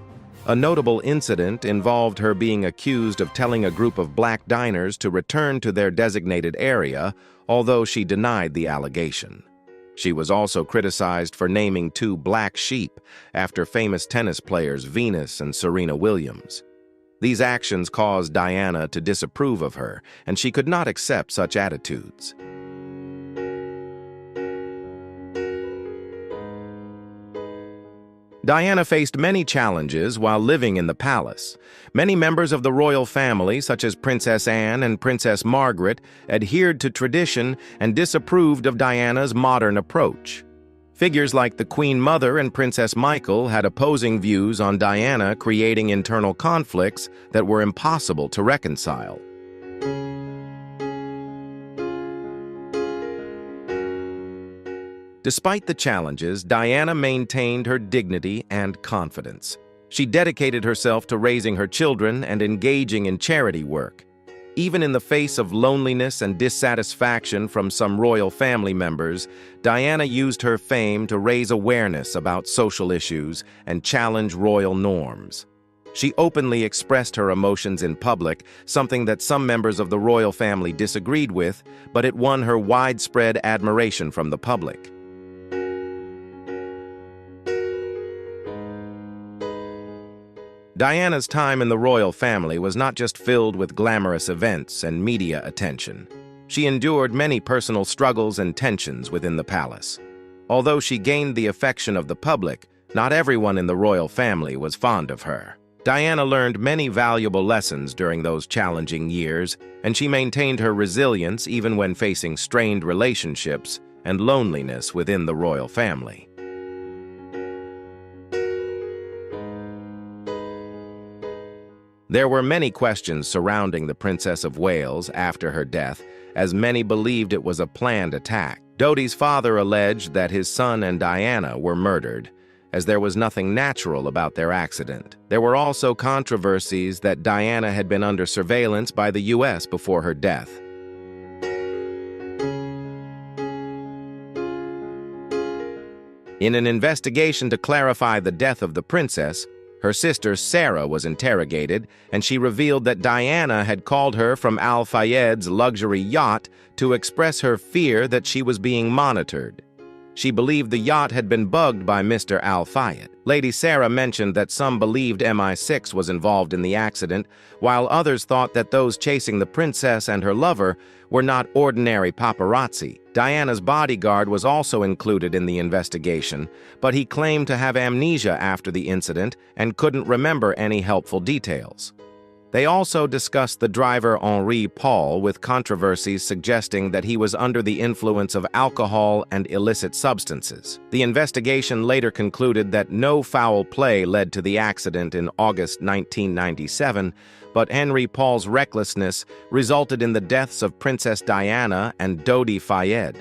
A notable incident involved her being accused of telling a group of black diners to return to their designated area, although she denied the allegation. She was also criticized for naming 2 black sheep after famous tennis players Venus and Serena Williams. These actions caused Diana to disapprove of her, and she could not accept such attitudes. Diana faced many challenges while living in the palace. Many members of the royal family, such as Princess Anne and Princess Margaret, adhered to tradition and disapproved of Diana's modern approach. Figures like the Queen Mother and Princess Michael had opposing views on Diana, creating internal conflicts that were impossible to reconcile. Despite the challenges, Diana maintained her dignity and confidence. She dedicated herself to raising her children and engaging in charity work. Even in the face of loneliness and dissatisfaction from some royal family members, Diana used her fame to raise awareness about social issues and challenge royal norms. She openly expressed her emotions in public, something that some members of the royal family disagreed with, but it won her widespread admiration from the public. Diana's time in the royal family was not just filled with glamorous events and media attention. She endured many personal struggles and tensions within the palace. Although she gained the affection of the public, not everyone in the royal family was fond of her. Diana learned many valuable lessons during those challenging years, and she maintained her resilience even when facing strained relationships and loneliness within the royal family. There were many questions surrounding the Princess of Wales after her death, as many believed it was a planned attack. Dodi's father alleged that his son and Diana were murdered, as there was nothing natural about their accident. There were also controversies that Diana had been under surveillance by the U.S. before her death. In an investigation to clarify the death of the princess, her sister Sarah was interrogated, and she revealed that Diana had called her from Al Fayed's luxury yacht to express her fear that she was being monitored. She believed the yacht had been bugged by Mr. Al Fayed. Lady Sarah mentioned that some believed MI6 was involved in the accident, while others thought that those chasing the princess and her lover were not ordinary paparazzi. Diana's bodyguard was also included in the investigation, but he claimed to have amnesia after the incident and couldn't remember any helpful details. They also discussed the driver Henri Paul, with controversies suggesting that he was under the influence of alcohol and illicit substances. The investigation later concluded that no foul play led to the accident in August 1997, but Henri Paul's recklessness resulted in the deaths of Princess Diana and Dodi Fayed.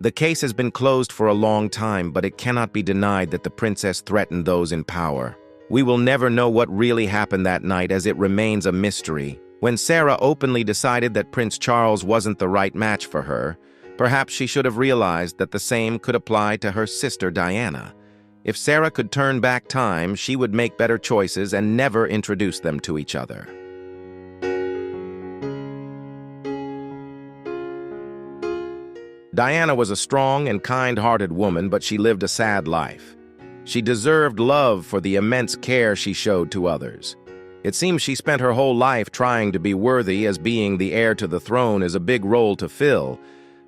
The case has been closed for a long time, but it cannot be denied that the princess threatened those in power. We will never know what really happened that night, as it remains a mystery. When Sarah openly decided that Prince Charles wasn't the right match for her, perhaps she should have realized that the same could apply to her sister Diana. If Sarah could turn back time, she would make better choices and never introduce them to each other. Diana was a strong and kind-hearted woman, but she lived a sad life. She deserved love for the immense care she showed to others. It seems she spent her whole life trying to be worthy, as being the heir to the throne is a big role to fill,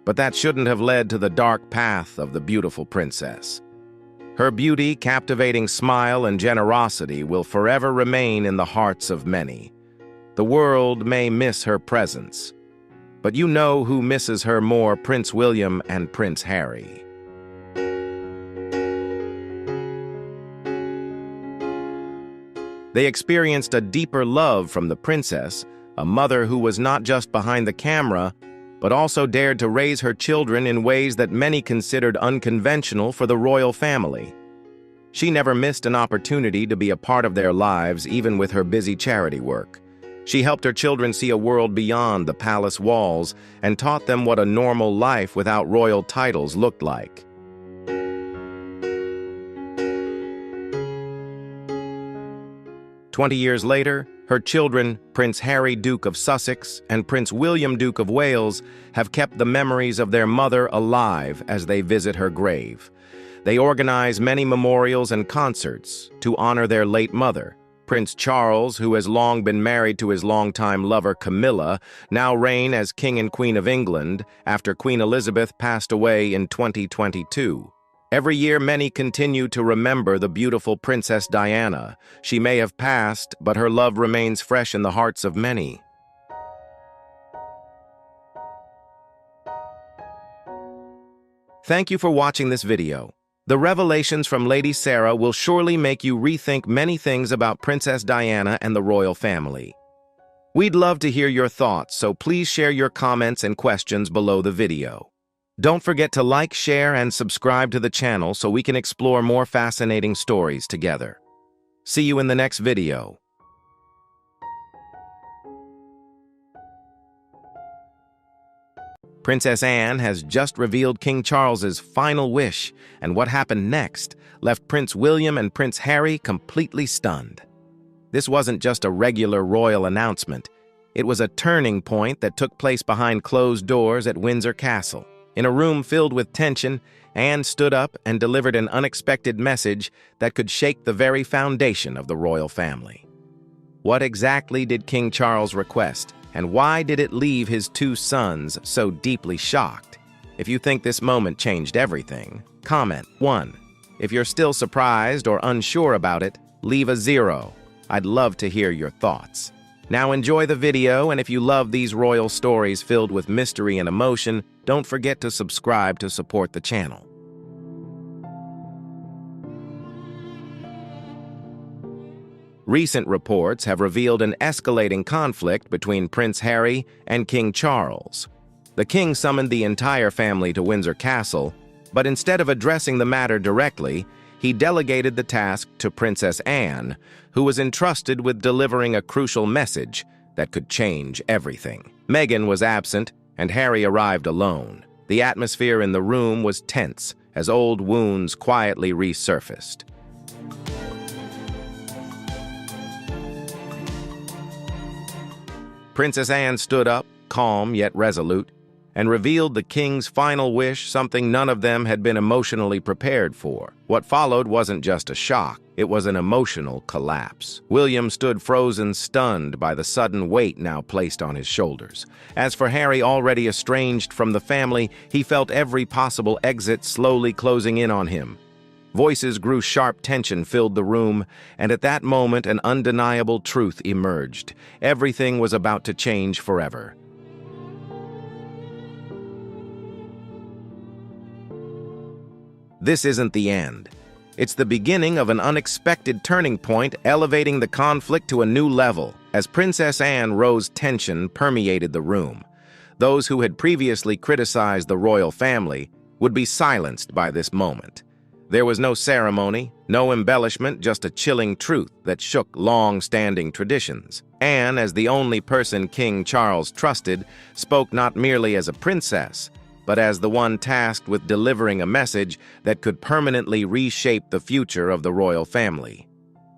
but that shouldn't have led to the dark path of the beautiful princess. Her beauty, captivating smile, and generosity will forever remain in the hearts of many. The world may miss her presence, but you know who misses her more: Prince William and Prince Harry. They experienced a deeper love from the princess, a mother who was not just behind the camera, but also dared to raise her children in ways that many considered unconventional for the royal family. She never missed an opportunity to be a part of their lives, even with her busy charity work. She helped her children see a world beyond the palace walls and taught them what a normal life without royal titles looked like. "20 years later, her children, Prince Harry, Duke of Sussex, and Prince William, Duke of Wales, have kept the memories of their mother alive as they visit her grave. They organize many memorials and concerts to honor their late mother. Prince Charles, who has long been married to his longtime lover Camilla, now reign as King and Queen of England after Queen Elizabeth passed away in 2022. Every year, many continue to remember the beautiful Princess Diana. She may have passed, but her love remains fresh in the hearts of many. Thank you for watching this video. The revelations from Lady Sarah will surely make you rethink many things about Princess Diana and the royal family. We'd love to hear your thoughts, so please share your comments and questions below the video. Don't forget to like, share, and subscribe to the channel so we can explore more fascinating stories together. See you in the next video. Princess Anne has just revealed King Charles's final wish, and what happened next left Prince William and Prince Harry completely stunned. This wasn't just a regular royal announcement. It was a turning point that took place behind closed doors at Windsor Castle. In a room filled with tension, Anne stood up and delivered an unexpected message that could shake the very foundation of the royal family. What exactly did King Charles request? And why did it leave his two sons so deeply shocked? If you think this moment changed everything, comment 1. If you're still surprised or unsure about it, leave a 0. I'd love to hear your thoughts. Now enjoy the video, and if you love these royal stories filled with mystery and emotion, don't forget to subscribe to support the channel. Recent reports have revealed an escalating conflict between Prince Harry and King Charles. The king summoned the entire family to Windsor Castle, but instead of addressing the matter directly, he delegated the task to Princess Anne, who was entrusted with delivering a crucial message that could change everything. Meghan was absent, and Harry arrived alone. The atmosphere in the room was tense as old wounds quietly resurfaced. Princess Anne stood up, calm yet resolute, and revealed the king's final wish, something none of them had been emotionally prepared for. What followed wasn't just a shock, it was an emotional collapse. William stood frozen, stunned by the sudden weight now placed on his shoulders. As for Harry, already estranged from the family, he felt every possible exit slowly closing in on him. Voices grew sharp, tension filled the room, and at that moment an undeniable truth emerged. Everything was about to change forever. This isn't the end. It's the beginning of an unexpected turning point, elevating the conflict to a new level. As Princess Anne rose, tension permeated the room. Those who had previously criticized the royal family would be silenced by this moment. There was no ceremony, no embellishment, just a chilling truth that shook long-standing traditions. Anne, as the only person King Charles trusted, spoke not merely as a princess, but as the one tasked with delivering a message that could permanently reshape the future of the royal family.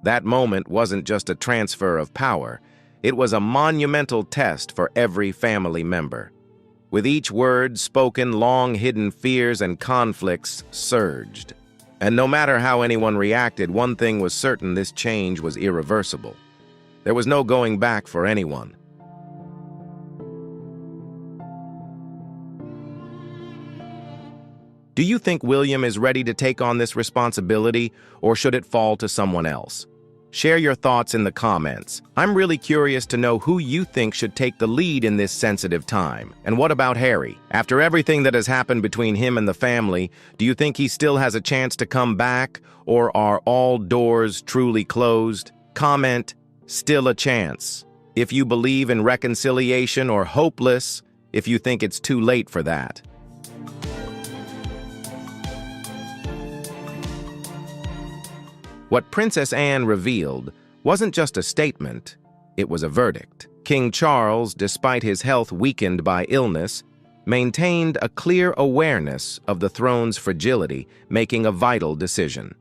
That moment wasn't just a transfer of power, it was a monumental test for every family member. With each word spoken, long-hidden fears and conflicts surged. And no matter how anyone reacted, one thing was certain: this change was irreversible. There was no going back for anyone. Do you think William is ready to take on this responsibility, or should it fall to someone else? Share your thoughts in the comments. I'm really curious to know who you think should take the lead in this sensitive time. And what about Harry? After everything that has happened between him and the family, do you think he still has a chance to come back, or are all doors truly closed? Comment, still a chance, if you believe in reconciliation, or hopeless if you think it's too late for that. What Princess Anne revealed wasn't just a statement, it was a verdict. King Charles, despite his health weakened by illness, maintained a clear awareness of the throne's fragility, making a vital decision.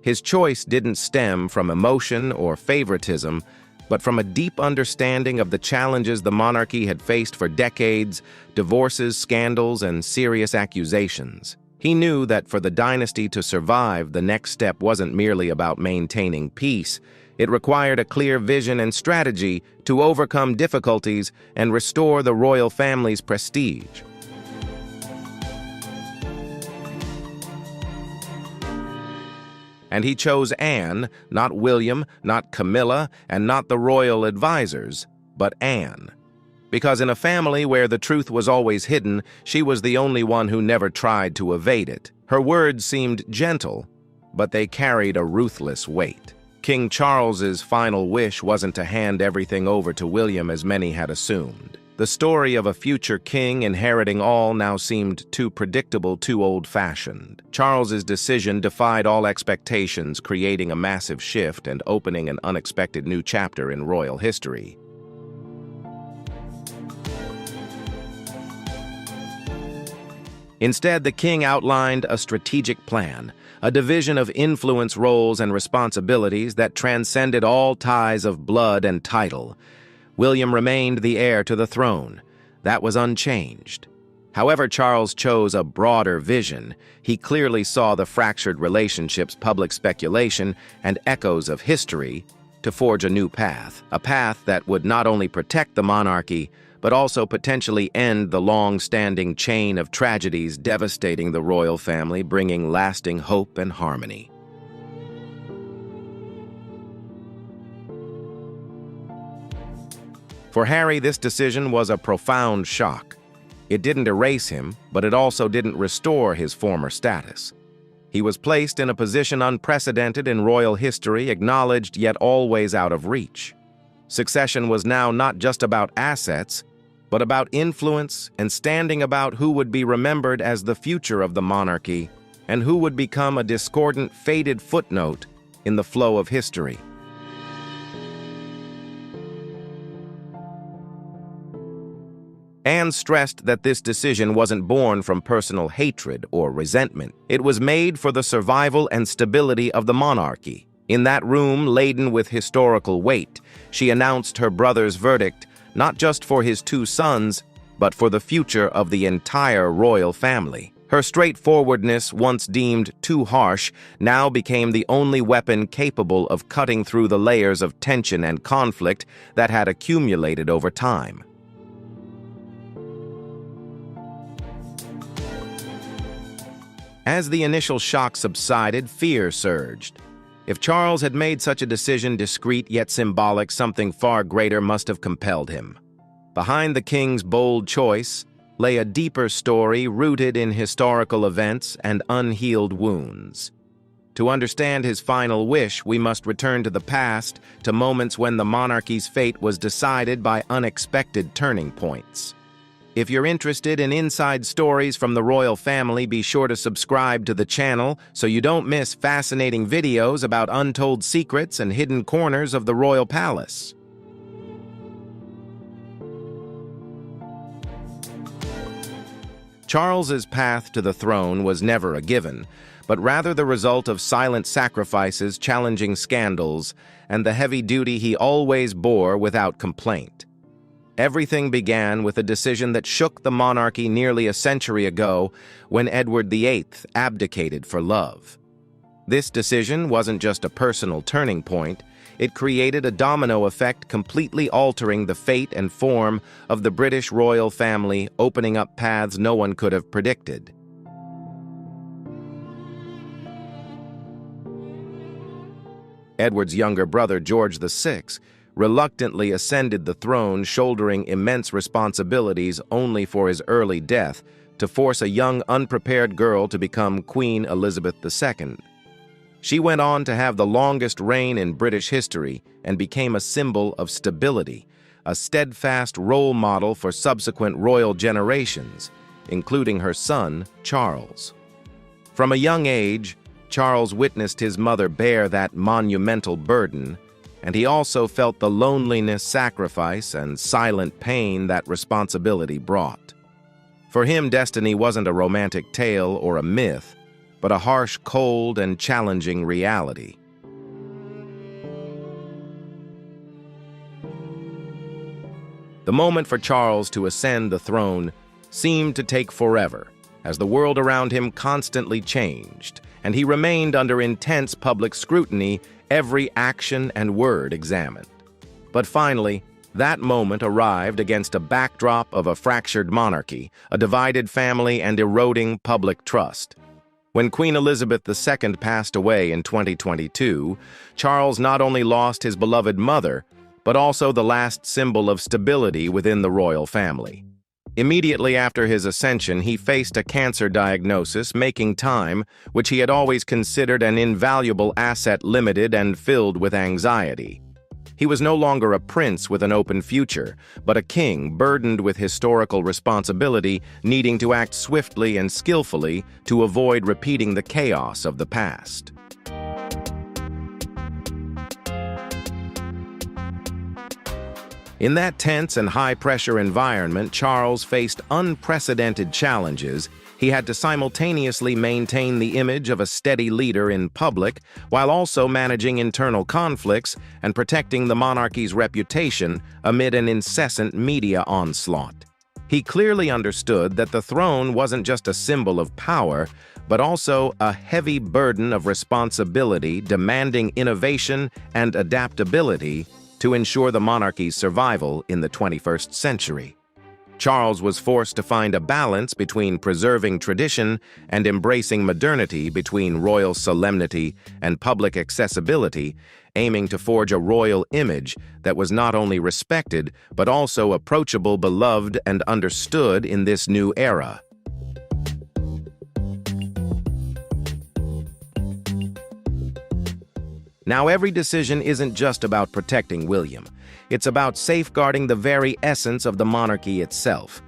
His choice didn't stem from emotion or favoritism, but from a deep understanding of the challenges the monarchy had faced for decades: divorces, scandals, and serious accusations. He knew that for the dynasty to survive, the next step wasn't merely about maintaining peace. It required a clear vision and strategy to overcome difficulties and restore the royal family's prestige. And he chose Anne, not William, not Camilla, and not the royal advisors, but Anne. Because in a family where the truth was always hidden, she was the only one who never tried to evade it. Her words seemed gentle, but they carried a ruthless weight. King Charles's final wish wasn't to hand everything over to William as many had assumed. The story of a future king inheriting all now seemed too predictable, too old-fashioned. Charles's decision defied all expectations, creating a massive shift and opening an unexpected new chapter in royal history. Instead, the king outlined a strategic plan, a division of influence, roles, and responsibilities that transcended all ties of blood and title. William remained the heir to the throne. That was unchanged. However, Charles chose a broader vision. He clearly saw the fractured relationships, public speculation, and echoes of history to forge a new path, a path that would not only protect the monarchy, but also potentially end the long-standing chain of tragedies devastating the royal family, bringing lasting hope and harmony. For Harry, this decision was a profound shock. It didn't erase him, but it also didn't restore his former status. He was placed in a position unprecedented in royal history, acknowledged yet always out of reach. Succession was now not just about assets, but about influence and standing about who would be remembered as the future of the monarchy and who would become a discordant, faded footnote in the flow of history. Anne stressed that this decision wasn't born from personal hatred or resentment. It was made for the survival and stability of the monarchy. In that room laden with historical weight, she announced her brother's verdict, not just for his two sons, but for the future of the entire royal family. Her straightforwardness, once deemed too harsh, now became the only weapon capable of cutting through the layers of tension and conflict that had accumulated over time. As the initial shock subsided, fear surged. If Charles had made such a decision discreet yet symbolic, something far greater must have compelled him. Behind the king's bold choice lay a deeper story rooted in historical events and unhealed wounds. To understand his final wish, we must return to the past, to moments when the monarchy's fate was decided by unexpected turning points. If you're interested in inside stories from the royal family, be sure to subscribe to the channel so you don't miss fascinating videos about untold secrets and hidden corners of the royal palace. Charles's path to the throne was never a given, but rather the result of silent sacrifices, challenging scandals, and the heavy duty he always bore without complaint. Everything began with a decision that shook the monarchy nearly a century ago when Edward VIII abdicated for love. This decision wasn't just a personal turning point, it created a domino effect completely altering the fate and form of the British royal family, opening up paths no one could have predicted. Edward's younger brother, George VI, reluctantly ascended the throne, shouldering immense responsibilities only for his early death to force a young, unprepared girl to become Queen Elizabeth II. She went on to have the longest reign in British history and became a symbol of stability, a steadfast role model for subsequent royal generations, including her son, Charles. From a young age, Charles witnessed his mother bear that monumental burden, and he also felt the loneliness, sacrifice, and silent pain that responsibility brought. For him, destiny wasn't a romantic tale or a myth, but a harsh, cold, and challenging reality. The moment for Charles to ascend the throne seemed to take forever, as the world around him constantly changed, and he remained under intense public scrutiny, every action and word examined. But finally, that moment arrived against a backdrop of a fractured monarchy, a divided family, and eroding public trust. When Queen Elizabeth II passed away in 2022, Charles not only lost his beloved mother, but also the last symbol of stability within the royal family. Immediately after his ascension, he faced a cancer diagnosis, making time, which he had always considered an invaluable asset, limited and filled with anxiety. He was no longer a prince with an open future, but a king burdened with historical responsibility, needing to act swiftly and skillfully to avoid repeating the chaos of the past. In that tense and high-pressure environment, Charles faced unprecedented challenges. He had to simultaneously maintain the image of a steady leader in public while also managing internal conflicts and protecting the monarchy's reputation amid an incessant media onslaught. He clearly understood that the throne wasn't just a symbol of power, but also a heavy burden of responsibility demanding innovation and adaptability to ensure the monarchy's survival in the 21st century. Charles was forced to find a balance between preserving tradition and embracing modernity, between royal solemnity and public accessibility, aiming to forge a royal image that was not only respected but also approachable, beloved, and understood in this new era. Now, every decision isn't just about protecting William. It's about safeguarding the very essence of the monarchy itself.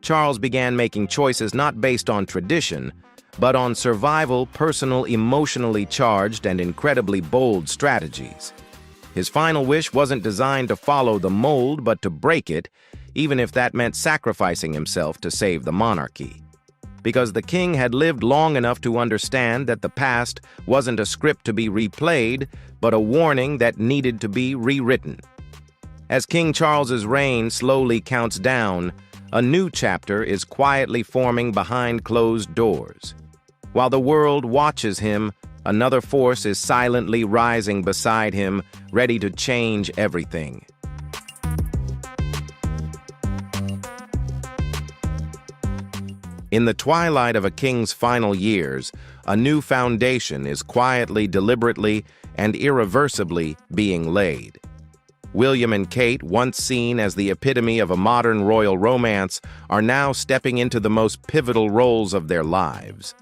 Charles began making choices not based on tradition, but on survival, personal, emotionally charged, and incredibly bold strategies. His final wish wasn't designed to follow the mold, but to break it, even if that meant sacrificing himself to save the monarchy. Because the king had lived long enough to understand that the past wasn't a script to be replayed, but a warning that needed to be rewritten. As King Charles's reign slowly counts down, a new chapter is quietly forming behind closed doors. While the world watches him, another force is silently rising beside him, ready to change everything. In the twilight of a king's final years, a new foundation is quietly, deliberately, and irreversibly being laid. William and Kate, once seen as the epitome of a modern royal romance, are now stepping into the most pivotal roles of their lives.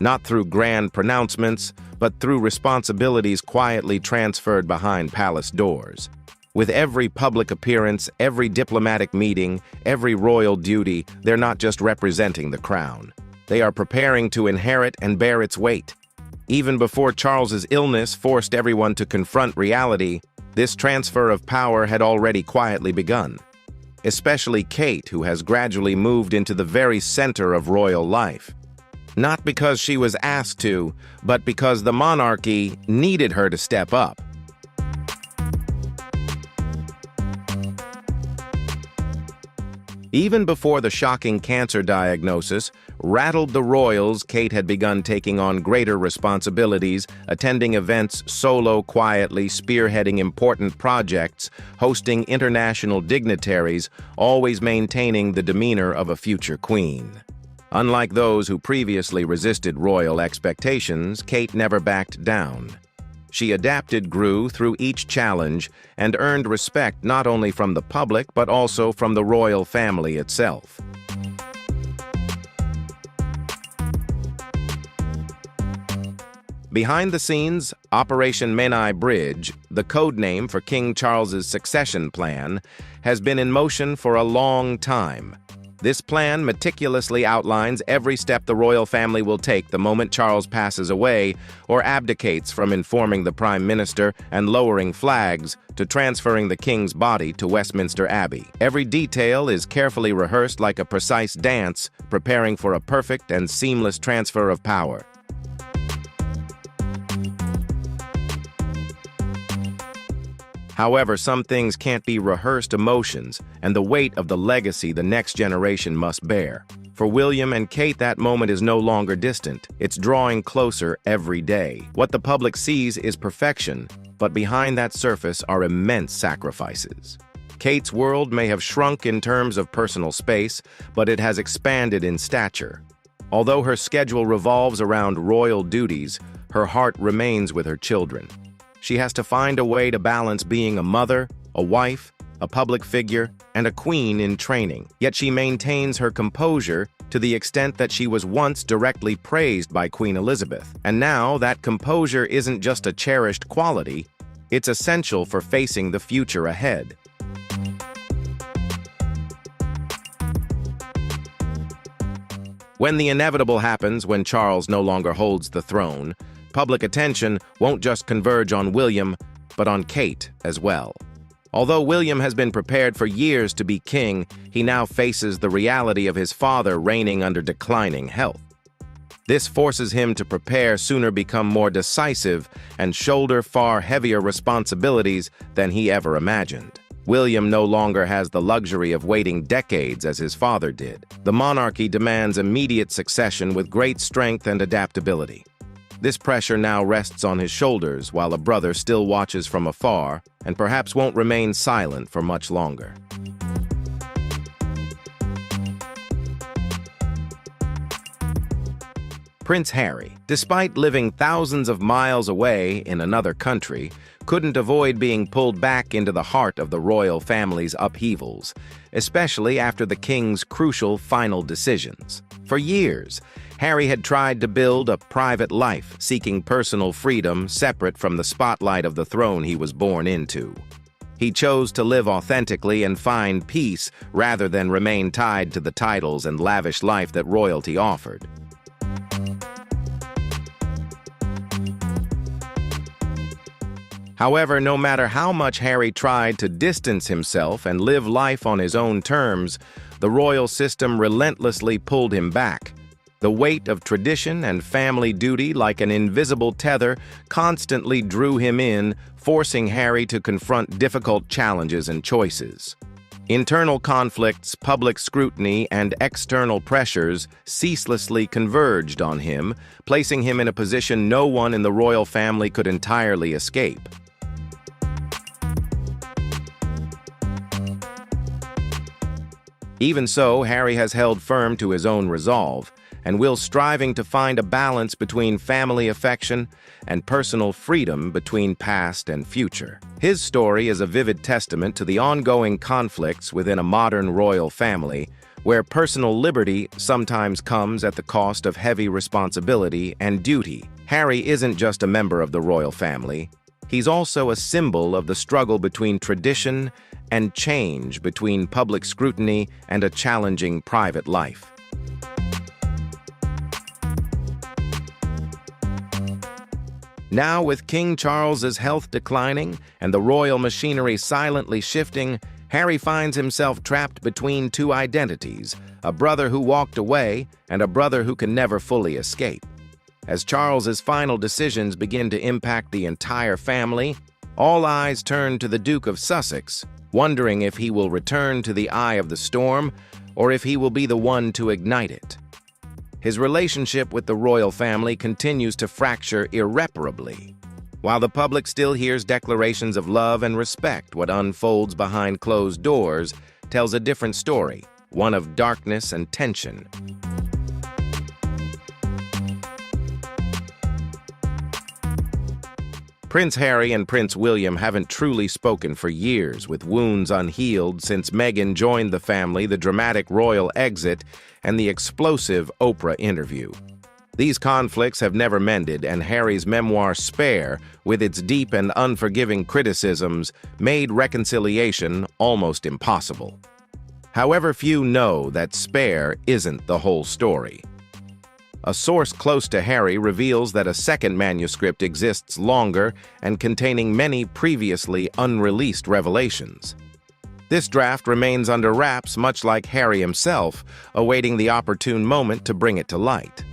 Not through grand pronouncements, but through responsibilities quietly transferred behind palace doors. With every public appearance, every diplomatic meeting, every royal duty, they're not just representing the crown. They are preparing to inherit and bear its weight. Even before Charles's illness forced everyone to confront reality, this transfer of power had already quietly begun. Especially Kate, who has gradually moved into the very center of royal life. Not because she was asked to, but because the monarchy needed her to step up. Even before the shocking cancer diagnosis rattled the royals, Kate had begun taking on greater responsibilities, attending events solo, quietly, spearheading important projects, hosting international dignitaries, always maintaining the demeanor of a future queen. Unlike those who previously resisted royal expectations, Kate never backed down. She adapted, grew through each challenge, and earned respect not only from the public but also from the royal family itself. Behind the scenes, Operation Menai Bridge, the code name for King Charles's succession plan, has been in motion for a long time. This plan meticulously outlines every step the royal family will take the moment Charles passes away or abdicates, from informing the Prime Minister and lowering flags to transferring the king's body to Westminster Abbey. Every detail is carefully rehearsed like a precise dance, preparing for a perfect and seamless transfer of power. However, some things can't be rehearsed emotions and the weight of the legacy the next generation must bear. For William and Kate, that moment is no longer distant. It's drawing closer every day. What the public sees is perfection, but behind that surface are immense sacrifices. Kate's world may have shrunk in terms of personal space, but it has expanded in stature. Although her schedule revolves around royal duties, her heart remains with her children. She has to find a way to balance being a mother, a wife, a public figure, and a queen in training. Yet she maintains her composure to the extent that she was once directly praised by Queen Elizabeth. And now that composure isn't just a cherished quality, it's essential for facing the future ahead. When the inevitable happens, when Charles no longer holds the throne, public attention won't just converge on William, but on Kate as well. Although William has been prepared for years to be king, he now faces the reality of his father reigning under declining health. This forces him to prepare sooner, become more decisive, and shoulder far heavier responsibilities than he ever imagined. William no longer has the luxury of waiting decades as his father did. The monarchy demands immediate succession with great strength and adaptability. This pressure now rests on his shoulders, while a brother still watches from afar and perhaps won't remain silent for much longer. Prince Harry, despite living thousands of miles away in another country, couldn't avoid being pulled back into the heart of the royal family's upheavals, especially after the king's crucial final decisions. For years, Harry had tried to build a private life, seeking personal freedom separate from the spotlight of the throne he was born into. He chose to live authentically and find peace rather than remain tied to the titles and lavish life that royalty offered. However, no matter how much Harry tried to distance himself and live life on his own terms, the royal system relentlessly pulled him back. The weight of tradition and family duty, like an invisible tether, constantly drew him in, forcing Harry to confront difficult challenges and choices. Internal conflicts, public scrutiny, and external pressures ceaselessly converged on him, placing him in a position no one in the royal family could entirely escape. Even so, Harry has held firm to his own resolve, and will striving to find a balance between family affection and personal freedom between past and future. His story is a vivid testament to the ongoing conflicts within a modern royal family, where personal liberty sometimes comes at the cost of heavy responsibility and duty. Harry isn't just a member of the royal family. He's also a symbol of the struggle between tradition and change, between public scrutiny and a challenging private life. Now, with King Charles's health declining and the royal machinery silently shifting, Harry finds himself trapped between two identities, a brother who walked away and a brother who can never fully escape. As Charles's final decisions begin to impact the entire family, all eyes turn to the Duke of Sussex, wondering if he will return to the eye of the storm or if he will be the one to ignite it. His relationship with the royal family continues to fracture irreparably. While the public still hears declarations of love and respect, what unfolds behind closed doors tells a different story, one of darkness and tension. Prince Harry and Prince William haven't truly spoken for years, with wounds unhealed since Meghan joined the family, the dramatic royal exit, and the explosive Oprah interview. These conflicts have never mended, and Harry's memoir Spare, with its deep and unforgiving criticisms, made reconciliation almost impossible. However, few know that Spare isn't the whole story. A source close to Harry reveals that a second manuscript exists longer and containing many previously unreleased revelations. This draft remains under wraps, much like Harry himself, awaiting the opportune moment to bring it to light.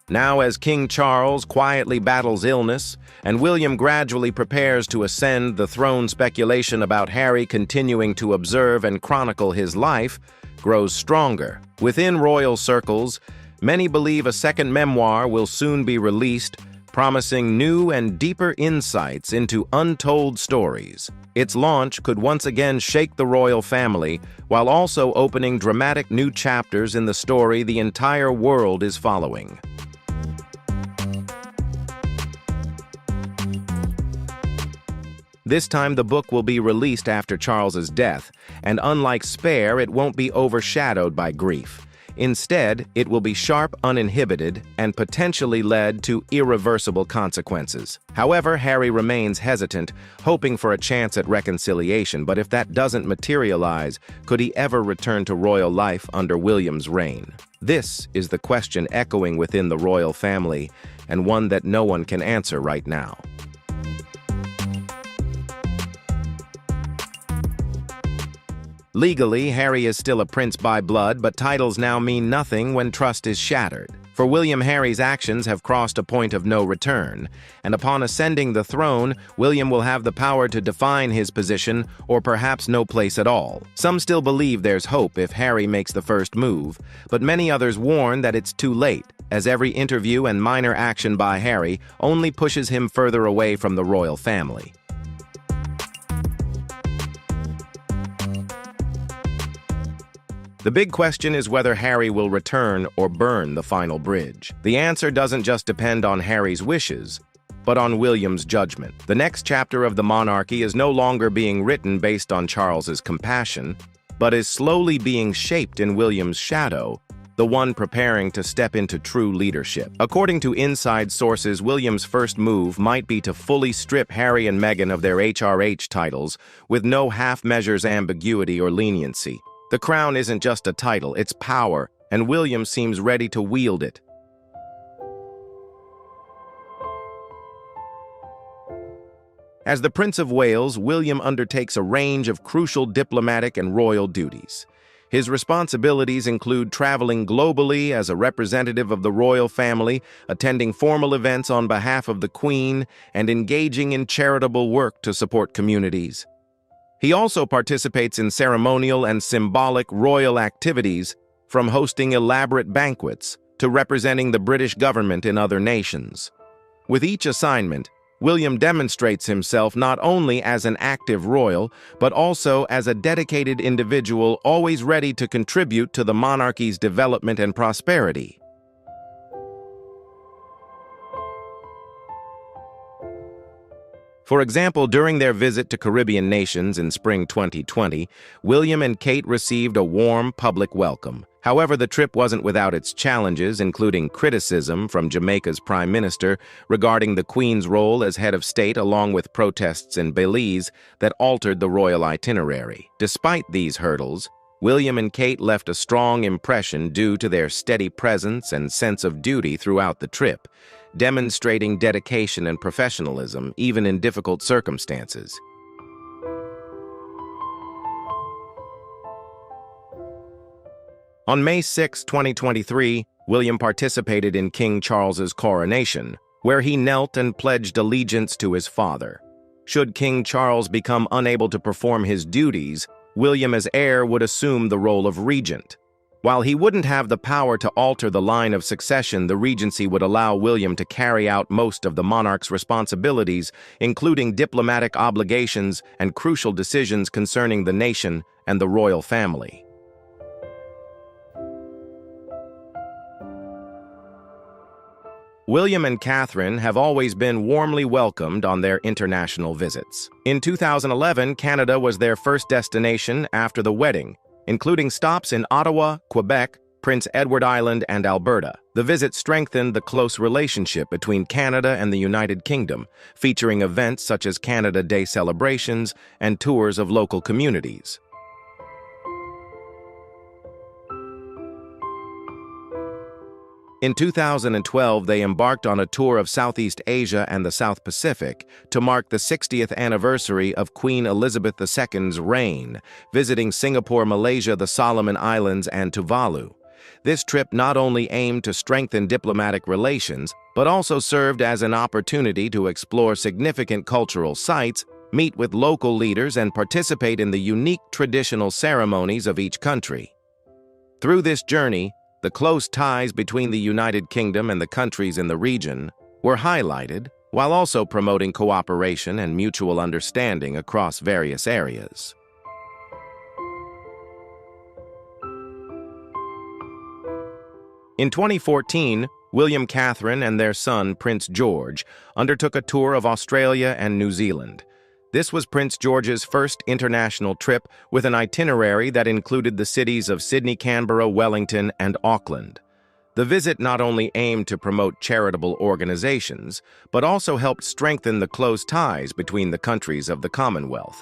Now, as King Charles quietly battles illness and William gradually prepares to ascend the throne, speculation about Harry continuing to observe and chronicle his life grows stronger. Within royal circles, many believe a second memoir will soon be released, promising new and deeper insights into untold stories. Its launch could once again shake the royal family, while also opening dramatic new chapters in the story the entire world is following. This time the book will be released after Charles's death, and unlike Spare, it won't be overshadowed by grief. Instead, it will be sharp, uninhibited, and potentially lead to irreversible consequences. However, Harry remains hesitant, hoping for a chance at reconciliation, but if that doesn't materialize, could he ever return to royal life under William's reign? This is the question echoing within the royal family, and one that no one can answer right now. Legally, Harry is still a prince by blood, but titles now mean nothing when trust is shattered. For William, Harry's actions have crossed a point of no return, and upon ascending the throne, William will have the power to define his position, or perhaps no place at all. Some still believe there's hope if Harry makes the first move, but many others warn that it's too late, as every interview and minor action by Harry only pushes him further away from the royal family. The big question is whether Harry will return or burn the final bridge. The answer doesn't just depend on Harry's wishes, but on William's judgment. The next chapter of the monarchy is no longer being written based on Charles's compassion, but is slowly being shaped in William's shadow, the one preparing to step into true leadership. According to inside sources, William's first move might be to fully strip Harry and Meghan of their HRH titles, with no half-measures, ambiguity, or leniency. The crown isn't just a title, it's power, and William seems ready to wield it. As the Prince of Wales, William undertakes a range of crucial diplomatic and royal duties. His responsibilities include traveling globally as a representative of the royal family, attending formal events on behalf of the Queen, and engaging in charitable work to support communities. He also participates in ceremonial and symbolic royal activities, from hosting elaborate banquets to representing the British government in other nations. With each assignment, William demonstrates himself not only as an active royal, but also as a dedicated individual always ready to contribute to the monarchy's development and prosperity. For example, during their visit to Caribbean nations in spring 2020, William and Kate received a warm public welcome. However, the trip wasn't without its challenges, including criticism from Jamaica's Prime Minister regarding the Queen's role as head of state, along with protests in Belize that altered the royal itinerary. Despite these hurdles, William and Kate left a strong impression due to their steady presence and sense of duty throughout the trip, demonstrating dedication and professionalism even in difficult circumstances. On May 6, 2023, William participated in King Charles's coronation, where he knelt and pledged allegiance to his father. Should King Charles become unable to perform his duties, William as heir would assume the role of regent. While he wouldn't have the power to alter the line of succession, the regency would allow William to carry out most of the monarch's responsibilities, including diplomatic obligations and crucial decisions concerning the nation and the royal family. William and Catherine have always been warmly welcomed on their international visits. In 2011, Canada was their first destination after the wedding, including stops in Ottawa, Quebec, Prince Edward Island, and Alberta. The visit strengthened the close relationship between Canada and the United Kingdom, featuring events such as Canada Day celebrations and tours of local communities. In 2012, they embarked on a tour of Southeast Asia and the South Pacific to mark the 60th anniversary of Queen Elizabeth II's reign, visiting Singapore, Malaysia, the Solomon Islands, and Tuvalu. This trip not only aimed to strengthen diplomatic relations, but also served as an opportunity to explore significant cultural sites, meet with local leaders, and participate in the unique traditional ceremonies of each country. Through this journey, the close ties between the United Kingdom and the countries in the region were highlighted, while also promoting cooperation and mutual understanding across various areas. In 2014, William, Catherine, and their son, Prince George, undertook a tour of Australia and New Zealand. This was Prince George's first international trip, with an itinerary that included the cities of Sydney, Canberra, Wellington, and Auckland. The visit not only aimed to promote charitable organizations, but also helped strengthen the close ties between the countries of the Commonwealth.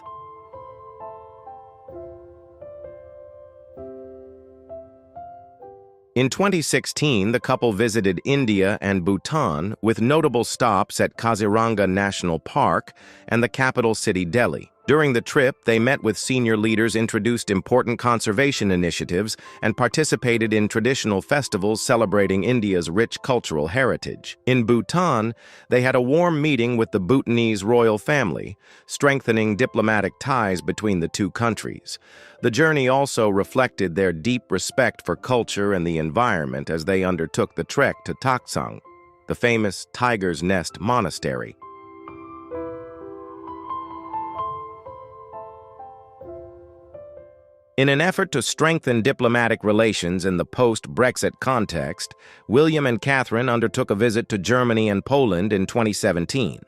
In 2016, the couple visited India and Bhutan, with notable stops at Kaziranga National Park and the capital city Delhi. During the trip, they met with senior leaders, introduced important conservation initiatives, and participated in traditional festivals celebrating India's rich cultural heritage. In Bhutan, they had a warm meeting with the Bhutanese royal family, strengthening diplomatic ties between the two countries. The journey also reflected their deep respect for culture and the environment as they undertook the trek to Taksang, the famous Tiger's Nest monastery. In an effort to strengthen diplomatic relations in the post-Brexit context, William and Catherine undertook a visit to Germany and Poland in 2017.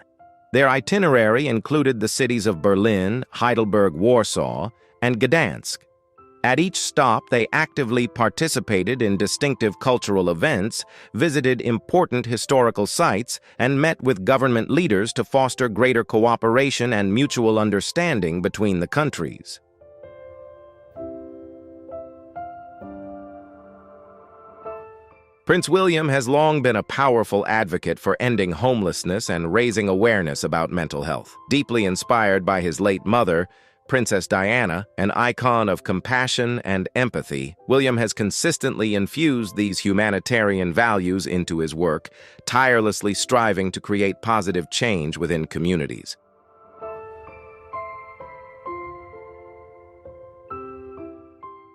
Their itinerary included the cities of Berlin, Heidelberg, Warsaw, and Gdansk. At each stop, they actively participated in distinctive cultural events, visited important historical sites, and met with government leaders to foster greater cooperation and mutual understanding between the countries. Prince William has long been a powerful advocate for ending homelessness and raising awareness about mental health. Deeply inspired by his late mother, Princess Diana, an icon of compassion and empathy, William has consistently infused these humanitarian values into his work, tirelessly striving to create positive change within communities.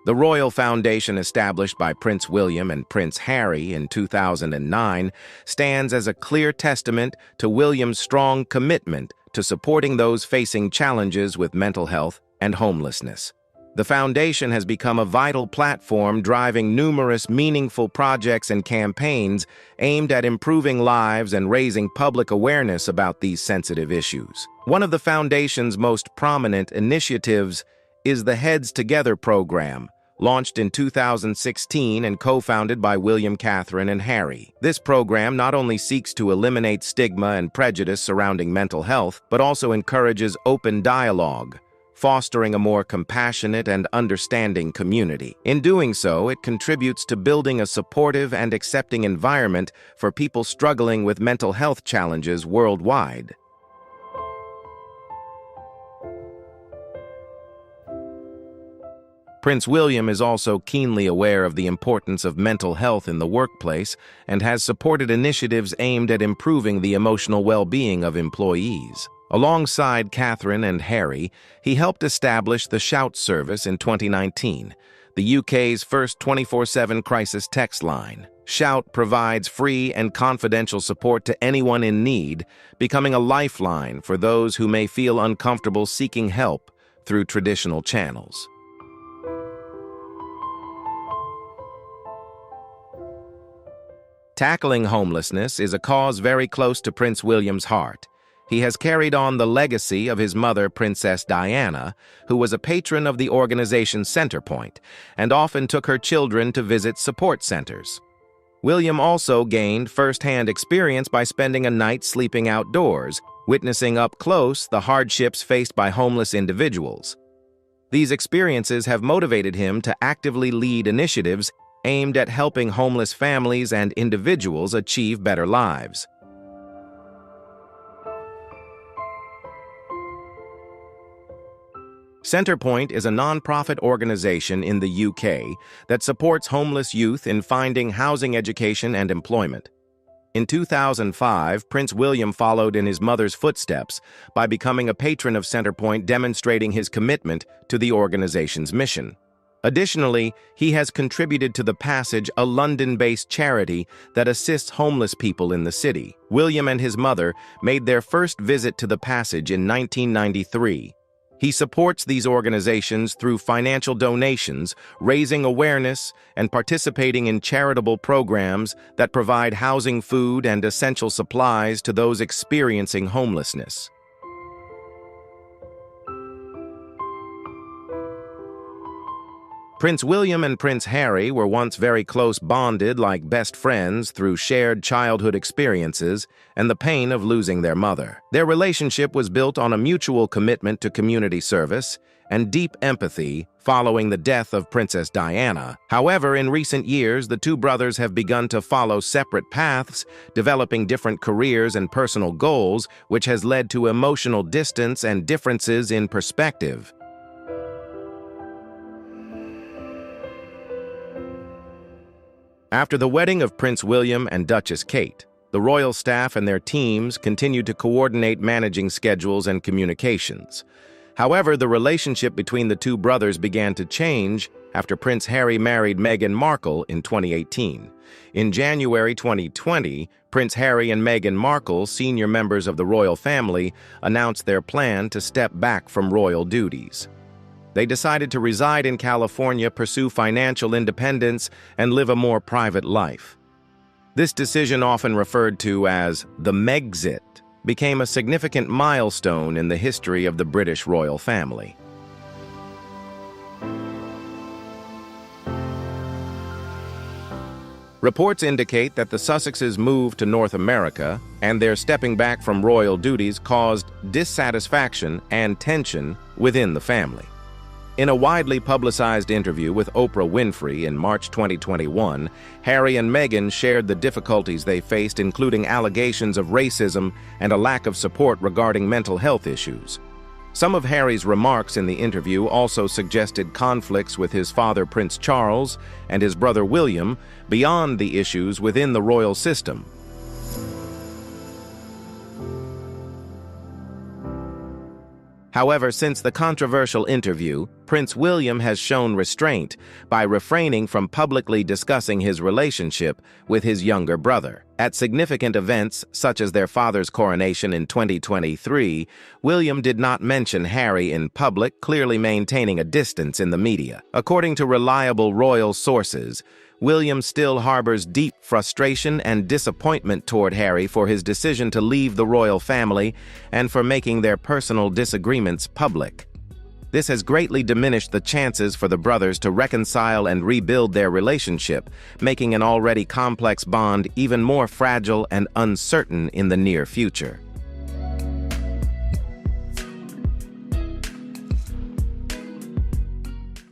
The Royal Foundation, established by Prince William and Prince Harry in 2009, stands as a clear testament to William's strong commitment to supporting those facing challenges with mental health and homelessness. The foundation has become a vital platform driving numerous meaningful projects and campaigns aimed at improving lives and raising public awareness about these sensitive issues. One of the foundation's most prominent initiatives is the Heads Together program, launched in 2016 and co-founded by William, Catherine, and Harry. This program not only seeks to eliminate stigma and prejudice surrounding mental health, but also encourages open dialogue, fostering a more compassionate and understanding community. In doing so, it contributes to building a supportive and accepting environment for people struggling with mental health challenges worldwide. Prince William is also keenly aware of the importance of mental health in the workplace and has supported initiatives aimed at improving the emotional well-being of employees. Alongside Catherine and Harry, he helped establish the Shout service in 2019, the UK's first 24/7 crisis text line. Shout provides free and confidential support to anyone in need, becoming a lifeline for those who may feel uncomfortable seeking help through traditional channels. Tackling homelessness is a cause very close to Prince William's heart. He has carried on the legacy of his mother, Princess Diana, who was a patron of the organization Centrepoint and often took her children to visit support centers. William also gained first-hand experience by spending a night sleeping outdoors, witnessing up close the hardships faced by homeless individuals. These experiences have motivated him to actively lead initiatives aimed at helping homeless families and individuals achieve better lives. Centrepoint is a non-profit organization in the UK that supports homeless youth in finding housing, education, and employment. In 2005, Prince William followed in his mother's footsteps by becoming a patron of Centrepoint, demonstrating his commitment to the organization's mission. Additionally, he has contributed to The Passage, a London-based charity that assists homeless people in the city. William and his mother made their first visit to The Passage in 1993. He supports these organizations through financial donations, raising awareness, and participating in charitable programs that provide housing, food, and essential supplies to those experiencing homelessness. Prince William and Prince Harry were once very close, bonded like best friends through shared childhood experiences and the pain of losing their mother. Their relationship was built on a mutual commitment to community service and deep empathy following the death of Princess Diana. However, in recent years, the two brothers have begun to follow separate paths, developing different careers and personal goals, which has led to emotional distance and differences in perspective. After the wedding of Prince William and Duchess Kate, the royal staff and their teams continued to coordinate managing schedules and communications. However, the relationship between the two brothers began to change after Prince Harry married Meghan Markle in 2018. In January 2020, Prince Harry and Meghan Markle, senior members of the royal family, announced their plan to step back from royal duties. They decided to reside in California, pursue financial independence, and live a more private life. This decision, often referred to as the Megxit, became a significant milestone in the history of the British royal family. Reports indicate that the Sussexes' move to North America and their stepping back from royal duties caused dissatisfaction and tension within the family. In a widely publicized interview with Oprah Winfrey in March 2021, Harry and Meghan shared the difficulties they faced, including allegations of racism and a lack of support regarding mental health issues. Some of Harry's remarks in the interview also suggested conflicts with his father, Prince Charles, and his brother William, beyond the issues within the royal system. However, since the controversial interview, Prince William has shown restraint by refraining from publicly discussing his relationship with his younger brother. At significant events, such as their father's coronation in 2023, William did not mention Harry in public, clearly maintaining a distance in the media. According to reliable royal sources, William still harbors deep frustration and disappointment toward Harry for his decision to leave the royal family and for making their personal disagreements public. This has greatly diminished the chances for the brothers to reconcile and rebuild their relationship, making an already complex bond even more fragile and uncertain in the near future.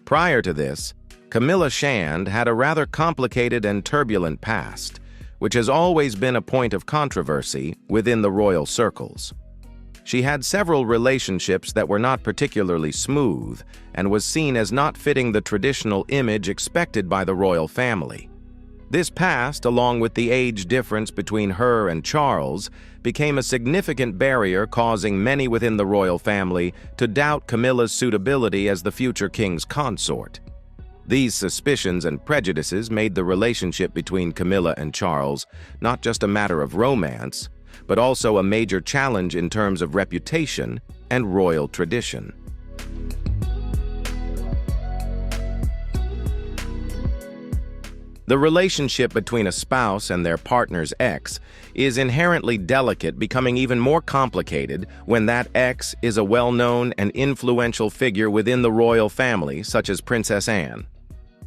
Prior to this, Camilla Shand had a rather complicated and turbulent past, which has always been a point of controversy within the royal circles. She had several relationships that were not particularly smooth and was seen as not fitting the traditional image expected by the royal family. This past, along with the age difference between her and Charles, became a significant barrier, causing many within the royal family to doubt Camilla's suitability as the future king's consort. These suspicions and prejudices made the relationship between Camilla and Charles not just a matter of romance, but also a major challenge in terms of reputation and royal tradition. The relationship between a spouse and their partner's ex is inherently delicate, becoming even more complicated when that ex is a well-known and influential figure within the royal family, such as Princess Anne.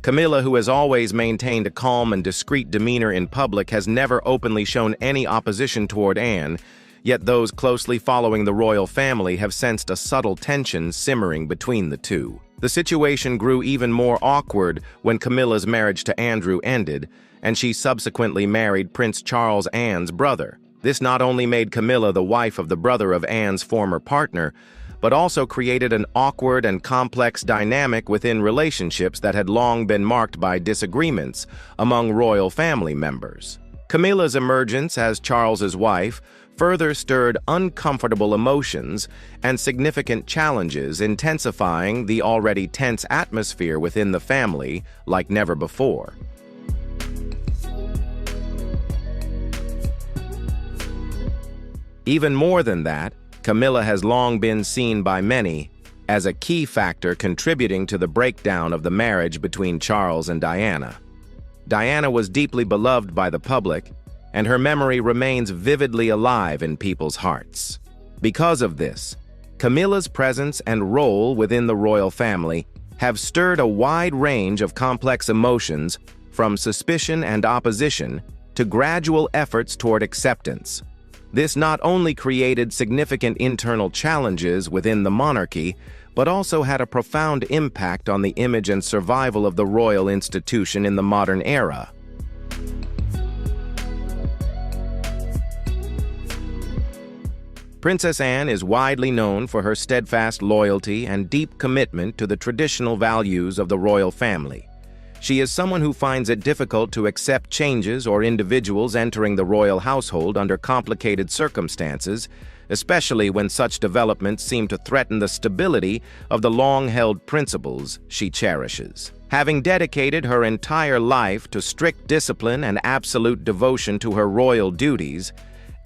Camilla, who has always maintained a calm and discreet demeanor in public, has never openly shown any opposition toward Anne, yet those closely following the royal family have sensed a subtle tension simmering between the two. The situation grew even more awkward when Camilla's marriage to Andrew ended, and she subsequently married Prince Charles, Anne's brother. This not only made Camilla the wife of the brother of Anne's former partner, but also created an awkward and complex dynamic within relationships that had long been marked by disagreements among royal family members. Camilla's emergence as Charles's wife further stirred uncomfortable emotions and significant challenges, intensifying the already tense atmosphere within the family like never before. Even more than that, Camilla has long been seen by many as a key factor contributing to the breakdown of the marriage between Charles and Diana. Diana was deeply beloved by the public, and her memory remains vividly alive in people's hearts. Because of this, Camilla's presence and role within the royal family have stirred a wide range of complex emotions, from suspicion and opposition to gradual efforts toward acceptance. This not only created significant internal challenges within the monarchy, but also had a profound impact on the image and survival of the royal institution in the modern era. Princess Anne is widely known for her steadfast loyalty and deep commitment to the traditional values of the royal family. She is someone who finds it difficult to accept changes or individuals entering the royal household under complicated circumstances, especially when such developments seem to threaten the stability of the long-held principles she cherishes. Having dedicated her entire life to strict discipline and absolute devotion to her royal duties,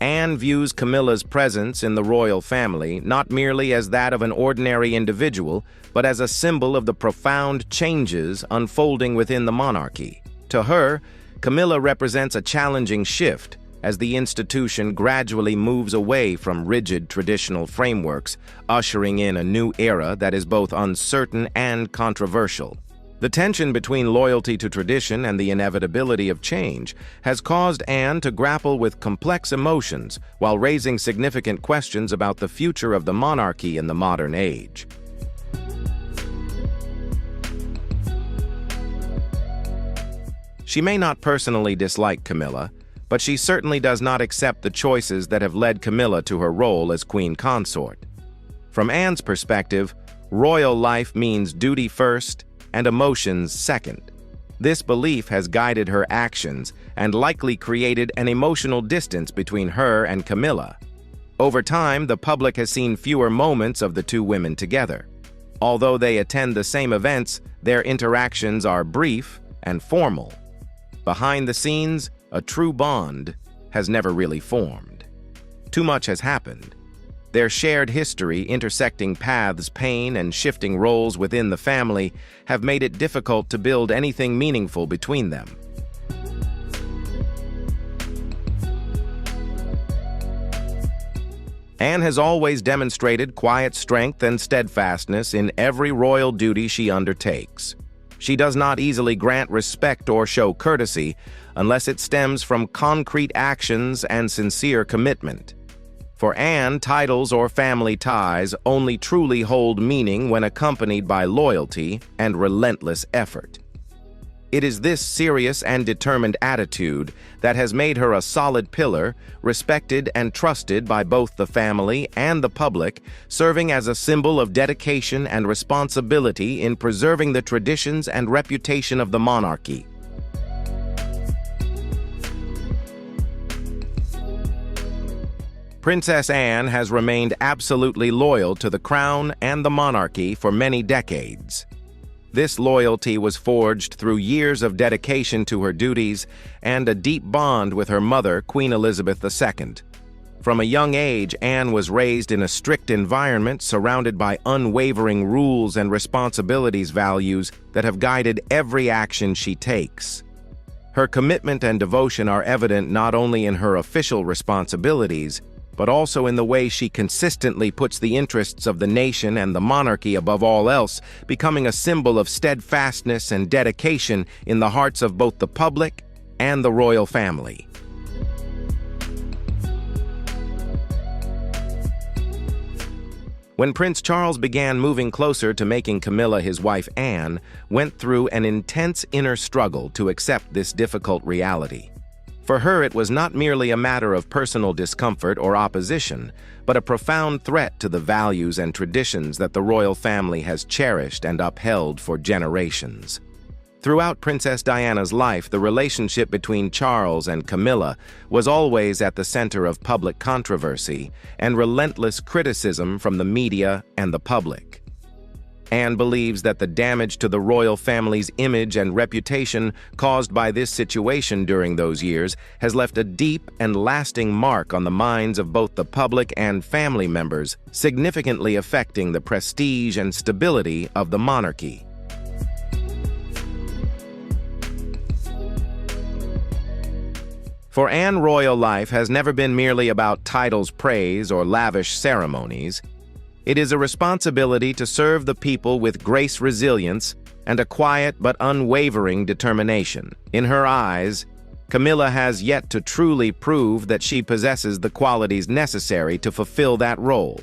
Anne views Camilla's presence in the royal family not merely as that of an ordinary individual, but as a symbol of the profound changes unfolding within the monarchy. To her, Camilla represents a challenging shift as the institution gradually moves away from rigid traditional frameworks, ushering in a new era that is both uncertain and controversial. The tension between loyalty to tradition and the inevitability of change has caused Anne to grapple with complex emotions while raising significant questions about the future of the monarchy in the modern age. She may not personally dislike Camilla, but she certainly does not accept the choices that have led Camilla to her role as queen consort. From Anne's perspective, royal life means duty first and emotions second. This belief has guided her actions and likely created an emotional distance between her and Camilla. Over time, the public has seen fewer moments of the two women together. Although they attend the same events, their interactions are brief and formal. Behind the scenes, a true bond has never really formed. Too much has happened. Their shared history, intersecting paths, pain, and shifting roles within the family have made it difficult to build anything meaningful between them. Anne has always demonstrated quiet strength and steadfastness in every royal duty she undertakes. She does not easily grant respect or show courtesy unless it stems from concrete actions and sincere commitment. For Anne, titles or family ties only truly hold meaning when accompanied by loyalty and relentless effort. It is this serious and determined attitude that has made her a solid pillar, respected and trusted by both the family and the public, serving as a symbol of dedication and responsibility in preserving the traditions and reputation of the monarchy. Princess Anne has remained absolutely loyal to the crown and the monarchy for many decades. This loyalty was forged through years of dedication to her duties and a deep bond with her mother, Queen Elizabeth II. From a young age, Anne was raised in a strict environment surrounded by unwavering rules and responsibilities values that have guided every action she takes. Her commitment and devotion are evident not only in her official responsibilities, but also in the way she consistently puts the interests of the nation and the monarchy above all else, becoming a symbol of steadfastness and dedication in the hearts of both the public and the royal family. When Prince Charles began moving closer to making Camilla his wife, Anne went through an intense inner struggle to accept this difficult reality. For her, it was not merely a matter of personal discomfort or opposition, but a profound threat to the values and traditions that the royal family has cherished and upheld for generations. Throughout Princess Diana's life, the relationship between Charles and Camilla was always at the center of public controversy and relentless criticism from the media and the public. Anne believes that the damage to the royal family's image and reputation caused by this situation during those years has left a deep and lasting mark on the minds of both the public and family members, significantly affecting the prestige and stability of the monarchy. For Anne, royal life has never been merely about titles, praise, or lavish ceremonies. It is a responsibility to serve the people with grace, resilience, and a quiet but unwavering determination. In her eyes, Camilla has yet to truly prove that she possesses the qualities necessary to fulfill that role.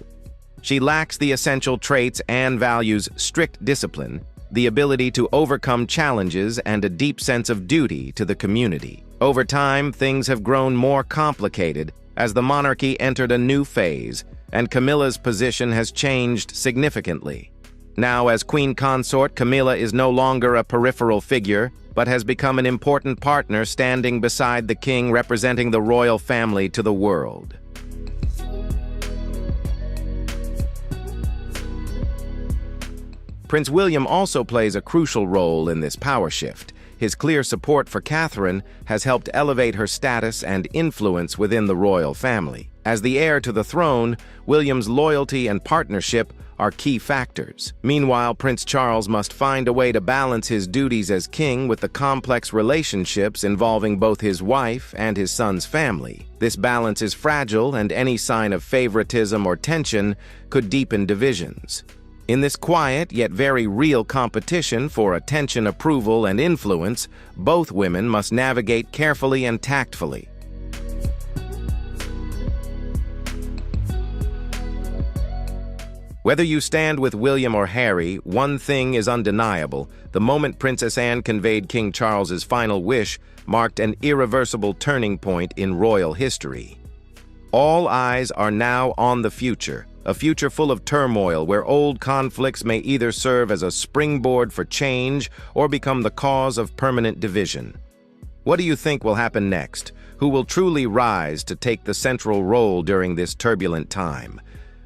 She lacks the essential traits and values strict discipline, the ability to overcome challenges, and a deep sense of duty to the community. Over time, things have grown more complicated as the monarchy entered a new phase, and Camilla's position has changed significantly. Now, as queen consort, Camilla is no longer a peripheral figure, but has become an important partner standing beside the king, representing the royal family to the world. Prince William also plays a crucial role in this power shift. His clear support for Catherine has helped elevate her status and influence within the royal family. As the heir to the throne, William's loyalty and partnership are key factors. Meanwhile, Prince Charles must find a way to balance his duties as king with the complex relationships involving both his wife and his son's family. This balance is fragile, and any sign of favoritism or tension could deepen divisions. In this quiet yet very real competition for attention, approval, and influence, both women must navigate carefully and tactfully. Whether you stand with William or Harry, one thing is undeniable. The moment Princess Anne conveyed King Charles's final wish marked an irreversible turning point in royal history. All eyes are now on the future, a future full of turmoil where old conflicts may either serve as a springboard for change or become the cause of permanent division. What do you think will happen next? who will truly rise to take the central role during this turbulent time?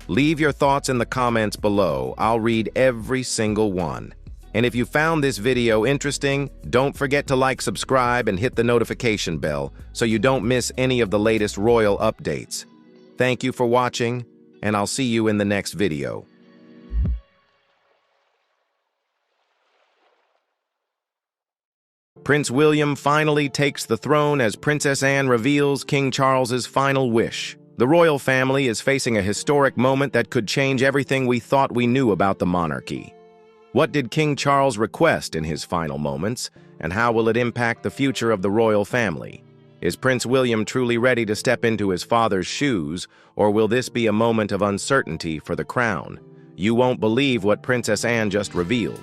Leave your thoughts in the comments below. I'll read every single one. And if you found this video interesting, don't forget to like, subscribe, and hit the notification bell so you don't miss any of the latest royal updates. Thank you for watching, and I'll see you in the next video. Prince William finally takes the throne as Princess Anne reveals King Charles's final wish. The royal family is facing a historic moment that could change everything we thought we knew about the monarchy. What did King Charles request in his final moments, and how will it impact the future of the royal family? Is Prince William truly ready to step into his father's shoes, or will this be a moment of uncertainty for the crown? You won't believe what Princess Anne just revealed.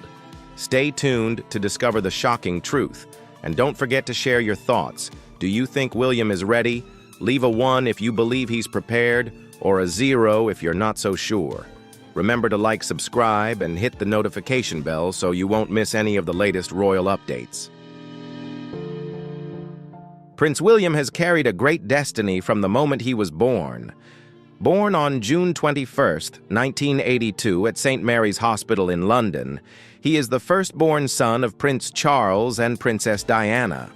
Stay tuned to discover the shocking truth, and don't forget to share your thoughts. Do you think William is ready? Leave a 1 if you believe he's prepared, or a 0 if you're not so sure. Remember to like, subscribe, and hit the notification bell so you won't miss any of the latest royal updates. Prince William has carried a great destiny from the moment he was born. Born on June 21, 1982 at St. Mary's Hospital in London, he is the firstborn son of Prince Charles and Princess Diana.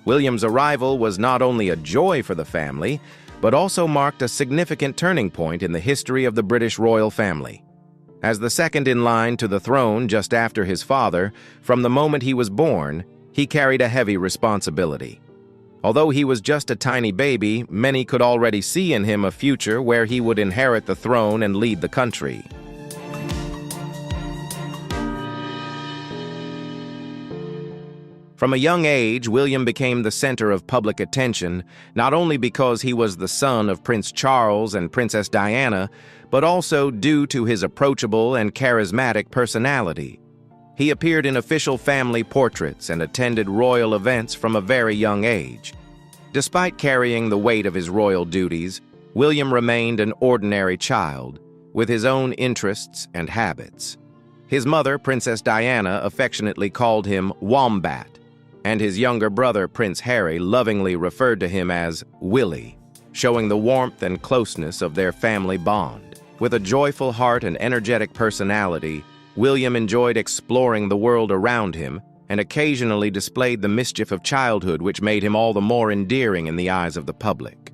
William's arrival was not only a joy for the family, but also marked a significant turning point in the history of the British royal family. As the second in line to the throne just after his father, from the moment he was born, he carried a heavy responsibility. Although he was just a tiny baby, many could already see in him a future where he would inherit the throne and lead the country. From a young age, William became the center of public attention, not only because he was the son of Prince Charles and Princess Diana, but also due to his approachable and charismatic personality. He appeared in official family portraits and attended royal events from a very young age. Despite carrying the weight of his royal duties, William remained an ordinary child, with his own interests and habits. His mother, Princess Diana, affectionately called him Wombat, and his younger brother, Prince Harry, lovingly referred to him as Willie, showing the warmth and closeness of their family bond. With a joyful heart and energetic personality, William enjoyed exploring the world around him and occasionally displayed the mischief of childhood, which made him all the more endearing in the eyes of the public.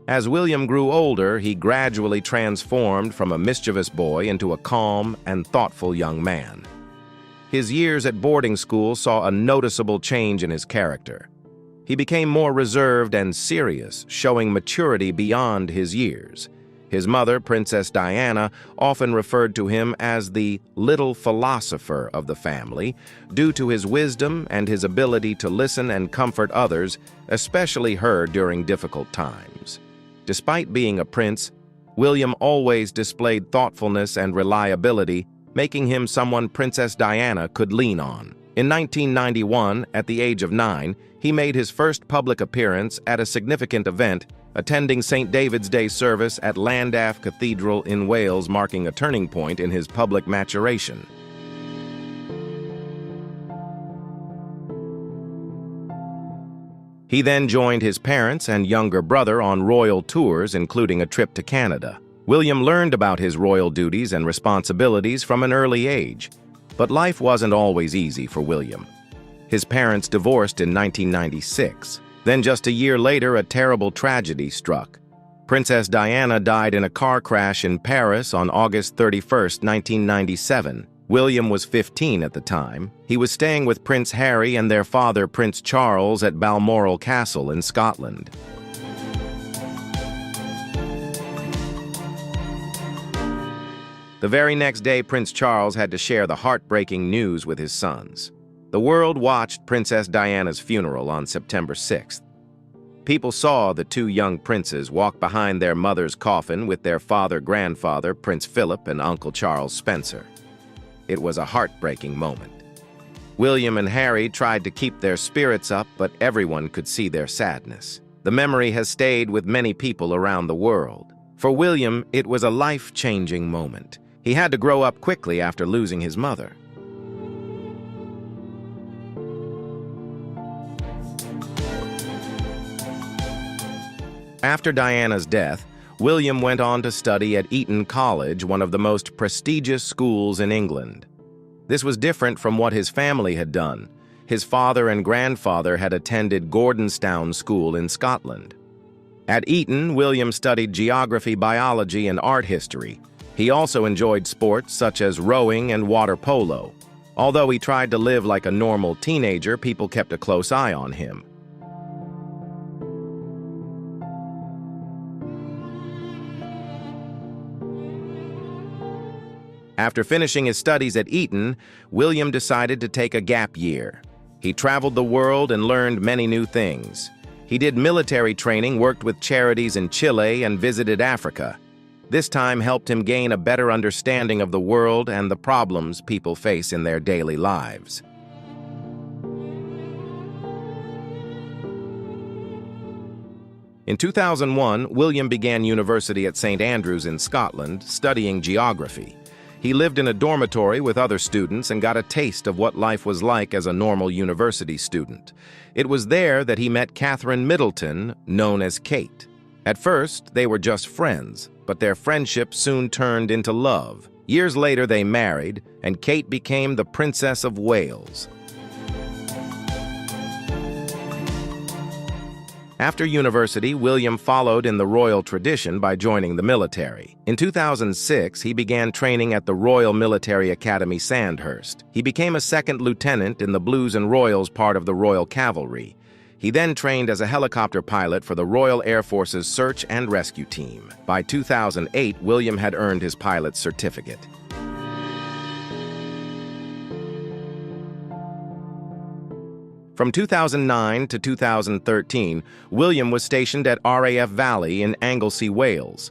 As William grew older, he gradually transformed from a mischievous boy into a calm and thoughtful young man. His years at boarding school saw a noticeable change in his character. He became more reserved and serious, showing maturity beyond his years. His mother, Princess Diana, often referred to him as the little philosopher of the family, due to his wisdom and his ability to listen and comfort others, especially her during difficult times. Despite being a prince, William always displayed thoughtfulness and reliability, making him someone Princess Diana could lean on. In 1991, at the age of 9, he made his first public appearance at a significant event, attending St. David's Day service at Llandaff Cathedral in Wales, marking a turning point in his public maturation. He then joined his parents and younger brother on royal tours, including a trip to Canada. William learned about his royal duties and responsibilities from an early age, but life wasn't always easy for William. His parents divorced in 1996. Then just a year later, a terrible tragedy struck. Princess Diana died in a car crash in Paris on August 31, 1997. William was 15 at the time. He was staying with Prince Harry and their father, Prince Charles, at Balmoral Castle in Scotland. The very next day, Prince Charles had to share the heartbreaking news with his sons. The world watched Princess Diana's funeral on September 6th. People saw the two young princes walk behind their mother's coffin with their father-grandfather, Prince Philip, and Uncle Charles Spencer. It was a heartbreaking moment. William and Harry tried to keep their spirits up, but everyone could see their sadness. The memory has stayed with many people around the world. For William, it was a life-changing moment. He had to grow up quickly after losing his mother. After Diana's death, William went on to study at Eton College, one of the most prestigious schools in England. This was different from what his family had done. His father and grandfather had attended Gordonstoun School in Scotland. At Eton, William studied geography, biology, and art history. He also enjoyed sports such as rowing and water polo. Although he tried to live like a normal teenager, people kept a close eye on him. After finishing his studies at Eton, William decided to take a gap year. He traveled the world and learned many new things. He did military training, worked with charities in Chile, and visited Africa. This time helped him gain a better understanding of the world and the problems people face in their daily lives. In 2001, William began university at St. Andrews in Scotland, studying geography. He lived in a dormitory with other students and got a taste of what life was like as a normal university student. It was there that he met Catherine Middleton, known as Kate. At first, they were just friends, but their friendship soon turned into love. Years later, they married, and Kate became the Princess of Wales. After university, William followed in the royal tradition by joining the military. In 2006, he began training at the Royal Military Academy Sandhurst. He became a second lieutenant in the Blues and Royals part of the Royal Cavalry. He then trained as a helicopter pilot for the Royal Air Force's Search and Rescue Team. By 2008, William had earned his pilot's certificate. From 2009 to 2013, William was stationed at RAF Valley in Anglesey, Wales.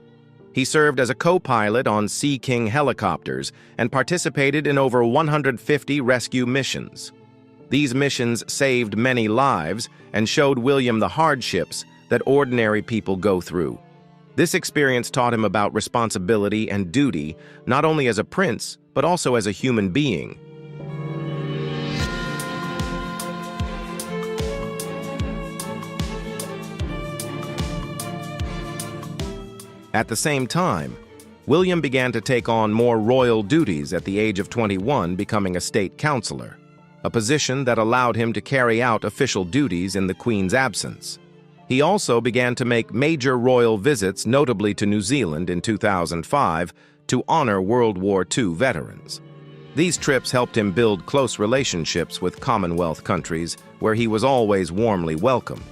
He served as a co-pilot on Sea King helicopters and participated in over 150 rescue missions. These missions saved many lives and showed William the hardships that ordinary people go through. This experience taught him about responsibility and duty, not only as a prince, but also as a human being. At the same time, William began to take on more royal duties at the age of 21, becoming a state councillor, a position that allowed him to carry out official duties in the Queen's absence. He also began to make major royal visits, notably to New Zealand in 2005, to honor World War II veterans. These trips helped him build close relationships with Commonwealth countries, where he was always warmly welcomed.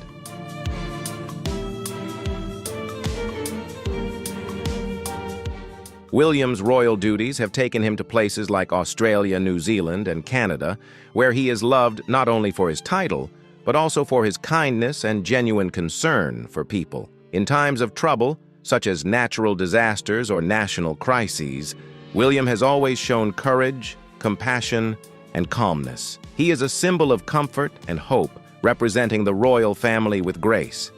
William's royal duties have taken him to places like Australia, New Zealand, and Canada, where he is loved not only for his title, but also for his kindness and genuine concern for people. In times of trouble, such as natural disasters or national crises, William has always shown courage, compassion, and calmness. He is a symbol of comfort and hope, representing the royal family with grace.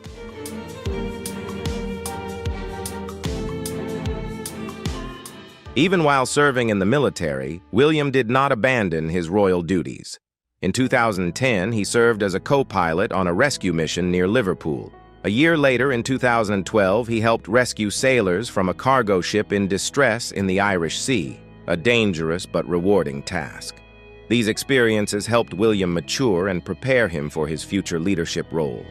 Even while serving in the military, William did not abandon his royal duties. In 2010, he served as a co-pilot on a rescue mission near Liverpool. A year later, in 2012, he helped rescue sailors from a cargo ship in distress in the Irish Sea, a dangerous but rewarding task. These experiences helped William mature and prepare him for his future leadership role.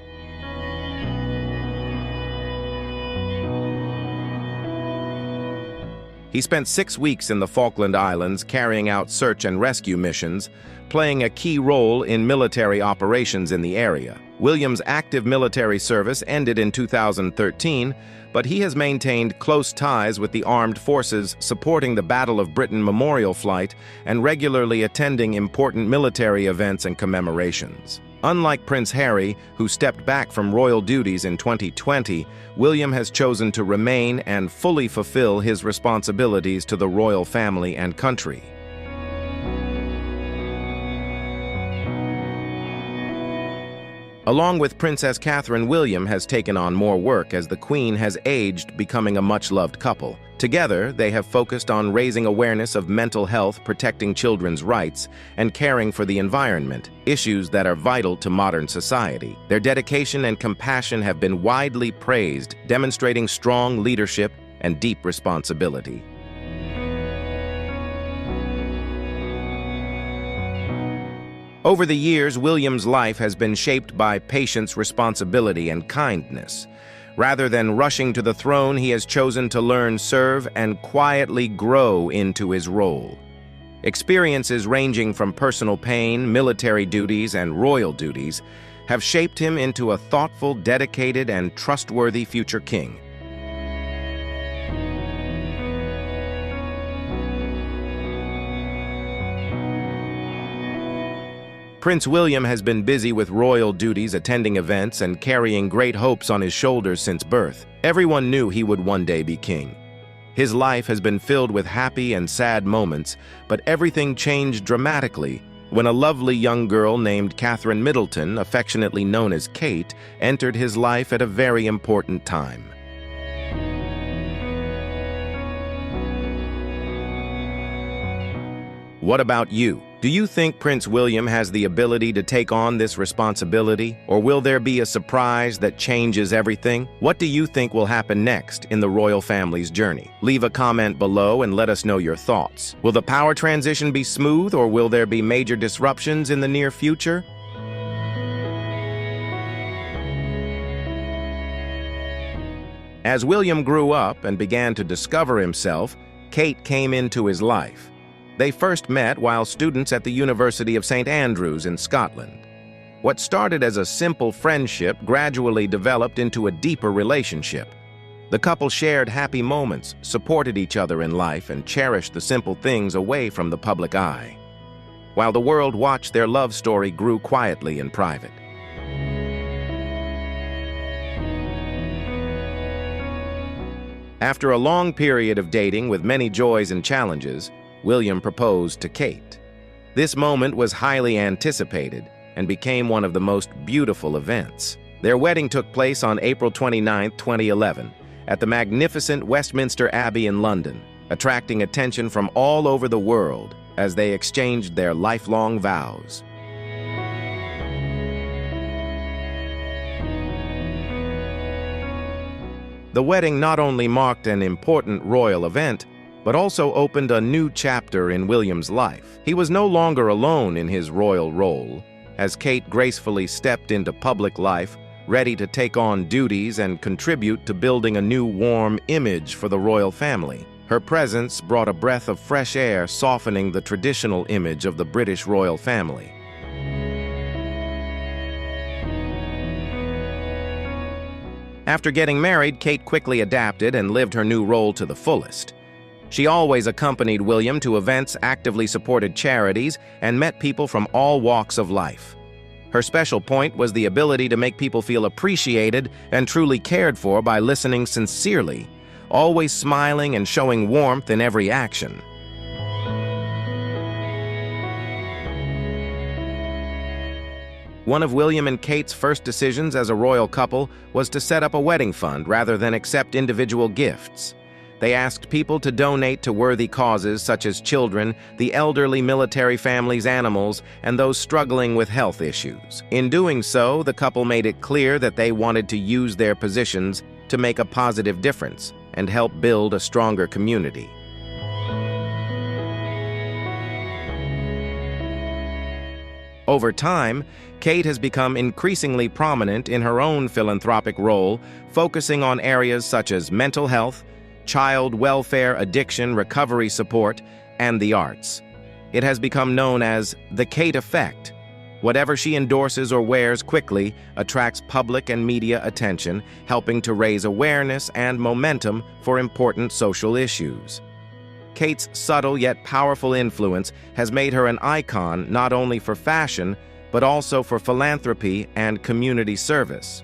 He spent 6 weeks in the Falkland Islands carrying out search and rescue missions, playing a key role in military operations in the area. William's active military service ended in 2013, but he has maintained close ties with the armed forces, supporting the Battle of Britain Memorial Flight and regularly attending important military events and commemorations. Unlike Prince Harry, who stepped back from royal duties in 2020, William has chosen to remain and fully fulfill his responsibilities to the royal family and country. Along with Princess Catherine, William has taken on more work as the Queen has aged, becoming a much-loved couple. Together, they have focused on raising awareness of mental health, protecting children's rights, and caring for the environment, issues that are vital to modern society. Their dedication and compassion have been widely praised, demonstrating strong leadership and deep responsibility. Over the years, William's life has been shaped by patience, responsibility, and kindness. Rather than rushing to the throne, he has chosen to learn, serve, and quietly grow into his role. Experiences ranging from personal pain, military duties, and royal duties have shaped him into a thoughtful, dedicated, and trustworthy future king. Prince William has been busy with royal duties, attending events, and carrying great hopes on his shoulders since birth. Everyone knew he would one day be king. His life has been filled with happy and sad moments, but everything changed dramatically when a lovely young girl named Catherine Middleton, affectionately known as Kate, entered his life at a very important time. What about you? Do you think Prince William has the ability to take on this responsibility, or will there be a surprise that changes everything? What do you think will happen next in the royal family's journey? Leave a comment below and let us know your thoughts. Will the power transition be smooth, or will there be major disruptions in the near future? As William grew up and began to discover himself, Kate came into his life. They first met while students at the University of St. Andrews in Scotland. What started as a simple friendship gradually developed into a deeper relationship. The couple shared happy moments, supported each other in life, and cherished the simple things away from the public eye. While the world watched, their love story grew quietly in private. After a long period of dating with many joys and challenges, William proposed to Kate. This moment was highly anticipated and became one of the most beautiful events. Their wedding took place on April 29, 2011, at the magnificent Westminster Abbey in London, attracting attention from all over the world as they exchanged their lifelong vows. The wedding not only marked an important royal event, but also opened a new chapter in William's life. He was no longer alone in his royal role, as Kate gracefully stepped into public life, ready to take on duties and contribute to building a new warm image for the royal family. Her presence brought a breath of fresh air, softening the traditional image of the British royal family. After getting married, Kate quickly adapted and lived her new role to the fullest. She always accompanied William to events, actively supported charities, and met people from all walks of life. Her special point was the ability to make people feel appreciated and truly cared for by listening sincerely, always smiling and showing warmth in every action. One of William and Kate's first decisions as a royal couple was to set up a wedding fund rather than accept individual gifts. They asked people to donate to worthy causes such as children, the elderly, military families, animals, and those struggling with health issues. In doing so, the couple made it clear that they wanted to use their positions to make a positive difference and help build a stronger community. Over time, Kate has become increasingly prominent in her own philanthropic role, focusing on areas such as mental health, child welfare, addiction, recovery support, and the arts. It has become known as the Kate Effect. Whatever she endorses or wears quickly attracts public and media attention, helping to raise awareness and momentum for important social issues. Kate's subtle yet powerful influence has made her an icon not only for fashion, but also for philanthropy and community service.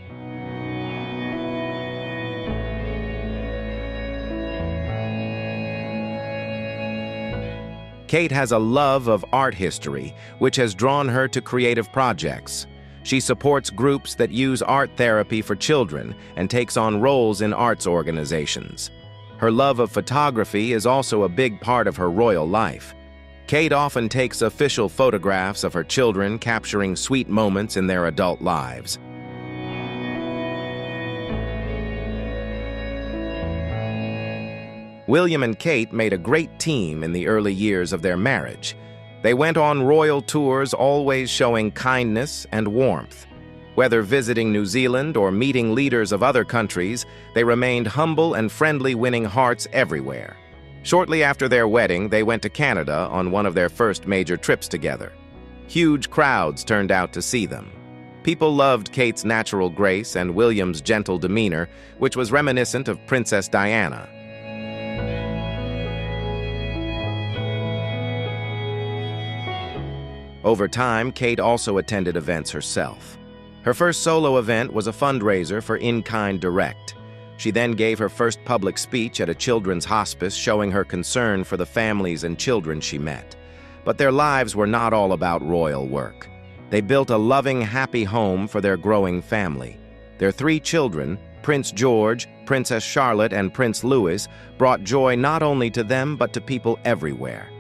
Kate has a love of art history, which has drawn her to creative projects. She supports groups that use art therapy for children and takes on roles in arts organizations. Her love of photography is also a big part of her royal life. Kate often takes official photographs of her children, capturing sweet moments in their adult lives. William and Kate made a great team in the early years of their marriage. They went on royal tours, always showing kindness and warmth. Whether visiting New Zealand or meeting leaders of other countries, they remained humble and friendly, winning hearts everywhere. Shortly after their wedding, they went to Canada on one of their first major trips together. Huge crowds turned out to see them. People loved Kate's natural grace and William's gentle demeanor, which was reminiscent of Princess Diana. Over time, Kate also attended events herself. Her first solo event was a fundraiser for In Kind Direct. She then gave her first public speech at a children's hospice, showing her concern for the families and children she met. But their lives were not all about royal work. They built a loving, happy home for their growing family. Their 3 children, Prince George, Princess Charlotte, and Prince Louis, brought joy not only to them but to people everywhere.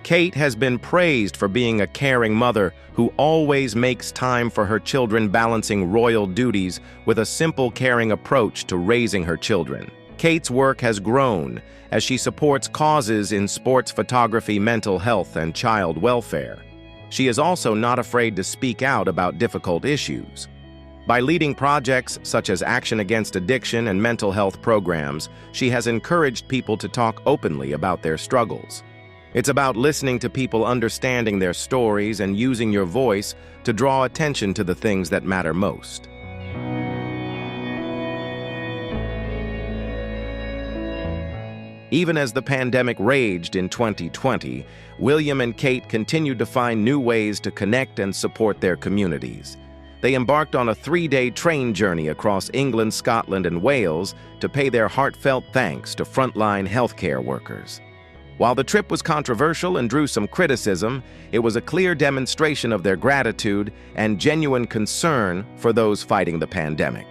Kate has been praised for being a caring mother who always makes time for her children, balancing royal duties with a simple, caring approach to raising her children. Kate's work has grown as she supports causes in sports photography, mental health, and child welfare. She is also not afraid to speak out about difficult issues. By leading projects such as Action Against Addiction and mental health programs, she has encouraged people to talk openly about their struggles. It's about listening to people, understanding their stories, and using your voice to draw attention to the things that matter most. Even as the pandemic raged in 2020, William and Kate continued to find new ways to connect and support their communities. They embarked on a 3-day train journey across England, Scotland, and Wales to pay their heartfelt thanks to frontline healthcare workers. While the trip was controversial and drew some criticism, it was a clear demonstration of their gratitude and genuine concern for those fighting the pandemic.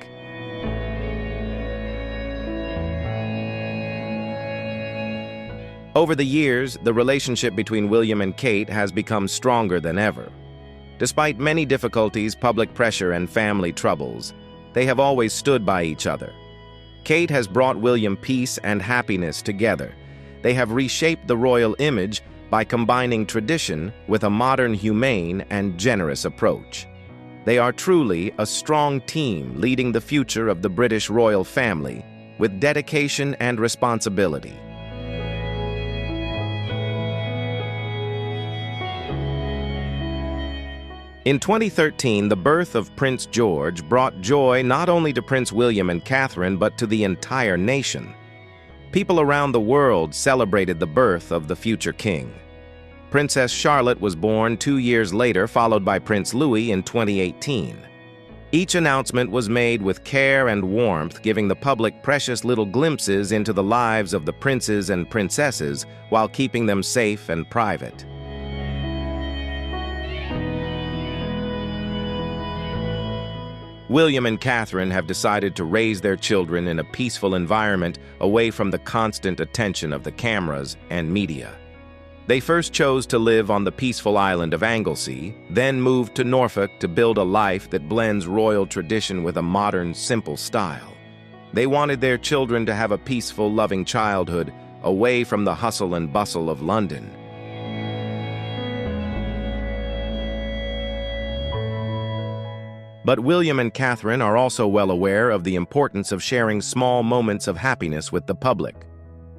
Over the years, the relationship between William and Kate has become stronger than ever. Despite many difficulties, public pressure, and family troubles, they have always stood by each other. Kate has brought William peace and happiness together. They have reshaped the royal image by combining tradition with a modern, humane, and generous approach. They are truly a strong team leading the future of the British royal family with dedication and responsibility. In 2013, the birth of Prince George brought joy not only to Prince William and Catherine but to the entire nation. People around the world celebrated the birth of the future king. Princess Charlotte was born 2 years later, followed by Prince Louis in 2018. Each announcement was made with care and warmth, giving the public precious little glimpses into the lives of the princes and princesses while keeping them safe and private. William and Catherine have decided to raise their children in a peaceful environment away from the constant attention of the cameras and media. They first chose to live on the peaceful island of Anglesey, then moved to Norfolk to build a life that blends royal tradition with a modern, simple style. They wanted their children to have a peaceful, loving childhood away from the hustle and bustle of London. But William and Catherine are also well aware of the importance of sharing small moments of happiness with the public.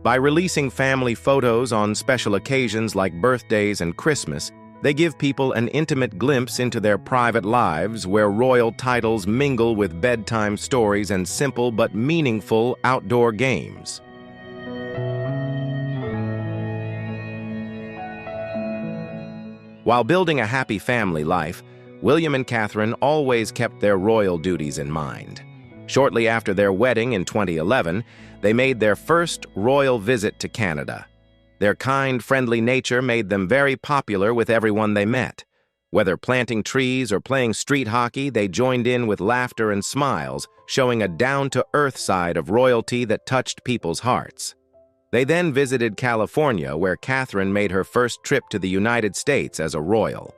By releasing family photos on special occasions like birthdays and Christmas, they give people an intimate glimpse into their private lives where royal titles mingle with bedtime stories and simple but meaningful outdoor games. While building a happy family life, William and Catherine always kept their royal duties in mind. Shortly after their wedding in 2011, they made their first royal visit to Canada. Their kind, friendly nature made them very popular with everyone they met. Whether planting trees or playing street hockey, they joined in with laughter and smiles, showing a down-to-earth side of royalty that touched people's hearts. They then visited California, where Catherine made her first trip to the United States as a royal.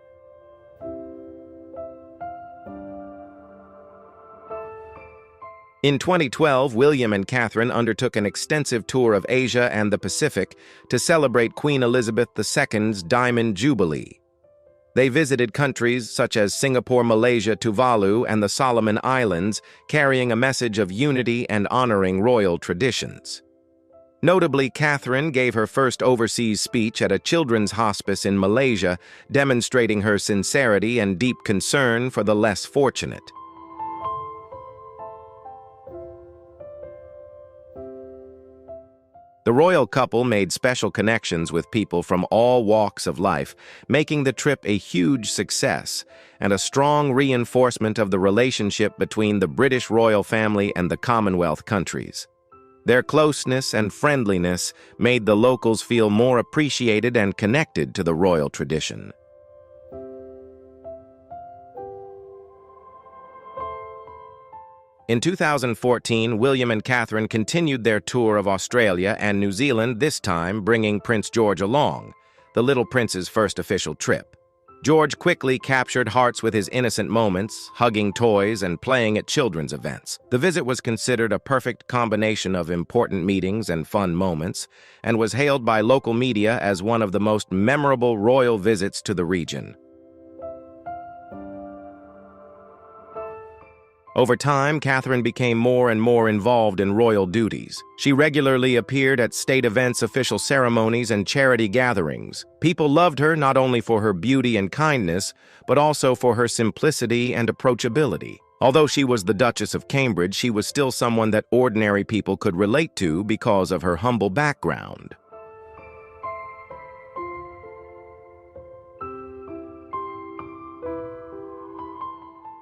In 2012, William and Catherine undertook an extensive tour of Asia and the Pacific to celebrate Queen Elizabeth II's Diamond Jubilee. They visited countries such as Singapore, Malaysia, Tuvalu, and the Solomon Islands, carrying a message of unity and honoring royal traditions. Notably, Catherine gave her first overseas speech at a children's hospice in Malaysia, demonstrating her sincerity and deep concern for the less fortunate. The royal couple made special connections with people from all walks of life, making the trip a huge success and a strong reinforcement of the relationship between the British royal family and the Commonwealth countries. Their closeness and friendliness made the locals feel more appreciated and connected to the royal tradition. In 2014, William and Catherine continued their tour of Australia and New Zealand, this time bringing Prince George along, the little prince's first official trip. George quickly captured hearts with his innocent moments, hugging toys and playing at children's events. The visit was considered a perfect combination of important meetings and fun moments, and was hailed by local media as one of the most memorable royal visits to the region. Over time, Catherine became more and more involved in royal duties. She regularly appeared at state events, official ceremonies, and charity gatherings. People loved her not only for her beauty and kindness, but also for her simplicity and approachability. Although she was the Duchess of Cambridge, she was still someone that ordinary people could relate to because of her humble background.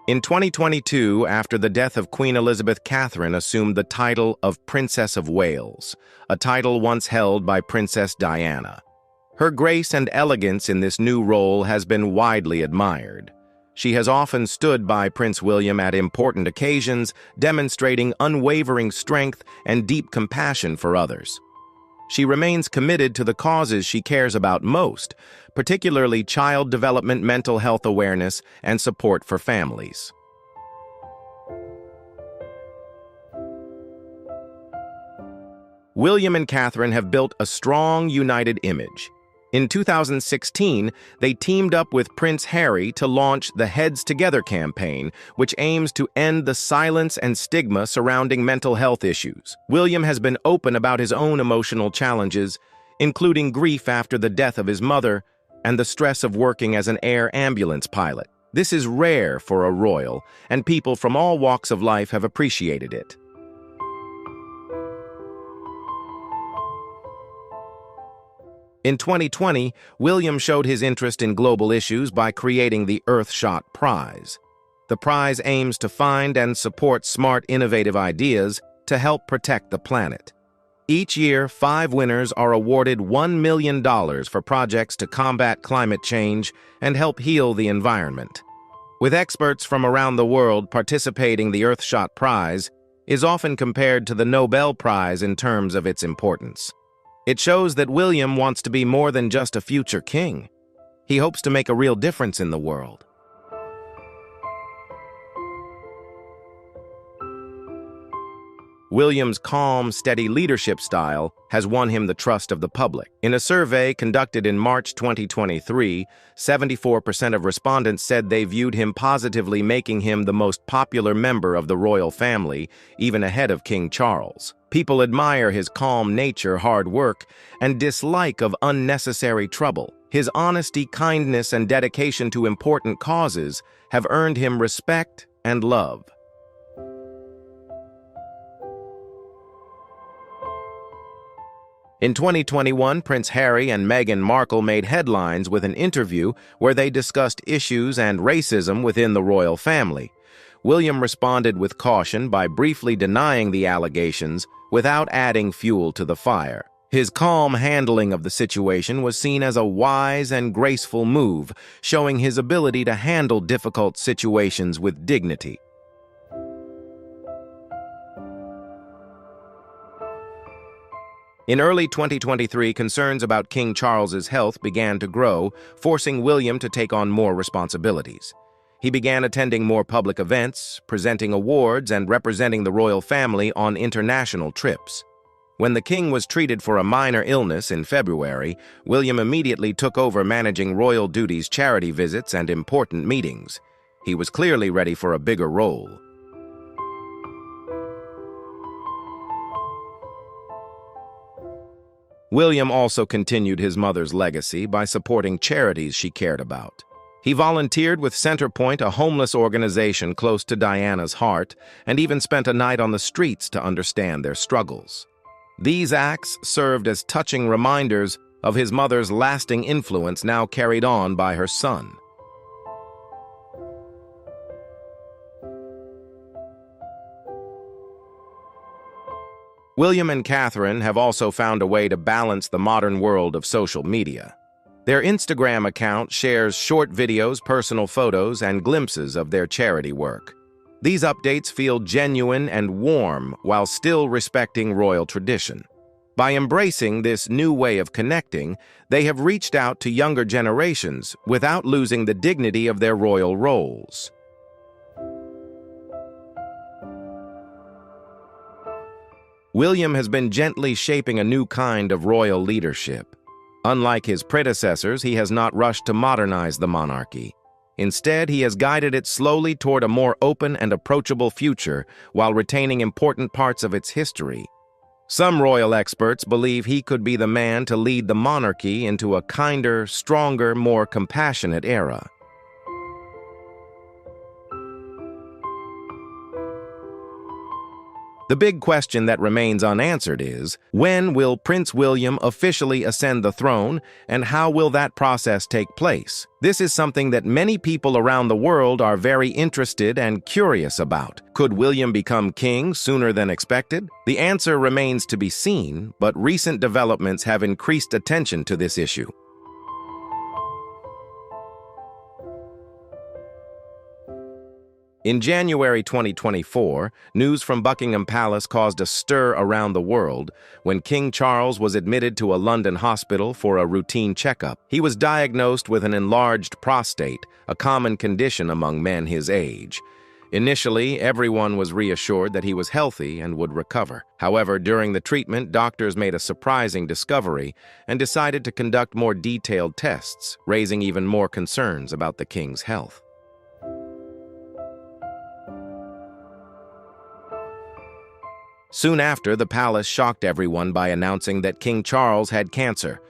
In 2022, after the death of Queen Elizabeth, Catherine assumed the title of Princess of Wales, a title once held by Princess Diana. Her grace and elegance in this new role has been widely admired. She has often stood by Prince William at important occasions, demonstrating unwavering strength and deep compassion for others. She remains committed to the causes she cares about most, particularly child development, mental health awareness, and support for families. William and Catherine have built a strong, united image. In 2016, they teamed up with Prince Harry to launch the Heads Together campaign, which aims to end the silence and stigma surrounding mental health issues. William has been open about his own emotional challenges, including grief after the death of his mother and the stress of working as an air ambulance pilot. This is rare for a royal, and people from all walks of life have appreciated it. In 2020, William showed his interest in global issues by creating the Earthshot Prize. The prize aims to find and support smart, innovative ideas to help protect the planet. Each year, 5 winners are awarded $1 million for projects to combat climate change and help heal the environment. With experts from around the world participating, the Earthshot Prize is often compared to the Nobel Prize in terms of its importance. It shows that William wants to be more than just a future king. He hopes to make a real difference in the world. William's calm, steady leadership style has won him the trust of the public. In a survey conducted in March 2023, 74% of respondents said they viewed him positively, making him the most popular member of the royal family, even ahead of King Charles. People admire his calm nature, hard work, and dislike of unnecessary trouble. His honesty, kindness, and dedication to important causes have earned him respect and love. In 2021, Prince Harry and Meghan Markle made headlines with an interview where they discussed issues and racism within the royal family. William responded with caution by briefly denying the allegations without adding fuel to the fire. His calm handling of the situation was seen as a wise and graceful move, showing his ability to handle difficult situations with dignity. In early 2023, concerns about King Charles's health began to grow, forcing William to take on more responsibilities. He began attending more public events, presenting awards, and representing the royal family on international trips. When the king was treated for a minor illness in February, William immediately took over managing royal duties, charity visits, and important meetings. He was clearly ready for a bigger role. William also continued his mother's legacy by supporting charities she cared about. He volunteered with Centerpoint, a homeless organization close to Diana's heart, and even spent a night on the streets to understand their struggles. These acts served as touching reminders of his mother's lasting influence, now carried on by her son. William and Catherine have also found a way to balance the modern world of social media. Their Instagram account shares short videos, personal photos, and glimpses of their charity work. These updates feel genuine and warm while still respecting royal tradition. By embracing this new way of connecting, they have reached out to younger generations without losing the dignity of their royal roles. William has been gently shaping a new kind of royal leadership. Unlike his predecessors, he has not rushed to modernize the monarchy. Instead, he has guided it slowly toward a more open and approachable future while retaining important parts of its history. Some royal experts believe he could be the man to lead the monarchy into a kinder, stronger, more compassionate era. The big question that remains unanswered is, when will Prince William officially ascend the throne, and how will that process take place? This is something that many people around the world are very interested and curious about. Could William become king sooner than expected? The answer remains to be seen, but recent developments have increased attention to this issue. In January 2024, news from Buckingham Palace caused a stir around the world when King Charles was admitted to a London hospital for a routine checkup. He was diagnosed with an enlarged prostate, a common condition among men his age. Initially, everyone was reassured that he was healthy and would recover. However, during the treatment, doctors made a surprising discovery and decided to conduct more detailed tests, raising even more concerns about the king's health. Soon after, the palace shocked everyone by announcing that King Charles had cancer.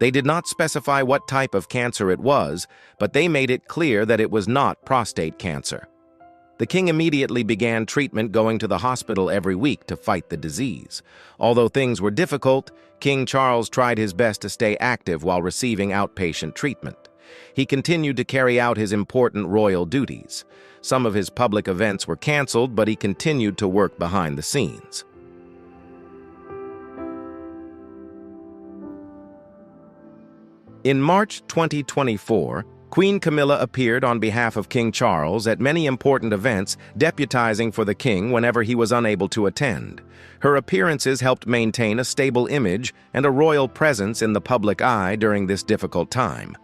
They did not specify what type of cancer it was, but they made it clear that it was not prostate cancer. The king immediately began treatment, going to the hospital every week to fight the disease. Although things were difficult, King Charles tried his best to stay active while receiving outpatient treatment. He continued to carry out his important royal duties. Some of his public events were canceled, but he continued to work behind the scenes. In March 2024, Queen Camilla appeared on behalf of King Charles at many important events, deputizing for the king whenever he was unable to attend. Her appearances helped maintain a stable image and a royal presence in the public eye during this difficult time.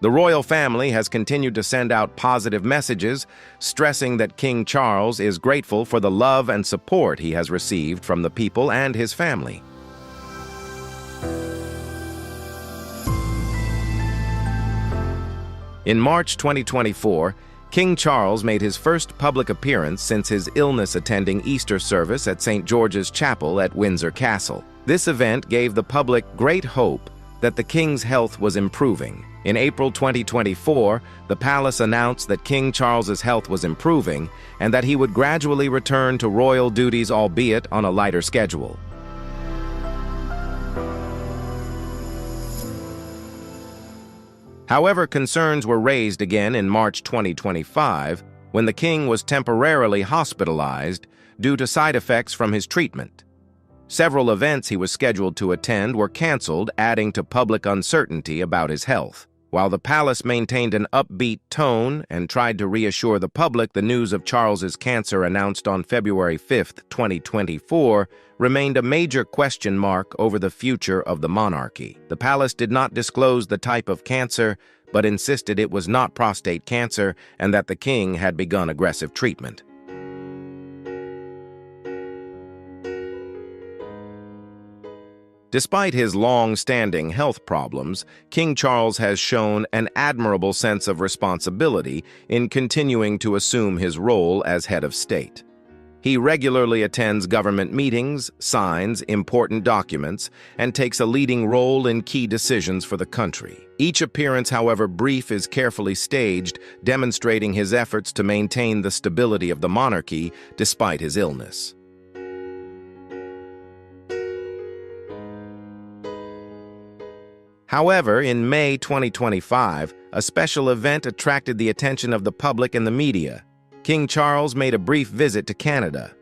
The royal family has continued to send out positive messages, stressing that King Charles is grateful for the love and support he has received from the people and his family. In March 2024, King Charles made his first public appearance since his illness, attending Easter service at St. George's Chapel at Windsor Castle. This event gave the public great hope that the king's health was improving. In April 2024, the palace announced that King Charles's health was improving and that he would gradually return to royal duties, albeit on a lighter schedule. However, concerns were raised again in March 2025 when the king was temporarily hospitalized due to side effects from his treatment. Several events he was scheduled to attend were canceled, adding to public uncertainty about his health. While the palace maintained an upbeat tone and tried to reassure the public, the news of Charles's cancer announced on February 5, 2024, remained a major question mark over the future of the monarchy. The palace did not disclose the type of cancer, but insisted it was not prostate cancer and that the king had begun aggressive treatment. Despite his long-standing health problems, King Charles has shown an admirable sense of responsibility in continuing to assume his role as head of state. He regularly attends government meetings, signs important documents, and takes a leading role in key decisions for the country. Each appearance, however brief, is carefully staged, demonstrating his efforts to maintain the stability of the monarchy despite his illness. However, in May 2025, a special event attracted the attention of the public and the media. King Charles made a brief visit to Canada.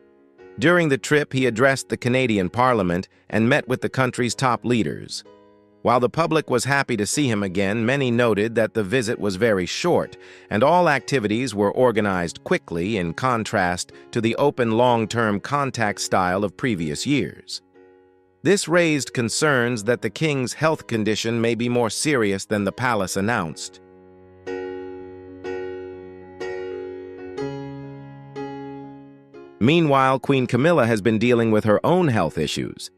During the trip, he addressed the Canadian Parliament and met with the country's top leaders. While the public was happy to see him again, many noted that the visit was very short, and all activities were organized quickly in contrast to the open long-term contact style of previous years. This raised concerns that the king's health condition may be more serious than the palace announced. Meanwhile, Queen Camilla has been dealing with her own health issues.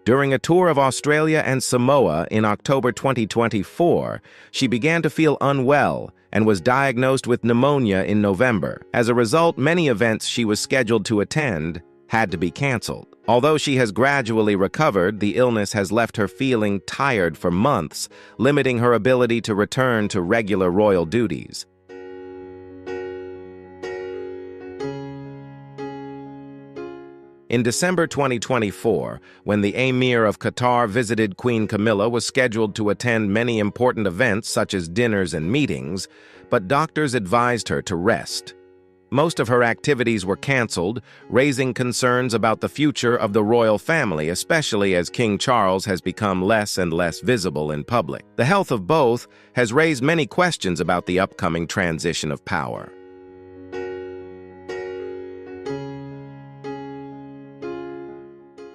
During a tour of Australia and Samoa in October 2024, she began to feel unwell and was diagnosed with pneumonia in November. As a result, many events she was scheduled to attend had to be canceled. Although she has gradually recovered, the illness has left her feeling tired for months, limiting her ability to return to regular royal duties. In December 2024, when the Emir of Qatar visited Queen Camilla, was scheduled to attend many important events such as dinners and meetings, but doctors advised her to rest. Most of her activities were canceled, raising concerns about the future of the royal family, especially as King Charles has become less and less visible in public. The health of both has raised many questions about the upcoming transition of power.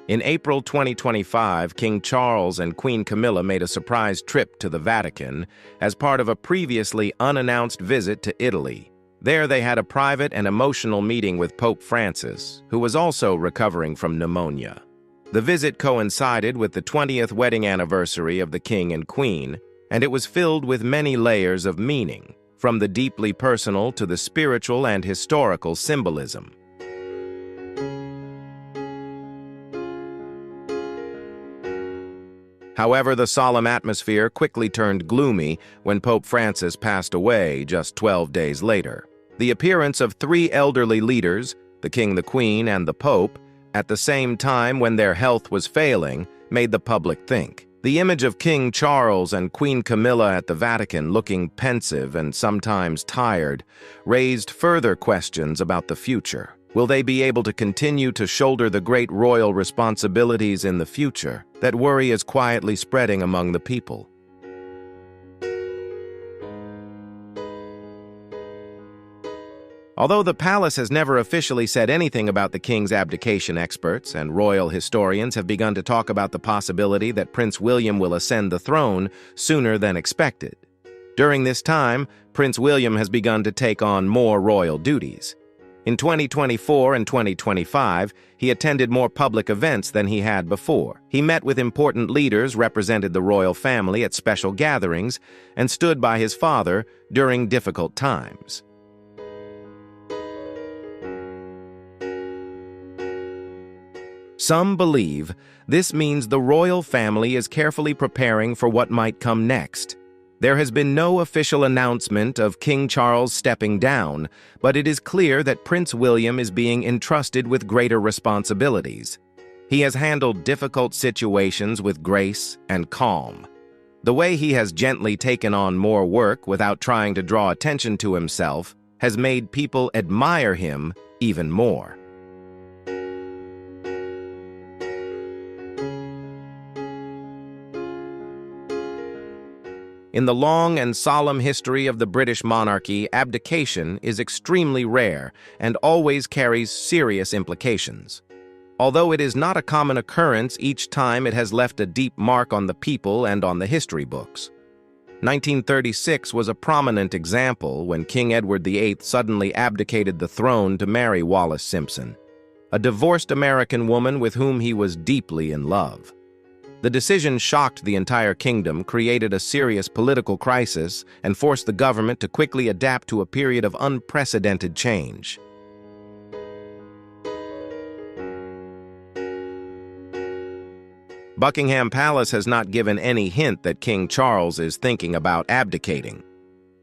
In April 2025, King Charles and Queen Camilla made a surprise trip to the Vatican as part of a previously unannounced visit to Italy. There they had a private and emotional meeting with Pope Francis, who was also recovering from pneumonia. The visit coincided with the 20th wedding anniversary of the King and Queen, and it was filled with many layers of meaning, from the deeply personal to the spiritual and historical symbolism. However, the solemn atmosphere quickly turned gloomy when Pope Francis passed away just 12 days later. The appearance of three elderly leaders, the King, the Queen, and the Pope, at the same time when their health was failing, made the public think. The image of King Charles and Queen Camilla at the Vatican looking pensive and sometimes tired raised further questions about the future. Will they be able to continue to shoulder the great royal responsibilities in the future? That worry is quietly spreading among the people. Although the palace has never officially said anything about the king's abdication, experts and royal historians have begun to talk about the possibility that Prince William will ascend the throne sooner than expected. During this time, Prince William has begun to take on more royal duties. In 2024 and 2025, he attended more public events than he had before. He met with important leaders, represented the royal family at special gatherings, and stood by his father during difficult times. Some believe this means the royal family is carefully preparing for what might come next. There has been no official announcement of King Charles stepping down, but it is clear that Prince William is being entrusted with greater responsibilities. He has handled difficult situations with grace and calm. The way he has gently taken on more work without trying to draw attention to himself has made people admire him even more. In the long and solemn history of the British monarchy, abdication is extremely rare and always carries serious implications. Although it is not a common occurrence, each time it has left a deep mark on the people and on the history books. 1936 was a prominent example when King Edward VIII suddenly abdicated the throne to marry Wallis Simpson, a divorced American woman with whom he was deeply in love. The decision shocked the entire kingdom, created a serious political crisis, and forced the government to quickly adapt to a period of unprecedented change. Buckingham Palace has not given any hint that King Charles is thinking about abdicating.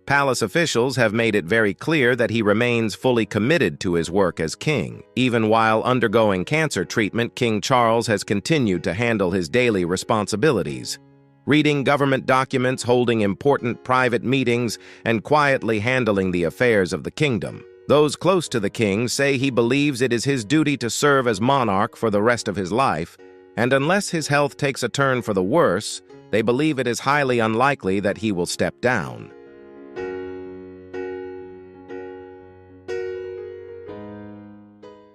Palace officials have made it very clear that he remains fully committed to his work as king. Even while undergoing cancer treatment, King Charles has continued to handle his daily responsibilities, reading government documents, holding important private meetings, and quietly handling the affairs of the kingdom. Those close to the king say he believes it is his duty to serve as monarch for the rest of his life, and unless his health takes a turn for the worse, they believe it is highly unlikely that he will step down.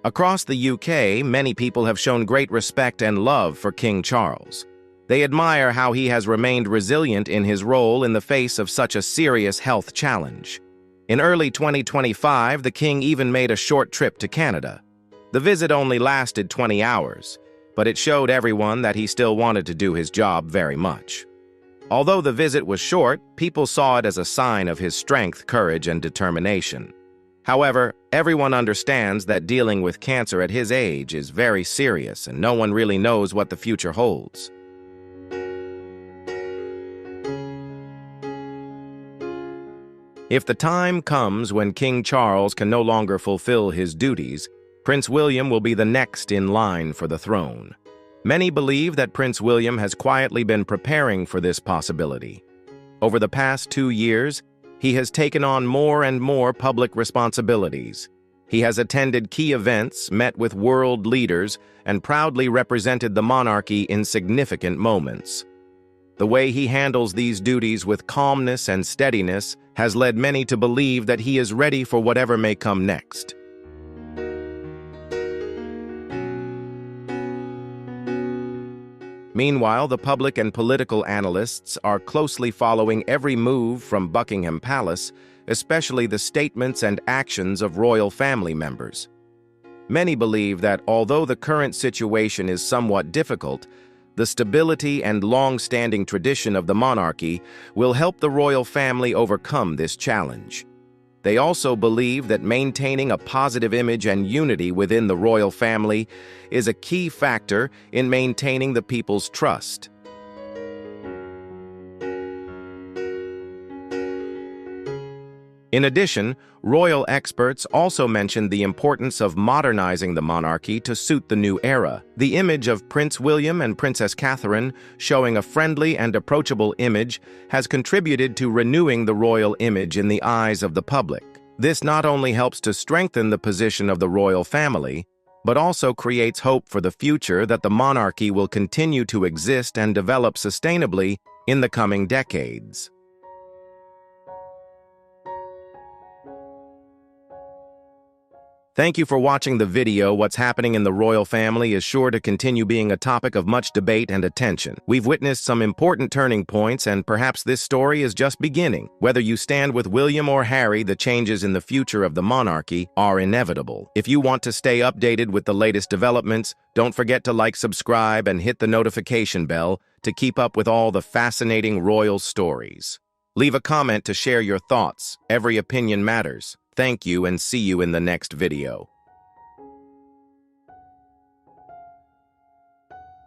Across the UK, many people have shown great respect and love for King Charles. They admire how he has remained resilient in his role in the face of such a serious health challenge. In early 2025, the king even made a short trip to Canada. The visit only lasted 20 hours, but it showed everyone that he still wanted to do his job very much. Although the visit was short, people saw it as a sign of his strength, courage, and determination. However, everyone understands that dealing with cancer at his age is very serious, and no one really knows what the future holds. If the time comes when King Charles can no longer fulfill his duties, Prince William will be the next in line for the throne. Many believe that Prince William has quietly been preparing for this possibility. Over the past 2 years, he has taken on more and more public responsibilities. He has attended key events, met with world leaders, and proudly represented the monarchy in significant moments. The way he handles these duties with calmness and steadiness has led many to believe that he is ready for whatever may come next. Meanwhile, the public and political analysts are closely following every move from Buckingham Palace, especially the statements and actions of royal family members. Many believe that although the current situation is somewhat difficult, the stability and long-standing tradition of the monarchy will help the royal family overcome this challenge. They also believe that maintaining a positive image and unity within the royal family is a key factor in maintaining the people's trust. In addition, royal experts also mentioned the importance of modernizing the monarchy to suit the new era. The image of Prince William and Princess Catherine, showing a friendly and approachable image, has contributed to renewing the royal image in the eyes of the public. This not only helps to strengthen the position of the royal family, but also creates hope for the future that the monarchy will continue to exist and develop sustainably in the coming decades. Thank you for watching the video. What's happening in the royal family is sure to continue being a topic of much debate and attention. We've witnessed some important turning points, and perhaps this story is just beginning. Whether you stand with William or Harry, the changes in the future of the monarchy are inevitable. If you want to stay updated with the latest developments, don't forget to like, subscribe, and hit the notification bell to keep up with all the fascinating royal stories. Leave a comment to share your thoughts. Every opinion matters. Thank you, and see you in the next video.